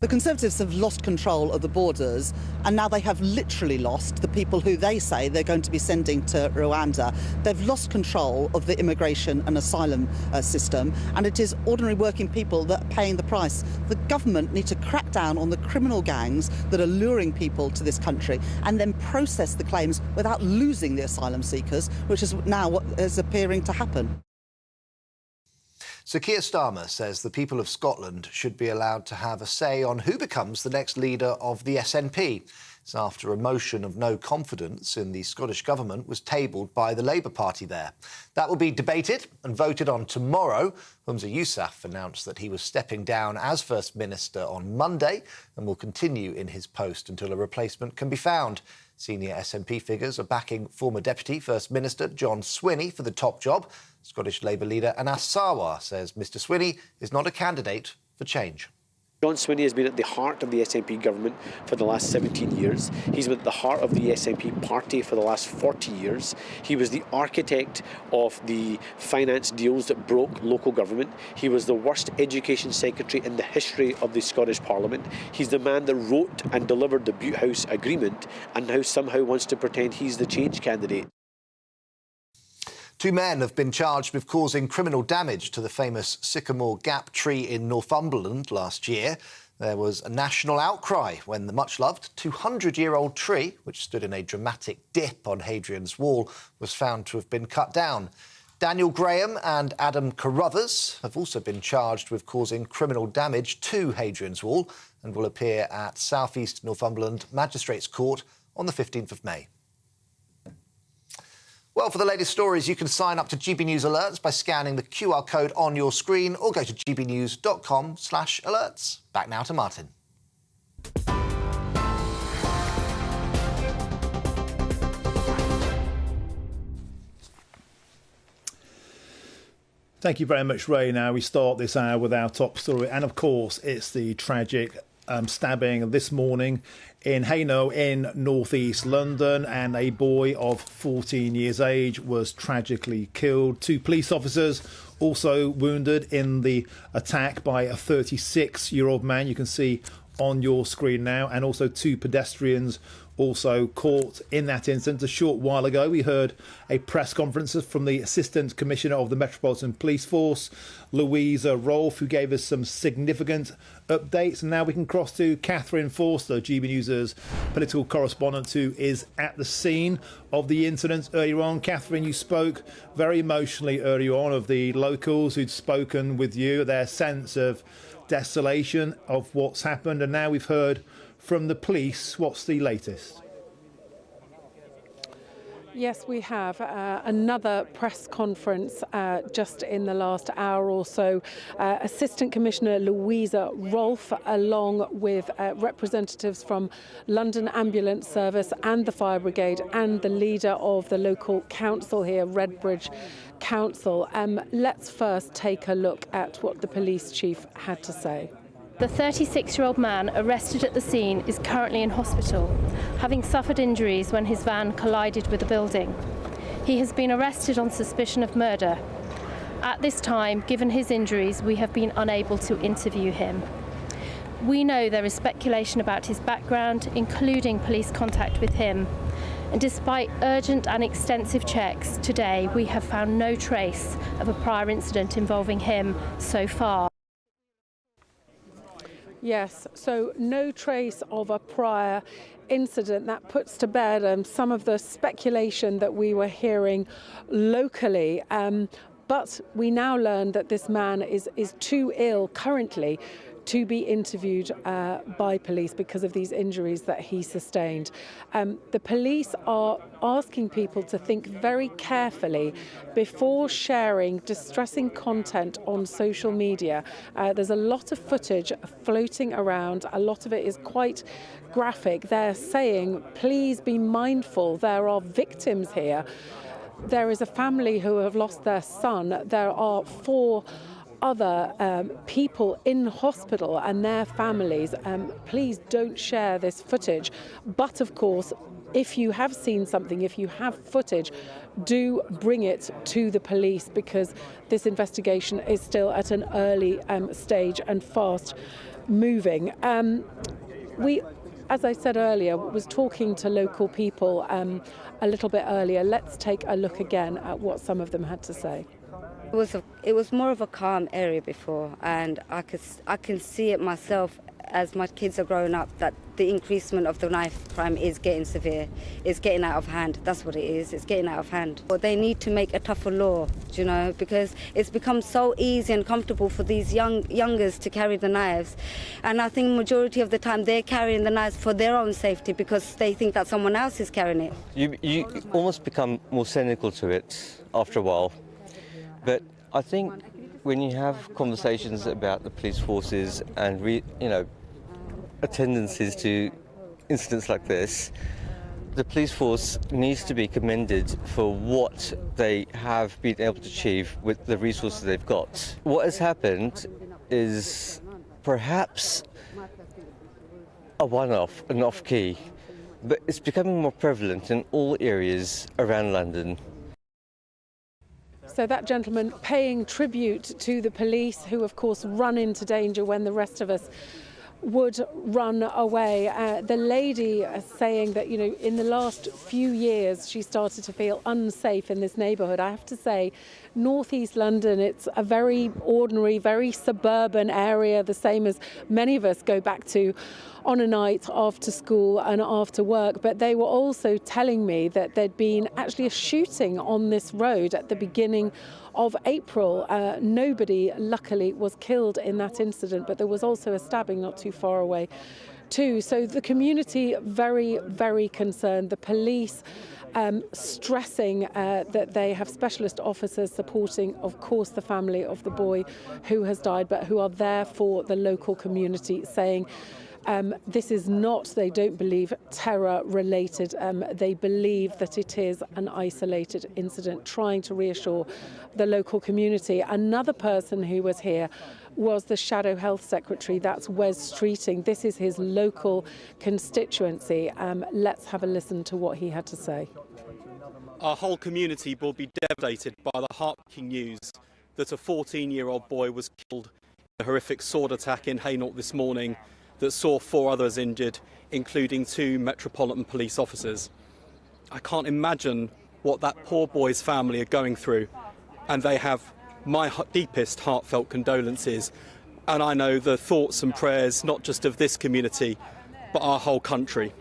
The Conservatives have lost control of the borders, and now they have literally lost the people who they say they're going to be sending to Rwanda. They've lost control of the immigration and asylum system, and it is ordinary working people that are paying the price. The government need to crack down on the criminal gangs that are luring people to this country and then process the claims without losing the asylum seekers, which is now what is appearing to happen. Sir Keir Starmer says the people of Scotland should be allowed to have a say on who becomes the next leader of the SNP. It's after a motion of no confidence in the Scottish Government was tabled by the Labour Party there. That will be debated and voted on tomorrow. Humza Yousaf announced that he was stepping down as First Minister on Monday and will continue in his post until a replacement can be found. Senior SNP figures are backing former Deputy First Minister John Swinney for the top job. Scottish Labour leader Anas Sarwar says Mr Swinney is not a candidate for change. John Swinney has been at the heart of the SNP government for the last 17 years. He's been at the heart of the SNP party for the last 40 years. He was the architect of the finance deals that broke local government. He was the worst education secretary in the history of the Scottish Parliament. He's the man that wrote and delivered the Butte House Agreement and now somehow wants to pretend he's the change candidate. Two men have been charged with causing criminal damage to the famous Sycamore Gap tree in Northumberland last year. There was a national outcry when the much-loved 200-year-old tree, which stood in a dramatic dip on Hadrian's Wall, was found to have been cut down. Daniel Graham and Adam Carruthers have also been charged with causing criminal damage to Hadrian's Wall and will appear at South East Northumberland Magistrates Court on the 15th of May. Well, for the latest stories, you can sign up to GB News Alerts by scanning the QR code on your screen or go to gbnews.com/alerts. Back now to Martin. Thank you very much, Ray. Now we start this hour with our top story. And of course, it's the tragic stabbing this morning in Hainault in northeast London, and a boy of 14 years age was tragically killed. Two police officers also wounded in the attack by a 36-year-old man you can see on your screen now, and also two pedestrians also caught in that incident. A short while ago, we heard a press conference from the Assistant Commissioner of the Metropolitan Police Force, Louisa Rolfe, who gave us some significant updates. And now we can cross to Catherine Forster, GB News' political correspondent, who is at the scene of the incident earlier on. Catherine, you spoke very emotionally earlier on of the locals who'd spoken with you, their sense of desolation of what's happened, and now we've heard from the police. What's the latest? Yes, we have another press conference just in the last hour or so. Assistant Commissioner Louisa Rolfe, along with representatives from London Ambulance Service and the Fire Brigade and the leader of the local council here, Redbridge Council. Let's first take a look at what the police chief had to say. The 36-year-old man arrested at the scene is currently in hospital, having suffered injuries when his van collided with a building. He has been arrested on suspicion of murder. At this time, given his injuries, we have been unable to interview him. We know there is speculation about his background, including police contact with him. And despite urgent and extensive checks, today we have found no trace of a prior incident involving him so far. Yes, so no trace of a prior incident. That puts to bed some of the speculation that we were hearing locally. But we now learn that this man is too ill currently to be interviewed by police because of these injuries that he sustained. The police are asking people to think very carefully before sharing distressing content on social media. There's a lot of footage floating around. A lot of it is quite graphic. They're saying, please be mindful. There are victims here. There is a family who have lost their son. There are 4 other people in hospital and their families. Please don't share this footage. But of course, if you have seen something, if you have footage, do bring it to the police, because this investigation is still at an early stage and fast moving. As I said earlier, was talking to local people a little bit earlier. Let's take a look again at what some of them had to say. It was more of a calm area before, and I can see it myself as my kids are growing up, that the increasement of the knife crime is getting severe. It's getting out of hand. That's what it is. It's getting out of hand. But they need to make a tougher law, you know, because it's become so easy and comfortable for these youngers to carry the knives. And I think majority of the time they're carrying the knives for their own safety because they think that someone else is carrying it. You almost become more cynical to it after a while. But I think when you have conversations about the police forces and attendances to incidents like this, the police force needs to be commended for what they have been able to achieve with the resources they've got. What has happened is perhaps a one-off, an off-key, but it's becoming more prevalent in all areas around London. So that gentleman paying tribute to the police, who of course run into danger when the rest of us would run away. The lady saying that, you know, in the last few years she started to feel unsafe in this neighbourhood. I have to say, northeast London, it's a very ordinary, very suburban area, the same as many of us go back to on a night after school and after work. But they were also telling me that there'd been actually a shooting on this road at the beginning of April. Nobody, luckily, was killed in that incident, but there was also a stabbing not too far away too. So the community very, very concerned. The police stressing that they have specialist officers supporting, of course, the family of the boy who has died, but who are there for the local community, saying this is not, they don't believe, terror related. They believe that it is an isolated incident, trying to reassure the local community. Another person who was here was the Shadow Health Secretary, that's Wes Streeting. This is his local constituency. Let's have a listen to what he had to say. Our whole community will be devastated by the heartbreaking news that a 14-year-old boy was killed in a horrific sword attack in Hainault this morning. that saw 4 others injured, including 2 Metropolitan Police officers. I can't imagine what that poor boy's family are going through, and they have my deepest heartfelt condolences. And I know the thoughts and prayers not just of this community, but our whole country.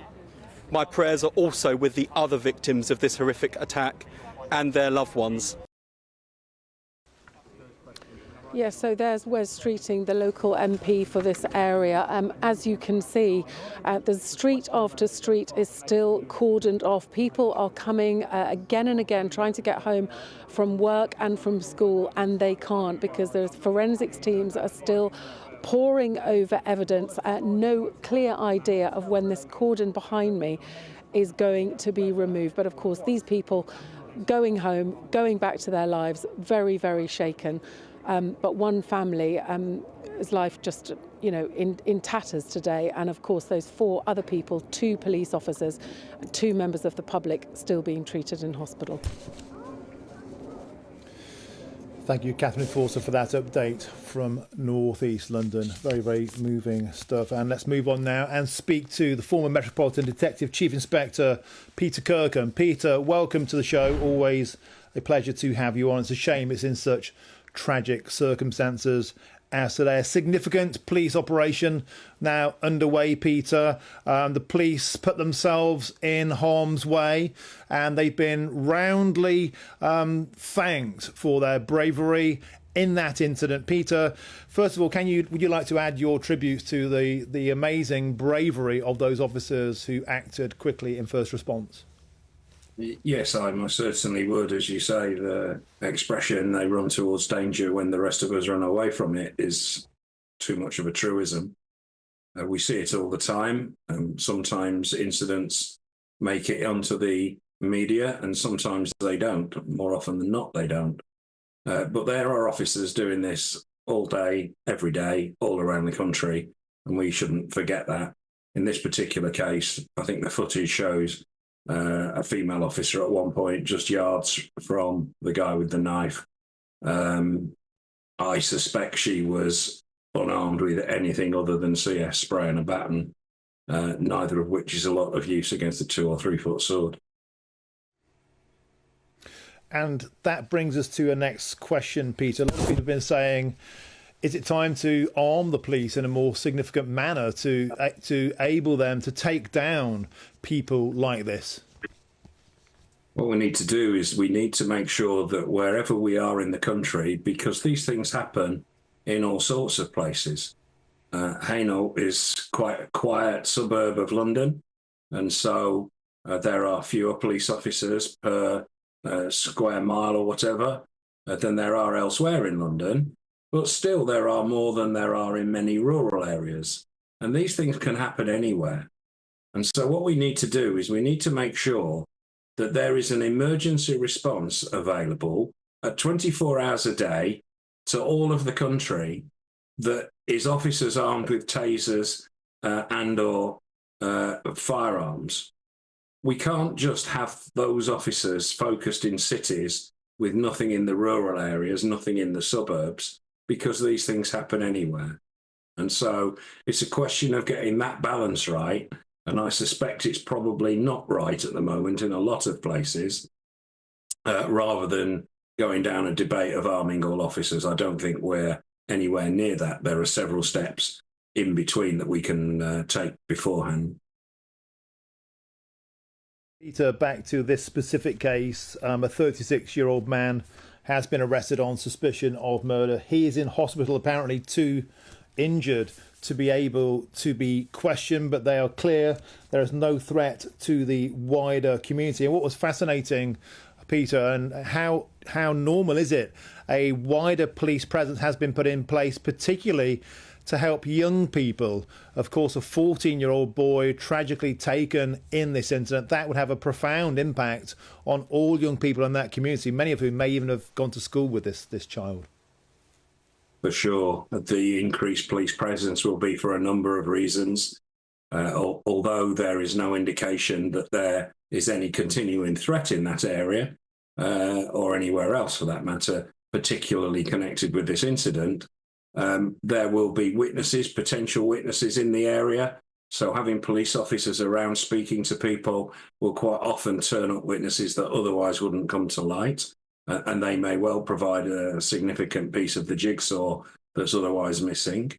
My prayers are also with the other victims of this horrific attack and their loved ones. Yes, so there's Wes Streeting, the local MP for this area. As you can see, the street after street is still cordoned off. People are coming again and again, trying to get home from work and from school, and they can't because there's forensics teams are still poring over evidence. No clear idea of when this cordon behind me is going to be removed. But of course, these people going home, going back to their lives, very, very shaken. But one family, his life just, in tatters today. And of course, those 4 other people, 2 police officers, 2 members of the public still being treated in hospital. Thank you, Catherine Forster, for that update from North East London. Very, very moving stuff. And let's move on now and speak to the former Metropolitan Detective Chief Inspector, Peter Kirkham. Peter, welcome to the show. Always a pleasure to have you on. It's a shame it's in such tragic circumstances as today. A significant police operation now underway, Peter. The police put themselves in harm's way and they've been roundly thanked for their bravery in that incident. Peter, first of all, would you like to add your tribute to the amazing bravery of those officers who acted quickly in first response? Yes, I most certainly would. As you say, the expression "they run towards danger when the rest of us run away from it" is too much of a truism. We see it all the time. Sometimes incidents make it onto the media and sometimes they don't. More often than not, they don't. But there are officers doing this all day, every day, all around the country, and we shouldn't forget that. In this particular case, I think the footage shows a female officer at one point just yards from the guy with the knife. I suspect she was unarmed with anything other than CS spray and a baton, neither of which is a lot of use against a 2 or 3 foot sword. And that brings us to a next question, Peter. A lot of people have been saying, is it time to arm the police in a more significant manner to able them to take down people like this? What we need to do is we need to make sure that wherever we are in the country, because these things happen in all sorts of places. Hainault is quite a quiet suburb of London, and so there are fewer police officers per square mile or whatever than there are elsewhere in London. But still, there are more than there are in many rural areas. And these things can happen anywhere. And so what we need to do is we need to make sure that there is an emergency response available at 24 hours a day to all of the country that is officers armed with tasers and or firearms. We can't just have those officers focused in cities with nothing in the rural areas, nothing in the suburbs, because these things happen anywhere. And so it's a question of getting that balance right. And I suspect it's probably not right at the moment in a lot of places, rather than going down a debate of arming all officers. I don't think we're anywhere near that. There are several steps in between that we can take beforehand. Peter, back to this specific case, a 36-year-old man has been arrested on suspicion of murder. He is in hospital, apparently too injured to be able to be questioned, but they are clear there is no threat to the wider community. And what was fascinating, Peter, and how normal is it? A wider police presence has been put in place, particularly to help young people. Of course, a 14-year-old boy tragically taken in this incident, that would have a profound impact on all young people in that community, many of whom may even have gone to school with this child. For sure. The increased police presence will be for a number of reasons. Although there is no indication that there is any continuing threat in that area, or anywhere else for that matter, particularly connected with this incident, There will be witnesses, potential witnesses in the area. So having police officers around speaking to people will quite often turn up witnesses that otherwise wouldn't come to light. And they may well provide a significant piece of the jigsaw that's otherwise missing.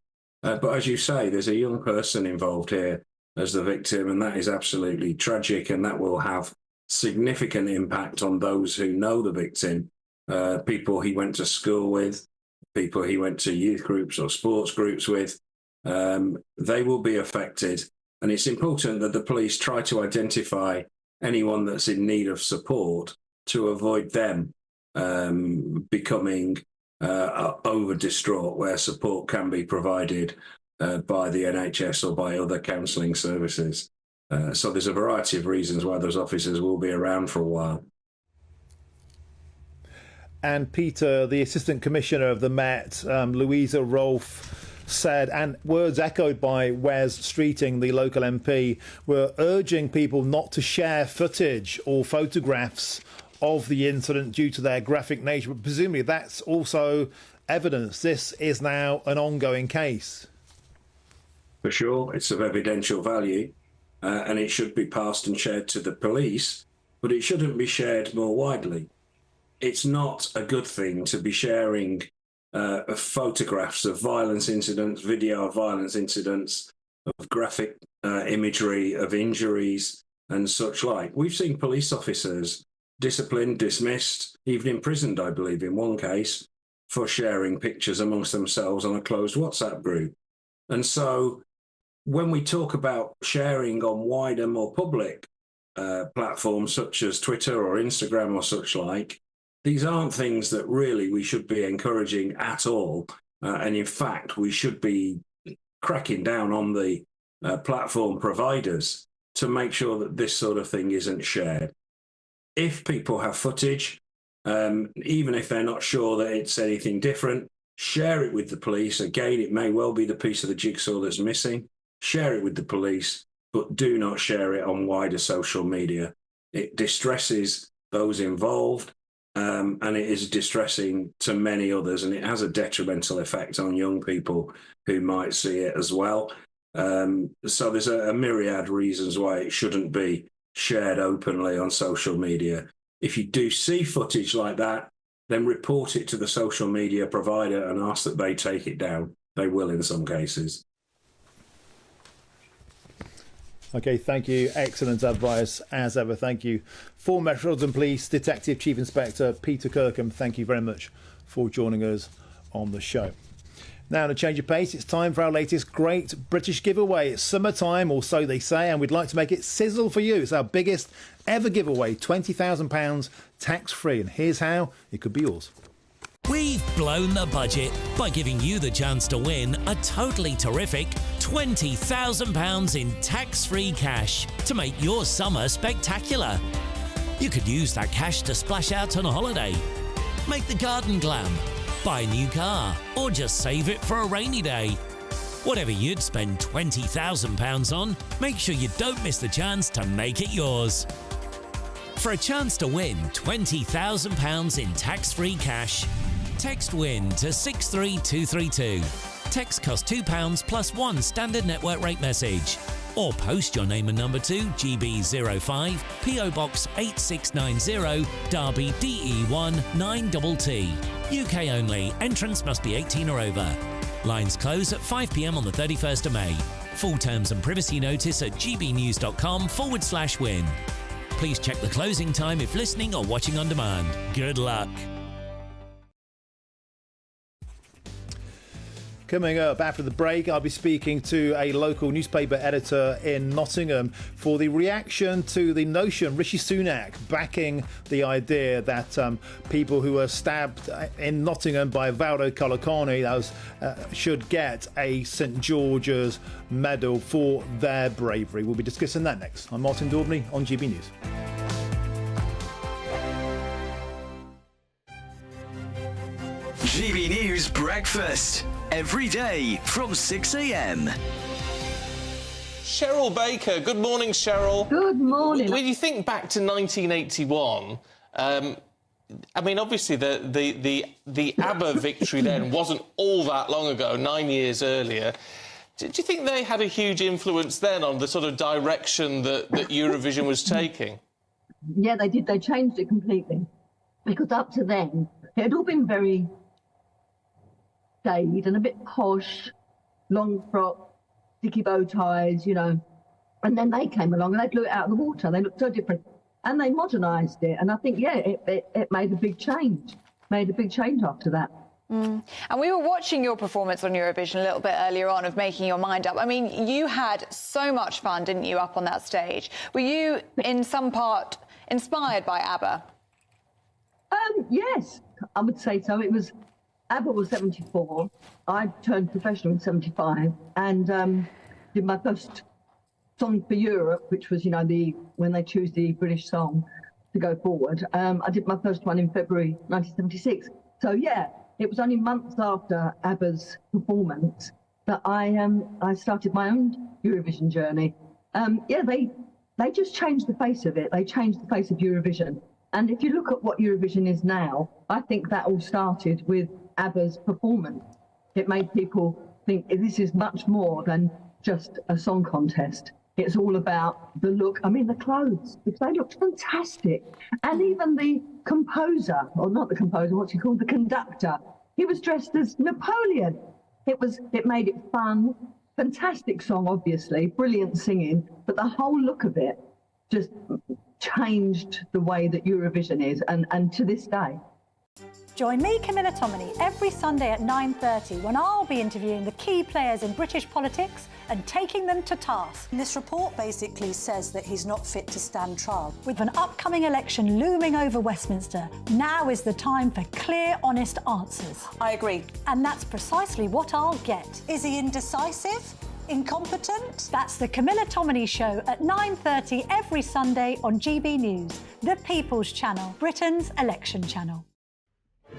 But as you say, there's a young person involved here as the victim, and that is absolutely tragic, and that will have significant impact on those who know the victim, people he went to school with, people he went to youth groups or sports groups with. They will be affected, and it's important that the police try to identify anyone that's in need of support to avoid them becoming over distraught, where support can be provided by the NHS or by other counselling services. So there's a variety of reasons why those officers will be around for a while. And Peter, the Assistant Commissioner of the Met, Louisa Rolfe, said, and words echoed by Wes Streeting, the local MP, were urging people not to share footage or photographs of the incident due to their graphic nature. But presumably that's also evidence. This is now an ongoing case. For sure, it's of evidential value, and it should be passed and shared to the police, but it shouldn't be shared more widely. It's not a good thing to be sharing photographs of violence incidents, video of violence incidents, of graphic imagery of injuries and such like. We've seen police officers disciplined, dismissed, even imprisoned, I believe, in one case, for sharing pictures amongst themselves on a closed WhatsApp group. And so when we talk about sharing on wider, more public platforms such as Twitter or Instagram or such like, these aren't things that really we should be encouraging at all. And in fact, we should be cracking down on the platform providers to make sure that this sort of thing isn't shared. If people have footage, even if they're not sure that it's anything different, share it with the police. Again, it may well be the piece of the jigsaw that's missing. Share it with the police, but do not share it on wider social media. It distresses those involved. And it is distressing to many others, and it has a detrimental effect on young people who might see it as well. So there's a myriad reasons why it shouldn't be shared openly on social media. If you do see footage like that, then report it to the social media provider and ask that they take it down. They will in some cases. OK, thank you. Excellent advice, as ever. Thank you. Former Metropolitan Police Detective Chief Inspector Peter Kirkham, thank you very much for joining us on the show. Now, to change of pace, it's time for our latest Great British Giveaway. It's summertime, or so they say, and we'd like to make it sizzle for you. It's our biggest ever giveaway, £20,000 tax-free. And here's how it could be yours. We've blown the budget by giving you the chance to win a totally terrific £20,000 in tax-free cash to make your summer spectacular. You could use that cash to splash out on a holiday, make the garden glam, buy a new car, or just save it for a rainy day. Whatever you'd spend £20,000 on, make sure you don't miss the chance to make it yours. For a chance to win £20,000 in tax-free cash, text WIN to 63232. Text costs £2 plus one standard network rate message. Or post your name and number to GB05 PO Box 8690 Derby DE1 9TT. UK only. Entrance must be 18 or over. Lines close at 5 p.m. on the 31st of May. Full terms and privacy notice at gbnews.com/win. Please check the closing time if listening or watching on demand. Good luck. Coming up after the break, I'll be speaking to a local newspaper editor in Nottingham for the reaction to the notion, Rishi Sunak backing the idea that people who were stabbed in Nottingham by Valdo Colocani should get a St George's medal for their bravery. We'll be discussing that next. I'm Martin Daubney on GB News. GB News Breakfast. Every day from 6 a.m. Cheryl Baker. Good morning, Cheryl. Good morning. When you think back to 1981, I mean, obviously, the ABBA victory then wasn't all that long ago, 9 years earlier. Do you think they had a huge influence then on the sort of direction that Eurovision was taking? Yeah, they did. They changed it completely. Because up to then, it had all been very staid and a bit posh, long frock, sticky bow ties, you know. And then they came along and they blew it out of the water. They looked so different. And they modernised it. And I think, yeah, it made a big change. Made a big change after that. And we were watching your performance on Eurovision a little bit earlier on of making your mind up. I mean, you had so much fun, didn't you, up on that stage? Were you, in some part, inspired by ABBA? Yes, I would say so. ABBA was 74. I turned professional in 75 and did my first song for Europe, which was, you know, when they choose the British song to go forward. I did my first one in February 1976. So, yeah. It was only months after ABBA's performance that I started my own Eurovision journey. Yeah, they just changed the face of it. They changed the face of Eurovision. And if you look at what Eurovision is now, I think that all started with ABBA's performance. It made people think this is much more than just a song contest. It's all about the look. I mean, the clothes, they looked fantastic. And even the composer, or not the composer, what's he called? The conductor. He was dressed as Napoleon. It made it fun. Fantastic song, obviously. Brilliant singing. But the whole look of it just changed the way that Eurovision is, and to this day. Join me, Camilla Tominey, every Sunday at 9:30 when I'll be interviewing the key players in British politics and taking them to task. This report basically says that he's not fit to stand trial. With an upcoming election looming over Westminster, now is the time for clear, honest answers. I agree. And that's precisely what I'll get. Is he indecisive? Incompetent? That's the Camilla Tominey Show at 9:30 every Sunday on GB News, the People's Channel, Britain's election channel.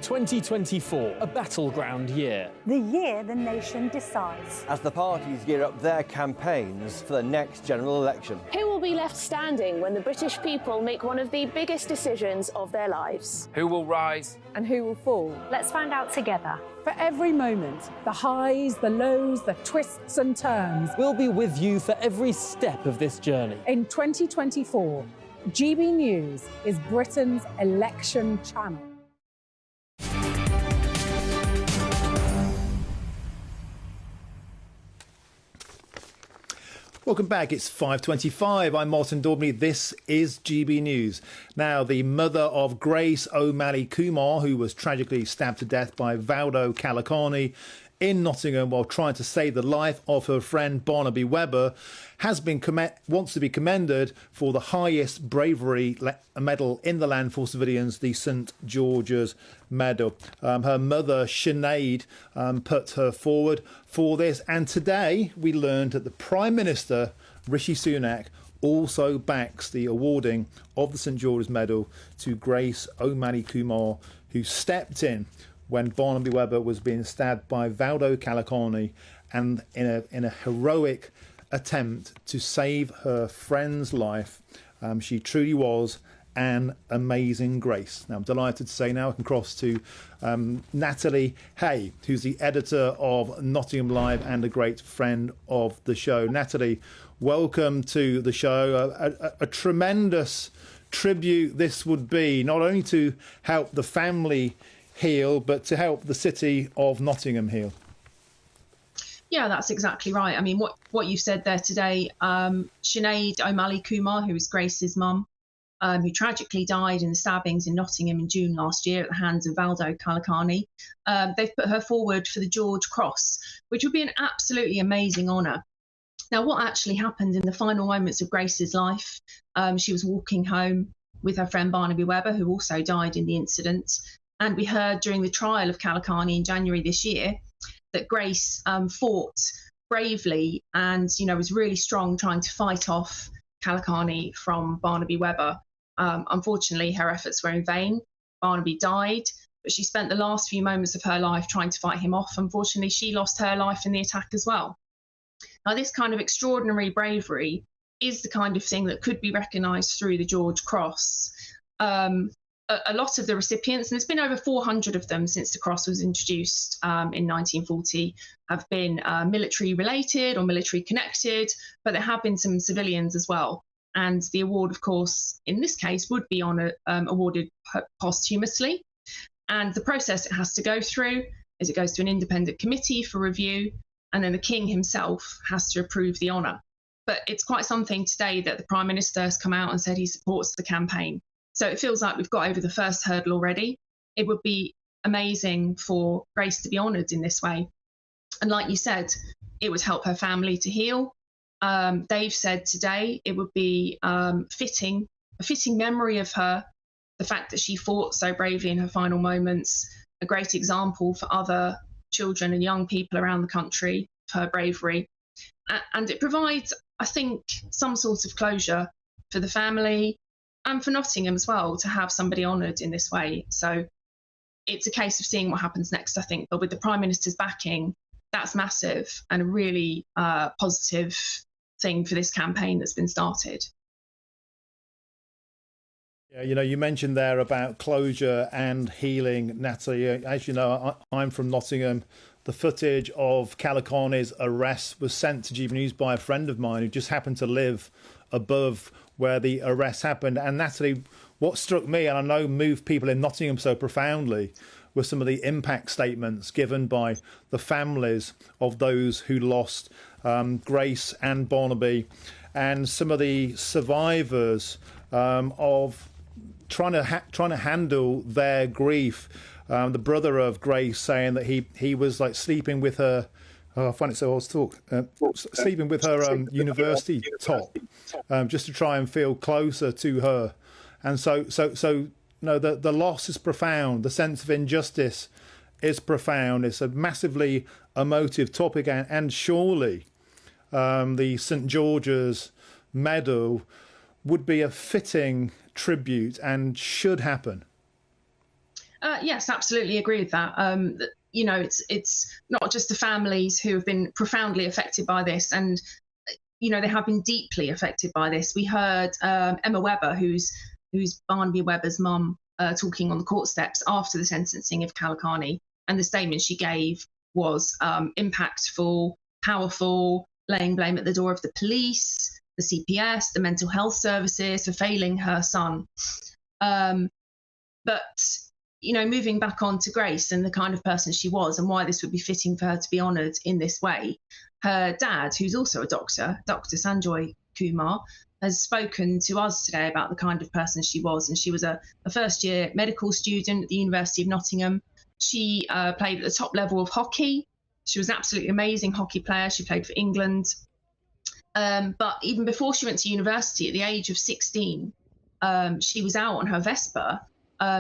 2024, a battleground year. The year the nation decides. As the parties gear up their campaigns for the next general election. Who will be left standing when the British people make one of the biggest decisions of their lives? Who will rise? And who will fall? Let's find out together. For every moment, the highs, the lows, the twists and turns. We'll be with you for every step of this journey. In 2024, GB News is Britain's election channel. Welcome back. It's 5:25. I'm Martin Daubney. This is GB News. Now, the mother of Grace O'Malley Kumar, who was tragically stabbed to death by Valdo Kalakani in Nottingham while trying to save the life of her friend Barnaby Webber, wants to be commended for the highest bravery medal in the land for civilians, the St George's Medal. Her mother, Sinead, put her forward for this. And today we learned that the Prime Minister, Rishi Sunak, also backs the awarding of the St George's Medal to Grace O'Malley Kumar, who stepped in when Barnaby Webber was being stabbed by Valdo Kalakani, and in a heroic attempt to save her friend's life. She truly was an amazing grace. Now, I'm delighted to say now I can cross to Natalie Hay, who's the editor of Nottingham Live and a great friend of the show. Natalie, welcome to the show. A tremendous tribute this would be, not only to help the family heal, but to help the city of Nottingham heal. Yeah, that's exactly right. I mean, what you said there today, Sinead O'Malley Kumar, who was Grace's mum, who tragically died in the stabbings in Nottingham in June last year at the hands of Valdo Kalakani. They've put her forward for the George Cross, which would be an absolutely amazing honour. Now, what actually happened in the final moments of Grace's life, she was walking home with her friend Barnaby Webber, who also died in the incident. And we heard during the trial of Kalakani in January this year that Grace fought bravely and, was really strong trying to fight off Kalakani from Barnaby Webber. Unfortunately, her efforts were in vain. Barnaby died, but she spent the last few moments of her life trying to fight him off. Unfortunately, she lost her life in the attack as well. Now, this kind of extraordinary bravery is the kind of thing that could be recognised through the George Cross. a lot of the recipients, and there's been over 400 of them since the cross was introduced in 1940, have been military related or military connected, but there have been some civilians as well. And the award, of course, in this case, would be awarded posthumously. And the process it has to go through is it goes to an independent committee for review, and then the King himself has to approve the honour. But it's quite something today that the Prime Minister has come out and said he supports the campaign. So it feels like we've got over the first hurdle already. It would be amazing for Grace to be honoured in this way. And like you said, it would help her family to heal. Dave said today it would be a fitting memory of her, the fact that she fought so bravely in her final moments, a great example for other children and young people around the country for her bravery. And it provides, I think, some sort of closure for the family and for Nottingham as well to have somebody honoured in this way. So it's a case of seeing what happens next, I think. But with the Prime Minister's backing, that's massive and a really positive thing for this campaign that's been started. Yeah, you mentioned there about closure and healing, Natalie. As you know, I'm from Nottingham. The footage of Kalakani's arrest was sent to GBNews by a friend of mine who just happened to live above where the arrest happened. And Natalie, what struck me, and I know moved people in Nottingham so profoundly, were some of the impact statements given by the families of those who lost Grace and Barnaby, and some of the survivors of trying to handle their grief. The brother of Grace saying that he was like sleeping with her. Oh, I find it so hard to talk. Sleeping with her university top, just to try and feel closer to her. And so the loss is profound. The sense of injustice is profound. It's a massively emotive topic, and surely the St George's Medal would be a fitting tribute and should happen. Yes, absolutely agree with that. It's not just the families who have been profoundly affected by this, and they have been deeply affected by this. We heard Emma Webber, who's Barnaby Webber's mum, talking on the court steps after the sentencing of Kalakani, and the statement she gave was impactful, powerful, laying blame at the door of the police, the CPS, the mental health services for failing her son. But moving back on to Grace and the kind of person she was and why this would be fitting for her to be honoured in this way, her dad, who's also a doctor, Dr. Sanjoy Kumar, has spoken to us today about the kind of person she was. And she was a first-year medical student at the University of Nottingham. She played at the top level of hockey. She was an absolutely amazing hockey player. She played for England. But even before she went to university, at the age of 16, she was out on her Vespa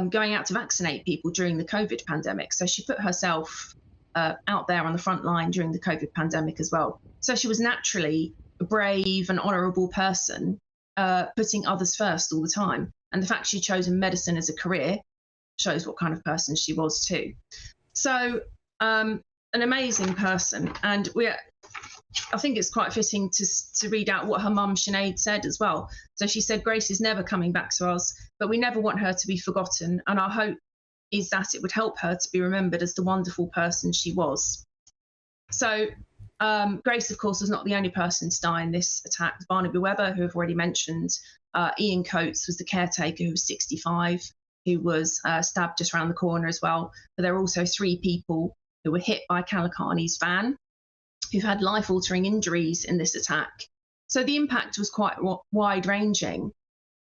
going out to vaccinate people during the COVID pandemic. So she put herself out there on the front line during the COVID pandemic as well. So she was naturally a brave and honourable person, putting others first all the time. And the fact she'd chosen medicine as a career shows what kind of person she was too. So an amazing person. And I think it's quite fitting to read out what her mum Sinead said as well. So she said, Grace is never coming back to us, but we never want her to be forgotten. And our hope is that it would help her to be remembered as the wonderful person she was. So Grace, of course, was not the only person to die in this attack. Barnaby Webber, who I've already mentioned, Ian Coates was the caretaker, who was 65, who was stabbed just around the corner as well. But there were also 3 people who were hit by Kalakani's van, who've had life-altering injuries in this attack. So the impact was quite wide-ranging.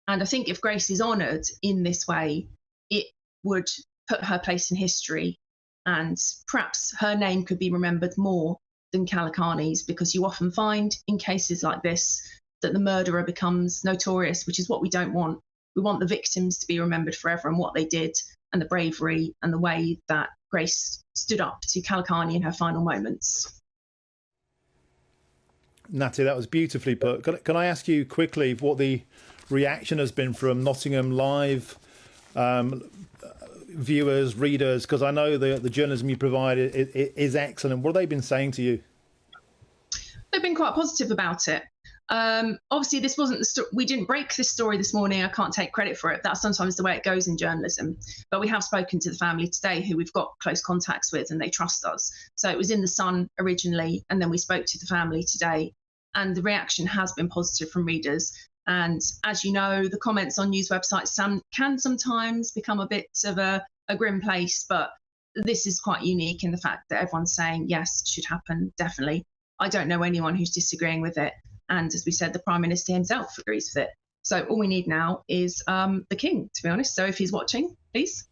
And I think if Grace is honoured in this way, it would put her place in history, and perhaps her name could be remembered more than Kalakani's, because you often find in cases like this that the murderer becomes notorious, which is what we don't want. We want the victims to be remembered forever and what they did and the bravery and the way that Grace stood up to Kalakani in her final moments. Natty, that was beautifully put. Can I ask you quickly what the reaction has been from Nottingham Live viewers, readers? Because I know the journalism you provide is excellent. What have they been saying to you? They've been quite positive about it. Obviously, this wasn't we didn't break this story this morning. I can't take credit for it. That's sometimes the way it goes in journalism. But we have spoken to the family today, who we've got close contacts with, and they trust us. So it was in the Sun originally, and then we spoke to the family today, and the reaction has been positive from readers. And as you know, the comments on news websites can sometimes become a bit of a grim place, but this is quite unique in the fact that everyone's saying yes, it should happen, definitely. I don't know anyone who's disagreeing with it. And as we said, the Prime Minister himself agrees with it. So all we need now is the King, to be honest. So if he's watching, please.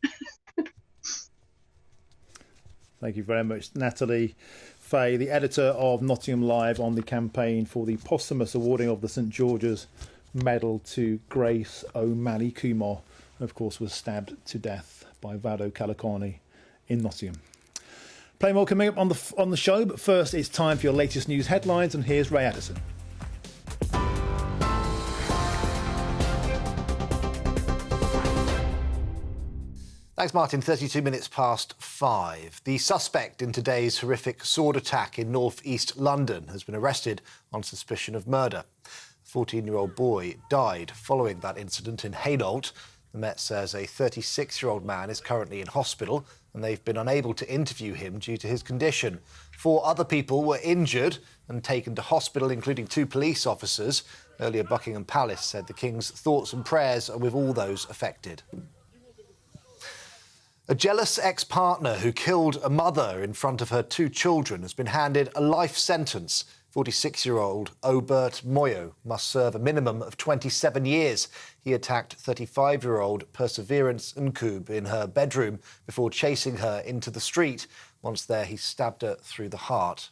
Thank you very much, Natalie Fay, the editor of Nottingham Live, on the campaign for the posthumous awarding of the St George's Medal to Grace O'Malley Kumar, who of course was stabbed to death by Vado Kalakani in Nottingham. Play more coming up on the show, but first it's time for your latest news headlines, and here's Ray Addison. Thanks, Martin. 32 minutes past 5. The suspect in today's horrific sword attack in north-east London has been arrested on suspicion of murder. A 14-year-old boy died following that incident in Hainault. The Met says a 36-year-old man is currently in hospital, and they've been unable to interview him due to his condition. 4 other people were injured and taken to hospital, including 2 police officers. Earlier, Buckingham Palace said the King's thoughts and prayers are with all those affected. A jealous ex-partner who killed a mother in front of her 2 children has been handed a life sentence. 46-year-old Obert Moyo must serve a minimum of 27 years. He attacked 35-year-old Perseverance Nkub in her bedroom before chasing her into the street. Once there, he stabbed her through the heart.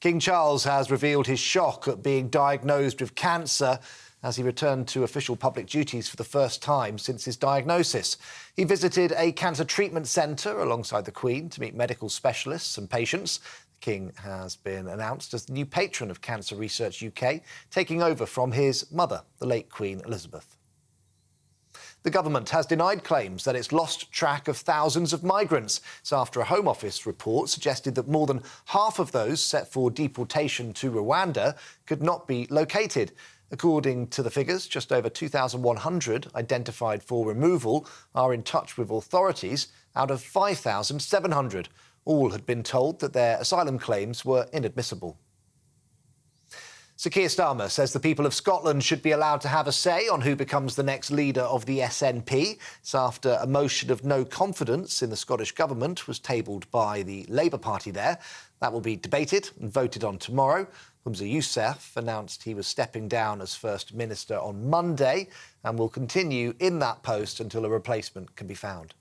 King Charles has revealed his shock at being diagnosed with cancer as he returned to official public duties for the first time since his diagnosis. He visited a cancer treatment centre alongside the Queen to meet medical specialists and patients. The King has been announced as the new patron of Cancer Research UK, taking over from his mother, the late Queen Elizabeth. The government has denied claims that it's lost track of thousands of migrants. It's after a Home Office report suggested that more than half of those set for deportation to Rwanda could not be located. According to the figures, just over 2,100 identified for removal are in touch with authorities out of 5,700. All had been told that their asylum claims were inadmissible. Sir Keir Starmer says the people of Scotland should be allowed to have a say on who becomes the next leader of the SNP. It's after a motion of no confidence in the Scottish Government was tabled by the Labour Party there. That will be debated and voted on tomorrow. Humza Yousaf announced he was stepping down as First Minister on Monday and will continue in that post until a replacement can be found.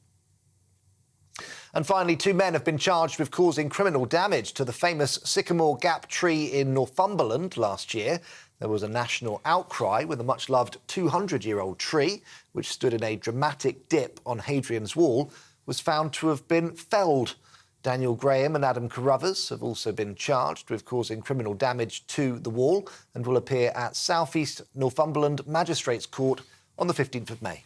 And finally, 2 men have been charged with causing criminal damage to the famous Sycamore Gap tree in Northumberland last year. There was a national outcry when the much-loved 200-year-old tree, which stood in a dramatic dip on Hadrian's Wall, was found to have been felled. Daniel Graham and Adam Carruthers have also been charged with causing criminal damage to the wall and will appear at South East Northumberland Magistrates Court on the 15th of May.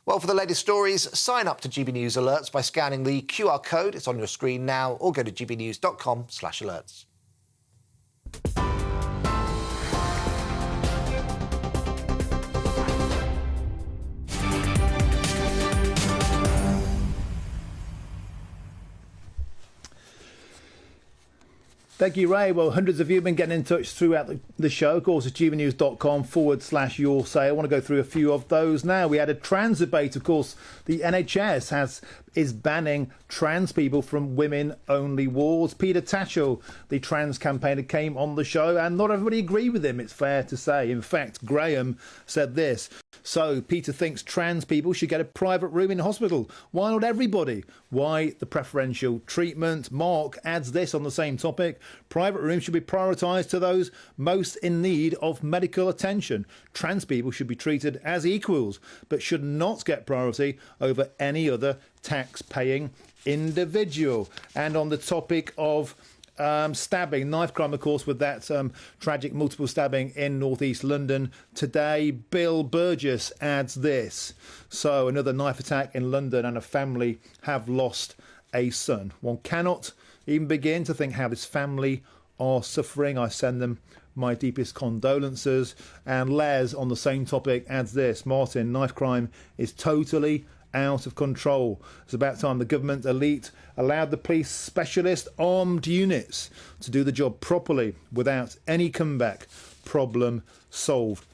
Well, for the latest stories, sign up to GB News Alerts by scanning the QR code. It's on your screen now, or go to gbnews.com/alerts. Thank you, Ray. Well, hundreds of you have been getting in touch throughout the show. Of course, it's gbnews.com/your say. I want to go through a few of those now. We had a trans debate. Of course, the NHS is banning trans people from women-only wards. Peter Tatchell, the trans campaigner, came on the show, and not everybody agreed with him, it's fair to say. In fact, Graham said this: so Peter thinks trans people should get a private room in hospital. Why not everybody? Why the preferential treatment? Mark adds this on the same topic: private rooms should be prioritised to those most in need of medical attention. Trans people should be treated as equals, but should not get priority over any other tax-paying individual. And on the topic of stabbing, knife crime, of course, with that tragic multiple stabbing in northeast London today, Bill Burgess adds this: so another knife attack in London and a family have lost a son. One cannot even begin to think how this family are suffering. I send them my deepest condolences. And Les, on the same topic, adds this: Martin, knife crime is totally out of control. It's about time the government elite allowed the police specialist armed units to do the job properly without any comeback. Problem solved.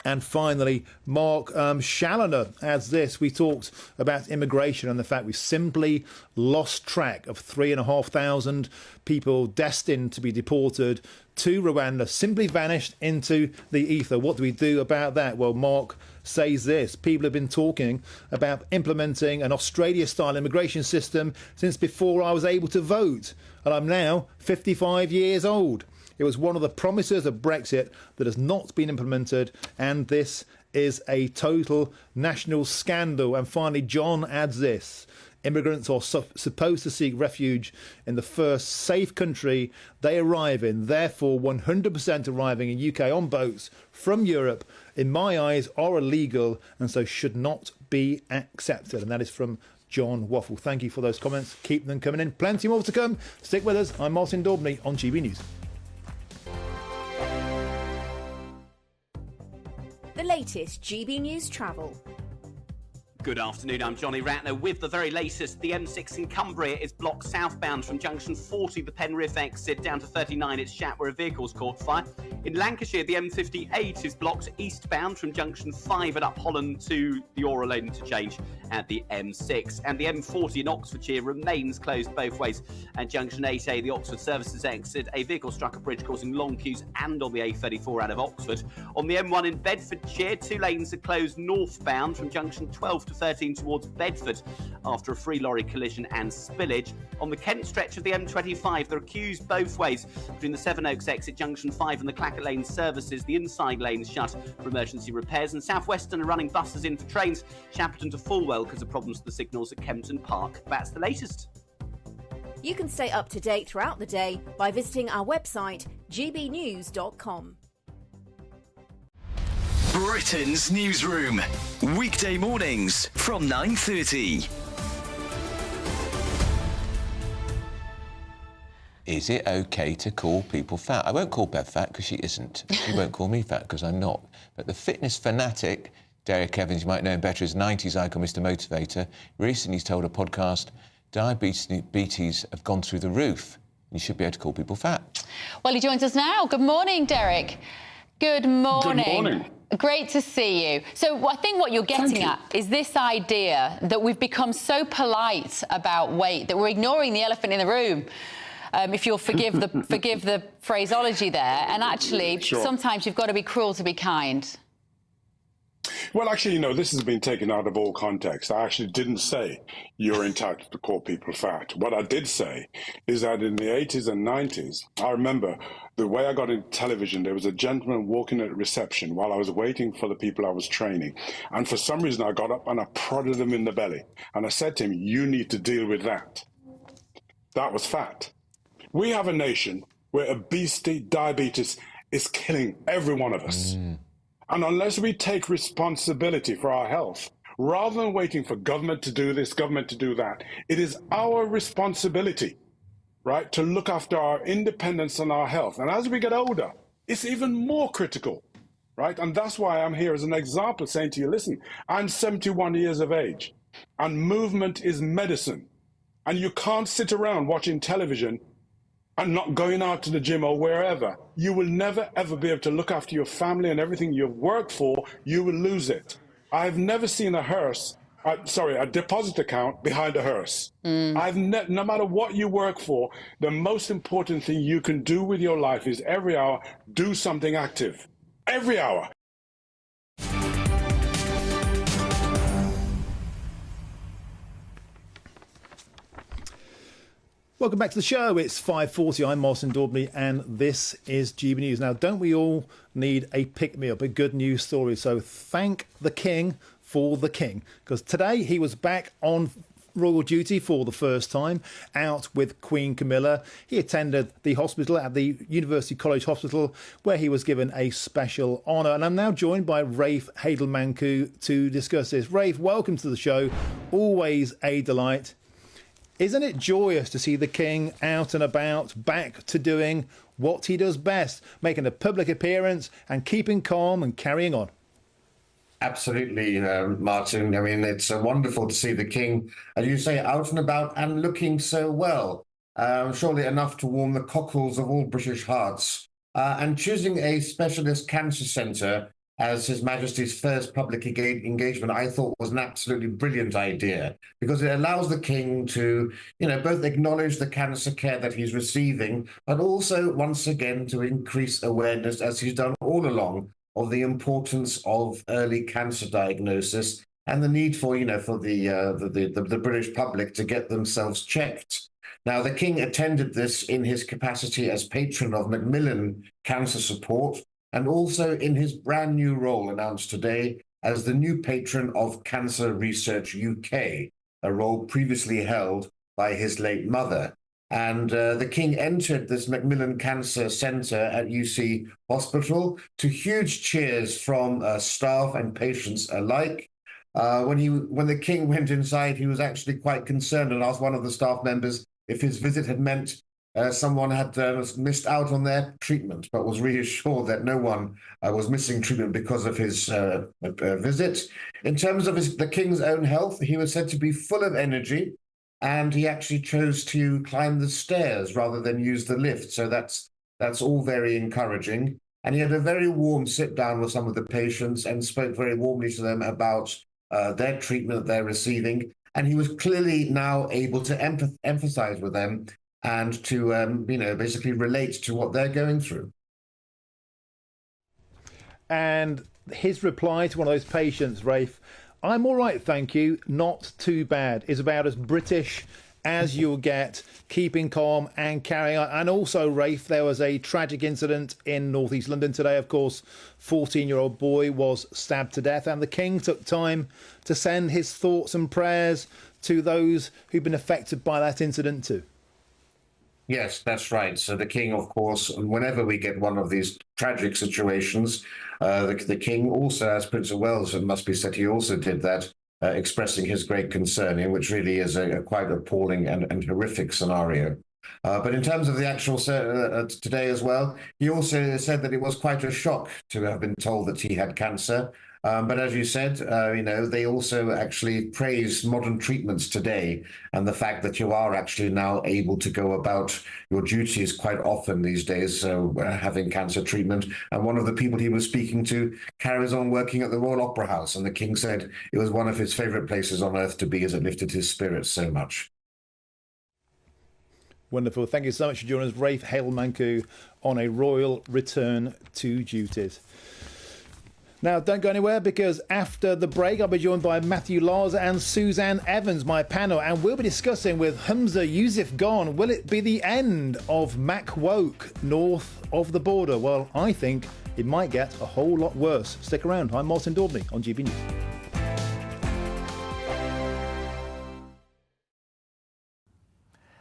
And finally, Mark Challoner adds this: we talked about immigration and the fact we've simply lost track of 3,500 people destined to be deported to Rwanda, simply vanished into the ether. What do we do about that? Well, Mark says this: people have been talking about implementing an Australia-style immigration system since before I was able to vote, and I'm now 55 years old. It was one of the promises of Brexit that has not been implemented, and this is a total national scandal. And finally, John adds this: immigrants are supposed to seek refuge in the first safe country they arrive in. Therefore, 100% arriving in UK on boats from Europe, in my eyes, are illegal and so should not be accepted. And that is from John Waffle. Thank you for those comments. Keep them coming in. Plenty more to come. Stick with us. I'm Martin Daubney on GB News. The latest GB News travel. Good afternoon, I'm Johnny Ratner with the very latest. The M6 in Cumbria is blocked southbound from junction 40, the Penrith exit, down to 39 at Shat, where a vehicle's caught fire. In Lancashire, the M58 is blocked eastbound from junction 5 at Upholland to the Oral Lane interchange at the M6. And the M40 in Oxfordshire remains closed both ways. At junction 8A, the Oxford Services exit, a vehicle struck a bridge causing long queues and on the A34 out of Oxford. On the M1 in Bedfordshire, 2 lanes are closed northbound from junction 12 to 13 towards Bedford after a free lorry collision and spillage. On the Kent stretch of the M25, there are queues both ways between the Sevenoaks exit junction 5 and the Clackett Lane services. The inside lane is shut for emergency repairs, and South Western are running buses in for trains Shapperton to Fulwell because of problems with the signals at Kempton Park. That's the latest. You can stay up to date throughout the day by visiting our website gbnews.com. Britain's newsroom, weekday mornings from 9:30. Is it okay to call people fat? I won't call Bev fat because she isn't. She won't call me fat because I'm not. But the fitness fanatic, Derek Evans, you might know him better as 90s icon Mr Motivator, recently told a podcast diabetes have gone through the roof. You should be able to call people fat. Well, he joins us now. Good morning, Derek. Good morning. Good morning. Great to see you. So I think what you're getting at is this idea that we've become so polite about weight that we're ignoring the elephant in the room. If you'll forgive the phraseology there, and actually sometimes you've got to be cruel to be kind. Well, actually, you know, this has been taken out of all context. I actually didn't say you're entitled to call people fat. What I did say is that in the 80s and 90s, I remember the way I got into television, there was a gentleman walking at reception while I was waiting for the people I was training. And for some reason, I got up and I prodded him in the belly. And I said to him, you need to deal with that. That was fat. We have a nation where obesity, diabetes is killing every one of us. And unless we take responsibility for our health, rather than waiting for government to do this, government to do that, it is our responsibility, right, to look after our independence and our health. And as we get older, it's even more critical, right? And that's why I'm here as an example saying to you, listen, I'm 71 years of age and movement is medicine. And you can't sit around watching television and not going out to the gym or wherever. You will never, ever be able to look after your family and everything you've worked for. You will lose it. I've never seen a deposit account behind a hearse. No matter what you work for, the most important thing you can do with your life is every hour, do something active. Every hour. Welcome back to the show. It's 5:40. I'm Martin Daubney, and this is GB News. Now, don't we all need a pick-me-up, a good news story? So thank the King for the King, because today he was back on royal duty for the first time, out with Queen Camilla. He attended the hospital at the University College Hospital, where he was given a special honour. And I'm now joined by Rafe Hadelmanku to discuss this. Rafe, welcome to the show. Always a delight. Isn't it joyous to see the King out and about, back to doing what he does best, making a public appearance and keeping calm and carrying on? Absolutely, Martin. I mean, it's wonderful to see the King, as you say, out and about and looking so well. Surely enough to warm the cockles of all British hearts. And choosing a specialist cancer centre as His Majesty's first public engagement, I thought was an absolutely brilliant idea, because it allows the King to, both acknowledge the cancer care that he's receiving, but also, once again, to increase awareness, as he's done all along, of the importance of early cancer diagnosis and the need for, for the British public to get themselves checked. Now, the King attended this in his capacity as patron of Macmillan Cancer Support, and also in his brand new role announced today as the new patron of Cancer Research UK, a role previously held by his late mother. And the King entered this Macmillan Cancer Centre at UC Hospital to huge cheers from staff and patients alike. When the King went inside, he was actually quite concerned and asked one of the staff members if his visit had meant someone had missed out on their treatment, but was reassured that no one was missing treatment because of his visit. In terms of the King's own health, he was said to be full of energy, and he actually chose to climb the stairs rather than use the lift. So that's all very encouraging. And he had a very warm sit down with some of the patients and spoke very warmly to them about their treatment that they're receiving. And he was clearly now able to emphasize with them and to, basically relate to what they're going through. And his reply to one of those patients, Rafe, "I'm all right, thank you, not too bad," is about as British as you'll get, keeping calm and carrying on. And also, Rafe, there was a tragic incident in North East London today. Of course, 14-year-old boy was stabbed to death, and the King took time to send his thoughts and prayers to those who've been affected by that incident too. Yes, that's right. So the King, of course, whenever we get one of these tragic situations, the King also, as Prince of Wales, it must be said, he also did that, expressing his great concern, which really is a quite appalling and horrific scenario. But in terms of the actual today as well, he also said that it was quite a shock to have been told that he had cancer. But as you said, they also actually praise modern treatments today and the fact that you are actually now able to go about your duties quite often these days, having cancer treatment. And one of the people he was speaking to carries on working at the Royal Opera House. And the King said it was one of his favourite places on earth to be, as it lifted his spirits so much. Wonderful. Thank you so much for joining us, Rafe Hale-Manku, on a royal return to duties. Now, don't go anywhere, because after the break, I'll be joined by Matthew Lars and Suzanne Evans, my panel, and we'll be discussing with Humza Yousaf gone, will it be the end of Mac Woke north of the border? Well, I think it might get a whole lot worse. Stick around. I'm Martin Daubney on GB News.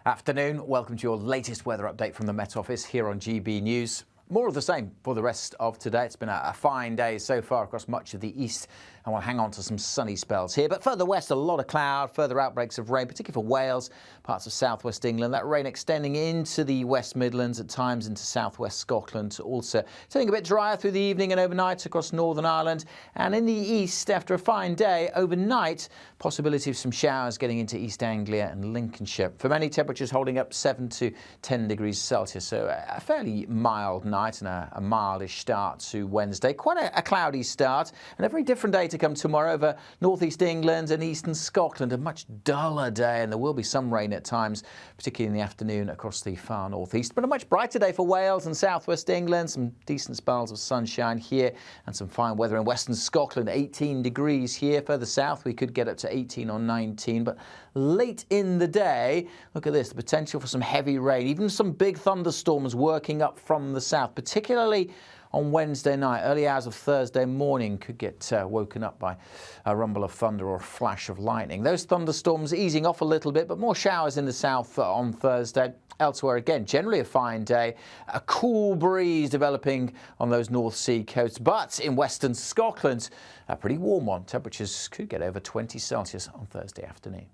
Afternoon, welcome to your latest weather update from the Met Office here on GB News. More of the same for the rest of today. It's been a fine day so far across much of the east, and we'll hang on to some sunny spells here. But further west, a lot of cloud, further outbreaks of rain, particularly for Wales, parts of southwest England. That rain extending into the West Midlands, at times into southwest Scotland. Also turning a bit drier through the evening and overnight across Northern Ireland. And in the east, after a fine day, overnight, possibility of some showers getting into East Anglia and Lincolnshire. For many, temperatures holding up 7 to 10 degrees Celsius. So a fairly mild night and a mildish start to Wednesday. Quite a cloudy start, and a very different day to come tomorrow over northeast England and eastern Scotland. A much duller day, and there will be some rain at times, particularly in the afternoon across the far northeast. But a much brighter day for Wales and southwest England. Some decent spells of sunshine here and some fine weather in western Scotland. 18 degrees here. Further south we could get up to 18 or 19, but late in the day, look at this, the potential for some heavy rain, even some big thunderstorms working up from the south, particularly on Wednesday night. Early hours of Thursday morning could get woken up by a rumble of thunder or a flash of lightning. Those thunderstorms easing off a little bit, but more showers in the south on Thursday. Elsewhere, again, generally a fine day. A cool breeze developing on those North Sea coasts, but in western Scotland, a pretty warm one. Temperatures could get over 20 Celsius on Thursday afternoon.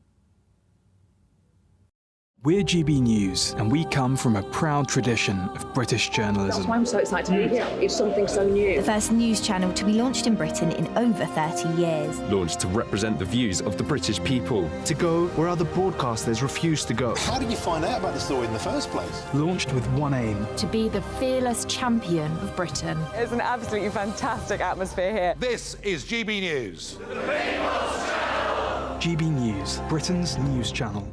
We're GB News, and we come from a proud tradition of British journalism. That's why I'm so excited to be here. It's something so new. The first news channel to be launched in Britain in over 30 years. Launched to represent the views of the British people. To go where other broadcasters refuse to go. How did you find out about the story in the first place? Launched with one aim. To be the fearless champion of Britain. It's an absolutely fantastic atmosphere here. This is GB News. GB News, Britain's news channel.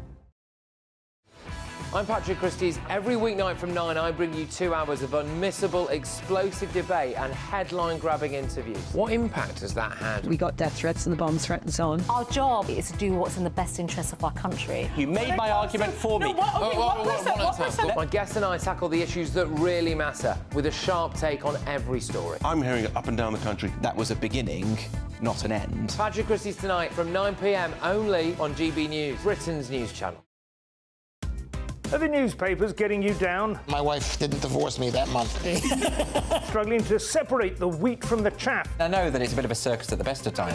I'm Patrick Christie's. Every weeknight from 9, I bring you 2 hours of unmissable, explosive debate and headline-grabbing interviews. What impact has that had? We got death threats and the bomb threat and so on. Our job is to do what's in the best interest of our country. You made my argument for me. My guest and I tackle the issues that really matter with a sharp take on every story. I'm hearing it up and down the country. That was a beginning, not an end. Patrick Christie's tonight from 9 p.m. only on GB News, Britain's news channel. Are the newspapers getting you down? My wife didn't divorce me that month. Struggling to separate the wheat from the chaff? I know that it's a bit of a circus at the best of times.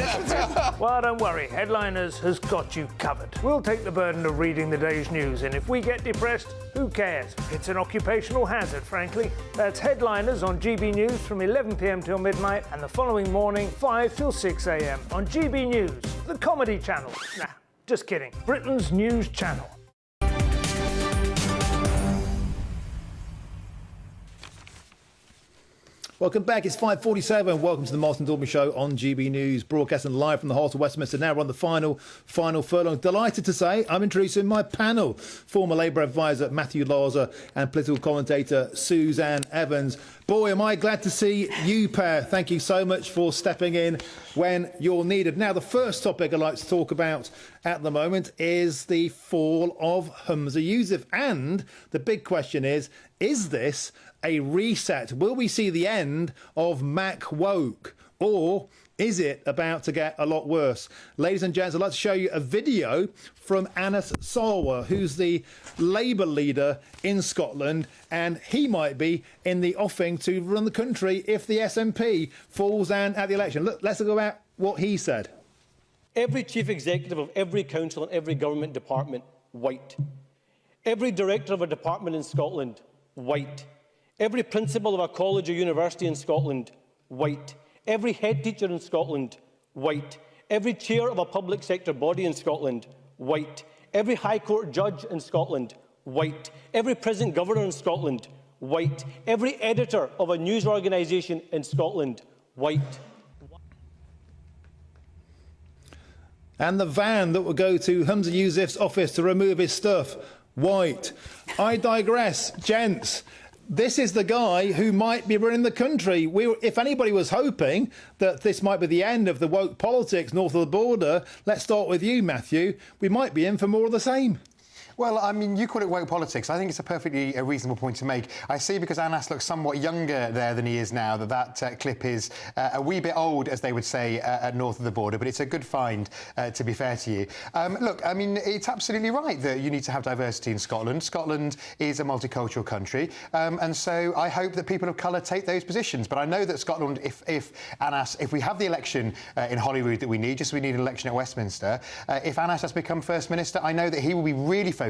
Well, don't worry. Headliners has got you covered. We'll take the burden of reading the day's news, and if we get depressed, who cares? It's an occupational hazard, frankly. That's Headliners on GB News from 11 p.m. till midnight, and the following morning, 5 till 6 a.m. on GB News, the comedy channel. Nah, just kidding. Britain's news channel. Welcome back. It's 5:47. Welcome to the Martin Daubney Show on GB News, broadcasting live from the heart of Westminster. Now we're on the final furlong. Delighted to say I'm introducing my panel. Former Labour advisor Matthew Larser and political commentator Suzanne Evans. Boy, am I glad to see you pair. Thank you so much for stepping in when you're needed. Now, the first topic I'd like to talk about at the moment is the fall of Humza Yousaf. And the big question is this a reset? Will we see the end of Mac Woke? Or is it about to get a lot worse? Ladies and gents, I'd like to show you a video from Anas Sarwar, who's the Labour leader in Scotland, and he might be in the offing to run the country if the SNP falls down at the election. Look, let's go at what he said. Every chief executive of every council and every government department, white. Every director of a department in Scotland, white. Every principal of a college or university in Scotland, white. Every head teacher in Scotland, white. Every chair of a public sector body in Scotland, white. Every High Court judge in Scotland, white. Every prison governor in Scotland, white. Every editor of a news organisation in Scotland, white. And the van that will go to Humza Yousaf's office to remove his stuff, white. I digress, gents. This is the guy who might be running the country. If anybody was hoping that this might be the end of the woke politics north of the border, let's start with you, Matthew. We might be in for more of the same. Well, I mean, you call it woke politics. I think it's a perfectly reasonable point to make. I see, because Anas looks somewhat younger there than he is now, that clip is a wee bit old, as they would say, north of the border, but it's a good find, to be fair to you. Look, I mean, it's absolutely right that you need to have diversity in Scotland. Scotland is a multicultural country, and so I hope that people of colour take those positions. But I know that Scotland, if we have the election in Holyrood that we need, just as we need an election at Westminster, if Anas has become First Minister, I know that he will be really focusing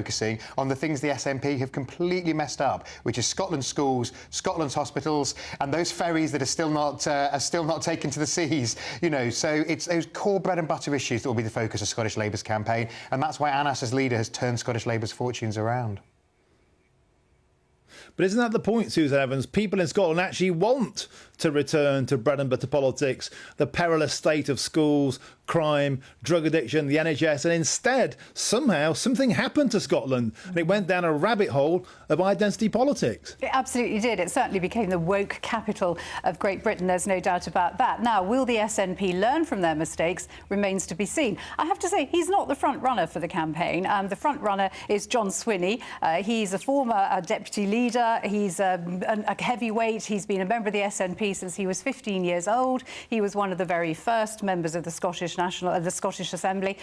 on the things the SNP have completely messed up, which is Scotland's schools, Scotland's hospitals, and those ferries that are still not taken to the seas. You know, so it's those core bread and butter issues that will be the focus of Scottish Labour's campaign, and that's why Anas, as leader, has turned Scottish Labour's fortunes around. But isn't that the point, Susan Evans? People in Scotland actually want to return to bread and butter politics, the perilous state of schools, crime, drug addiction, the NHS, and instead, somehow, something happened to Scotland and it went down a rabbit hole of identity politics. It absolutely did. It certainly became the woke capital of Great Britain, there's no doubt about that. Now, will the SNP learn from their mistakes remains to be seen. I have to say, he's not the front runner for the campaign. The front runner is John Swinney. He's a former deputy leader. He's a heavyweight. He's been a member of the SNP MP since he was 15 years old. He was one of the very first members of the Scottish Assembly.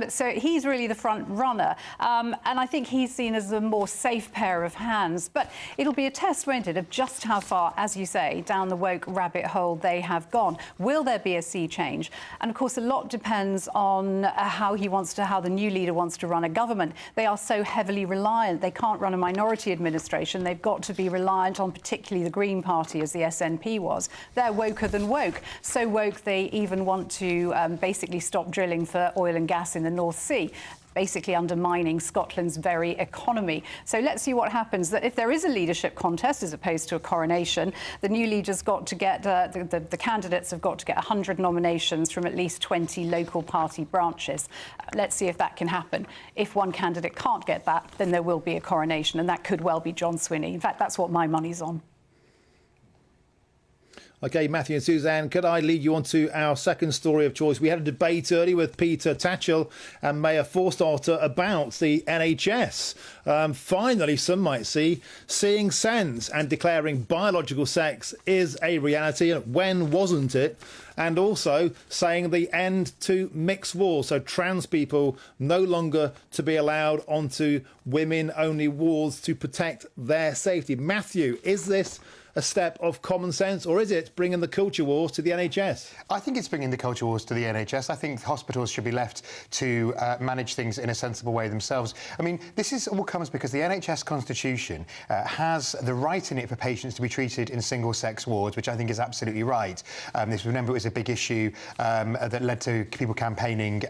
So he's really the front runner. And I think he's seen as a more safe pair of hands. But it'll be a test, won't it, of just how far, as you say, down the woke rabbit hole they have gone. Will there be a sea change? And of course, a lot depends on how the new leader wants to run a government. They are so heavily reliant. They can't run a minority administration. They've got to be reliant on particularly the Green Party, as the SNP was. They're woker than woke. So woke they even want to basically stop drilling for oil and gas in the North Sea, basically undermining Scotland's very economy. So let's see what happens. That if there is a leadership contest as opposed to a coronation, the new leader's got to get, the candidates have got to get 100 nominations from at least 20 local party branches. Let's see if that can happen. If one candidate can't get that, then there will be a coronation, and that could well be John Swinney. In fact, that's what my money's on. OK, Matthew and Suzanne, could I lead you on to our second story of choice? We had a debate earlier with Peter Tatchell and Mayor Forstater about the NHS. Finally, some might seeing sense and declaring biological sex is a reality. And when wasn't it? And also saying the end to mixed wards, so trans people no longer to be allowed onto women-only wards to protect their safety. Matthew, is this a step of common sense, or is it bringing the culture wars to the NHS? I think it's bringing the culture wars to the NHS. I think hospitals should be left to manage things in a sensible way themselves. I mean, this all comes because the NHS constitution has the right in it for patients to be treated in single-sex wards, which I think is absolutely right. Remember, it was a big issue that led to people campaigning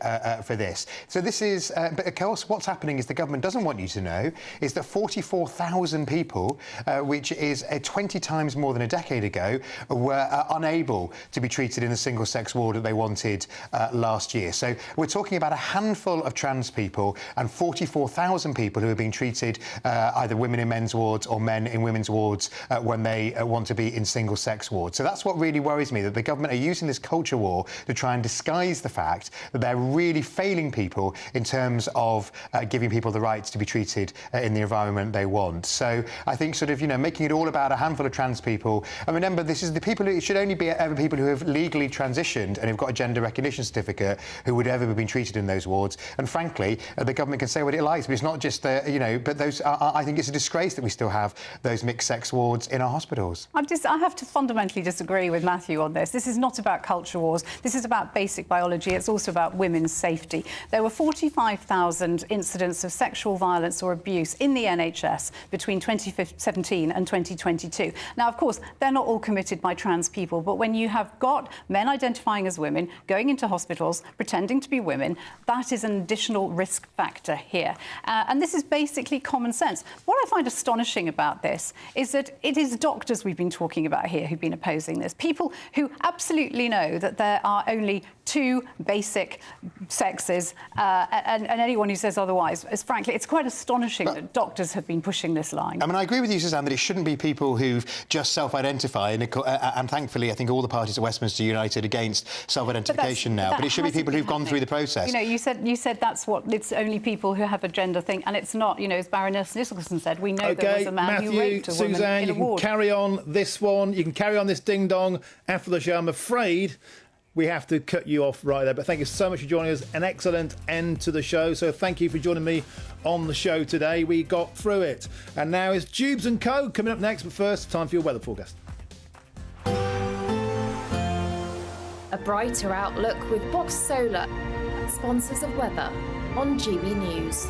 for this. So this is, but of course, what's happening is the government doesn't want you to know is that 44,000 people, which is 20 times more than a decade ago, were unable to be treated in the single-sex ward that they wanted last year. So we're talking about a handful of trans people and 44,000 people who are being treated either women in men's wards or men in women's wards when they want to be in single-sex wards. So that's what really worries me, that the government are using this culture war to try and disguise the fact that they're really failing people in terms of giving people the rights to be treated in the environment they want. So I think making it all about a handful of trans people. And remember, this is the people who should only be ever people who have legally transitioned and have got a gender recognition certificate who would ever have been treated in those wards. And frankly, the government can say what it likes, but it's not just but those. I think it's a disgrace that we still have those mixed-sex wards in our hospitals. I have to fundamentally disagree with Matthew on this. This is not about culture wars. This is about basic biology. It's also about women's safety. There were 45,000 incidents of sexual violence or abuse in the NHS between 2017 and 2022. Now, of course, they're not all committed by trans people, but when you have got men identifying as women, going into hospitals, pretending to be women, that is an additional risk factor here. And this is basically common sense. What I find astonishing about this is that it is doctors we've been talking about here who've been opposing this. People who absolutely know that there are only two basic sexes, and anyone who says otherwise, is frankly, it's quite astonishing that doctors have been pushing this line. I mean, I agree with you, Suzanne, that it shouldn't be people who've just self-identify, and thankfully, I think all the parties at Westminster united against self-identification now. But it should be people who've gone through the process. You said that's what it's only people who have a gender thing, and it's not. As Baroness Nicholson said, we know there was a man Matthew, who raped a woman Suzanne, in a ward. you can carry on this one. You can carry on this ding-dong after the show. I'm afraid we have to cut you off right there. But thank you so much for joining us. An excellent end to the show. So thank you for joining me on the show today. We got through it. And now it's Jubes & Co. coming up next. But first, time for your weather forecast. A brighter outlook with Box Solar, sponsors of weather on GB News.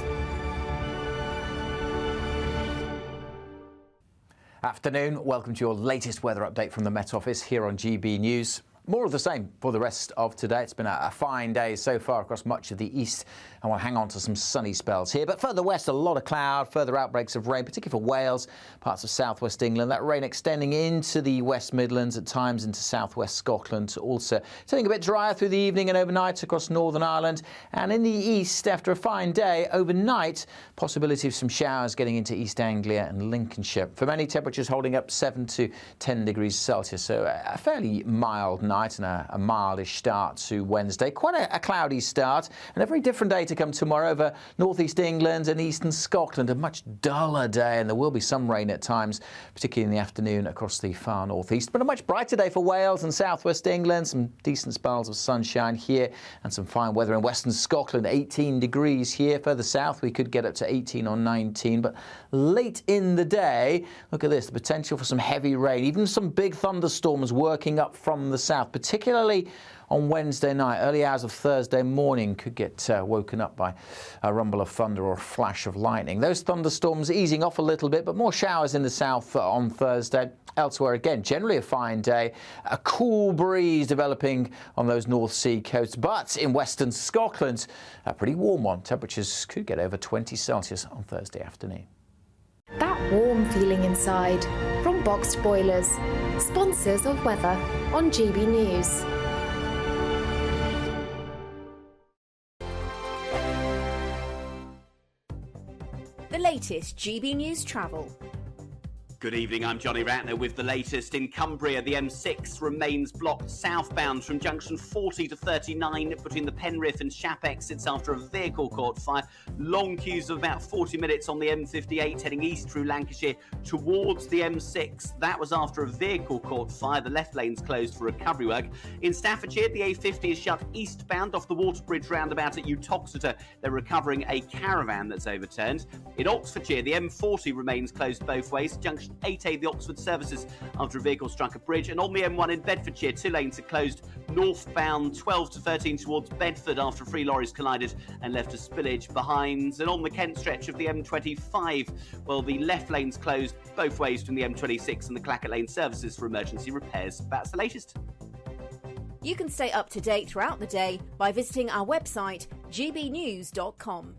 Afternoon, welcome to your latest weather update from the Met Office here on GB News. More of the same for the rest of today. It's been a fine day so far across much of the east, and we'll hang on to some sunny spells here. But further west, a lot of cloud, further outbreaks of rain, particularly for Wales, parts of southwest England. That rain extending into the West Midlands, at times into southwest Scotland. Also turning a bit drier through the evening and overnight across Northern Ireland. And in the east, after a fine day, overnight, possibility of some showers getting into East Anglia and Lincolnshire. For many, temperatures holding up 7 to 10 degrees Celsius, so a fairly mild night. overnight and a mildish start to Wednesday. Quite a cloudy start and a very different day to come tomorrow over northeast England and eastern Scotland. A much duller day, and there will be some rain at times, particularly in the afternoon across the far northeast. But a much brighter day for Wales and southwest England. Some decent spells of sunshine here and some fine weather in western Scotland. 18 degrees here. Further south we could get up to 18 or 19. But late in the day, look at this, the potential for some heavy rain, even some big thunderstorms working up from the south, particularly on Wednesday night. Early hours of Thursday morning could get woken up by a rumble of thunder or a flash of lightning. Those thunderstorms easing off a little bit, but more showers in the south on Thursday. Elsewhere, again, generally a fine day. A cool breeze developing on those North Sea coasts, but in western Scotland, a pretty warm one. Temperatures could get over 20 Celsius on Thursday afternoon. That warm feeling inside from Boxed Boilers, sponsors of weather on GB News. The latest GB News travel. Good evening, I'm Johnny Ratner with the latest. In Cumbria, the M6 remains blocked southbound from junction 40 to 39 between the Penrith and Shap exits after a vehicle caught fire. Long queues of about 40 minutes on the M58 heading east through Lancashire towards the M6. That was after a vehicle caught fire. The left lane's closed for recovery work. In Staffordshire, the A50 is shut eastbound off the Waterbridge roundabout at Uttoxeter. They're recovering a caravan that's overturned. In Oxfordshire, the M40 remains closed both ways. Junction 8A, the Oxford services after a vehicle struck a bridge. And on the M1 in Bedfordshire, 2 lanes are closed northbound 12 to 13 towards Bedford after 3 lorries collided and left a spillage behind. And on the Kent stretch of the M25, well, the left lane's closed both ways from the M26 and the Clackett Lane services for emergency repairs. That's the latest. You can stay up to date throughout the day by visiting our website, gbnews.com.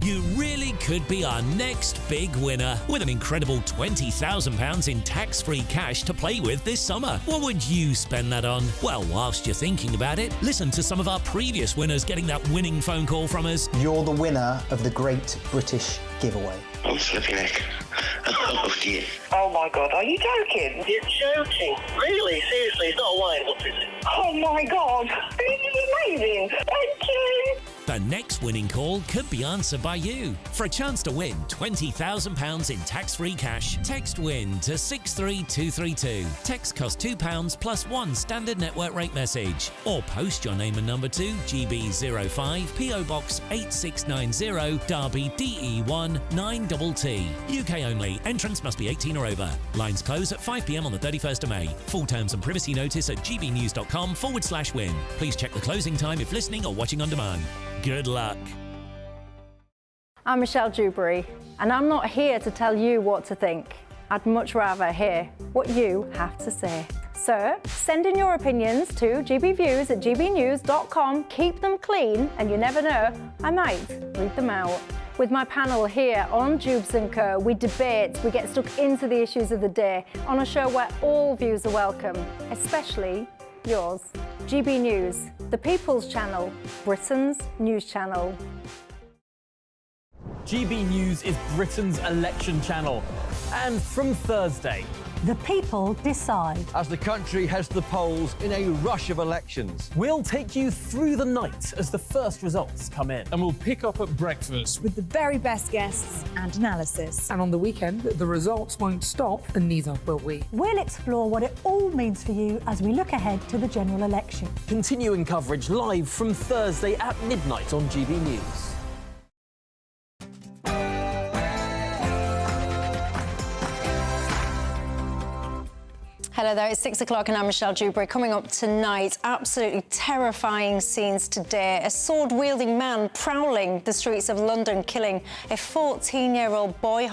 You really could be our next big winner with an incredible £20,000 in tax-free cash to play with this summer. What would you spend that on? Well, whilst you're thinking about it, listen to some of our previous winners getting that winning phone call from us. You're the winner of the Great British Giveaway. I'm slipping neck. Oh dear. Oh my God, are you joking? You're joking. Really? Seriously, it's not a wine. What is it? Oh my God, this is amazing. Thank you. The next winning call could be answered by you. For a chance to win £20,000 in tax-free cash, text WIN to 63232. Text costs £2 plus 1 standard network rate message. Or post your name and number to GB05 PO Box 8690 Derby DE1 9TT. UK only. Entrance must be 18 or over. Lines close at 5 p.m. on the 31st of May. Full terms and privacy notice at gbnews.com/win. Please check the closing time if listening or watching on demand. Good luck. I'm Michelle Dewberry, and I'm not here to tell you what to think. I'd much rather hear what you have to say. So send in your opinions to gbviews@gbnews.com. Keep them clean, and you never know, I might read them out. With my panel here on Jubes & Co, we debate, we get stuck into the issues of the day on a show where all views are welcome, especially yours. GB News, the People's Channel, Britain's news channel. GB News is Britain's election channel. And from Thursday, the people decide. As the country heads to the polls in a rush of elections, we'll take you through the night as the first results come in. And we'll pick up at breakfast with the very best guests and analysis. And on the weekend, the results won't stop, and neither will we. We'll explore what it all means for you as we look ahead to the general election. Continuing coverage live from Thursday at midnight on GB News. Hello there, it's 6 o'clock and I'm Michelle Dewberry. Coming up tonight, absolutely terrifying scenes today. A sword-wielding man prowling the streets of London, killing a 14-year-old boy.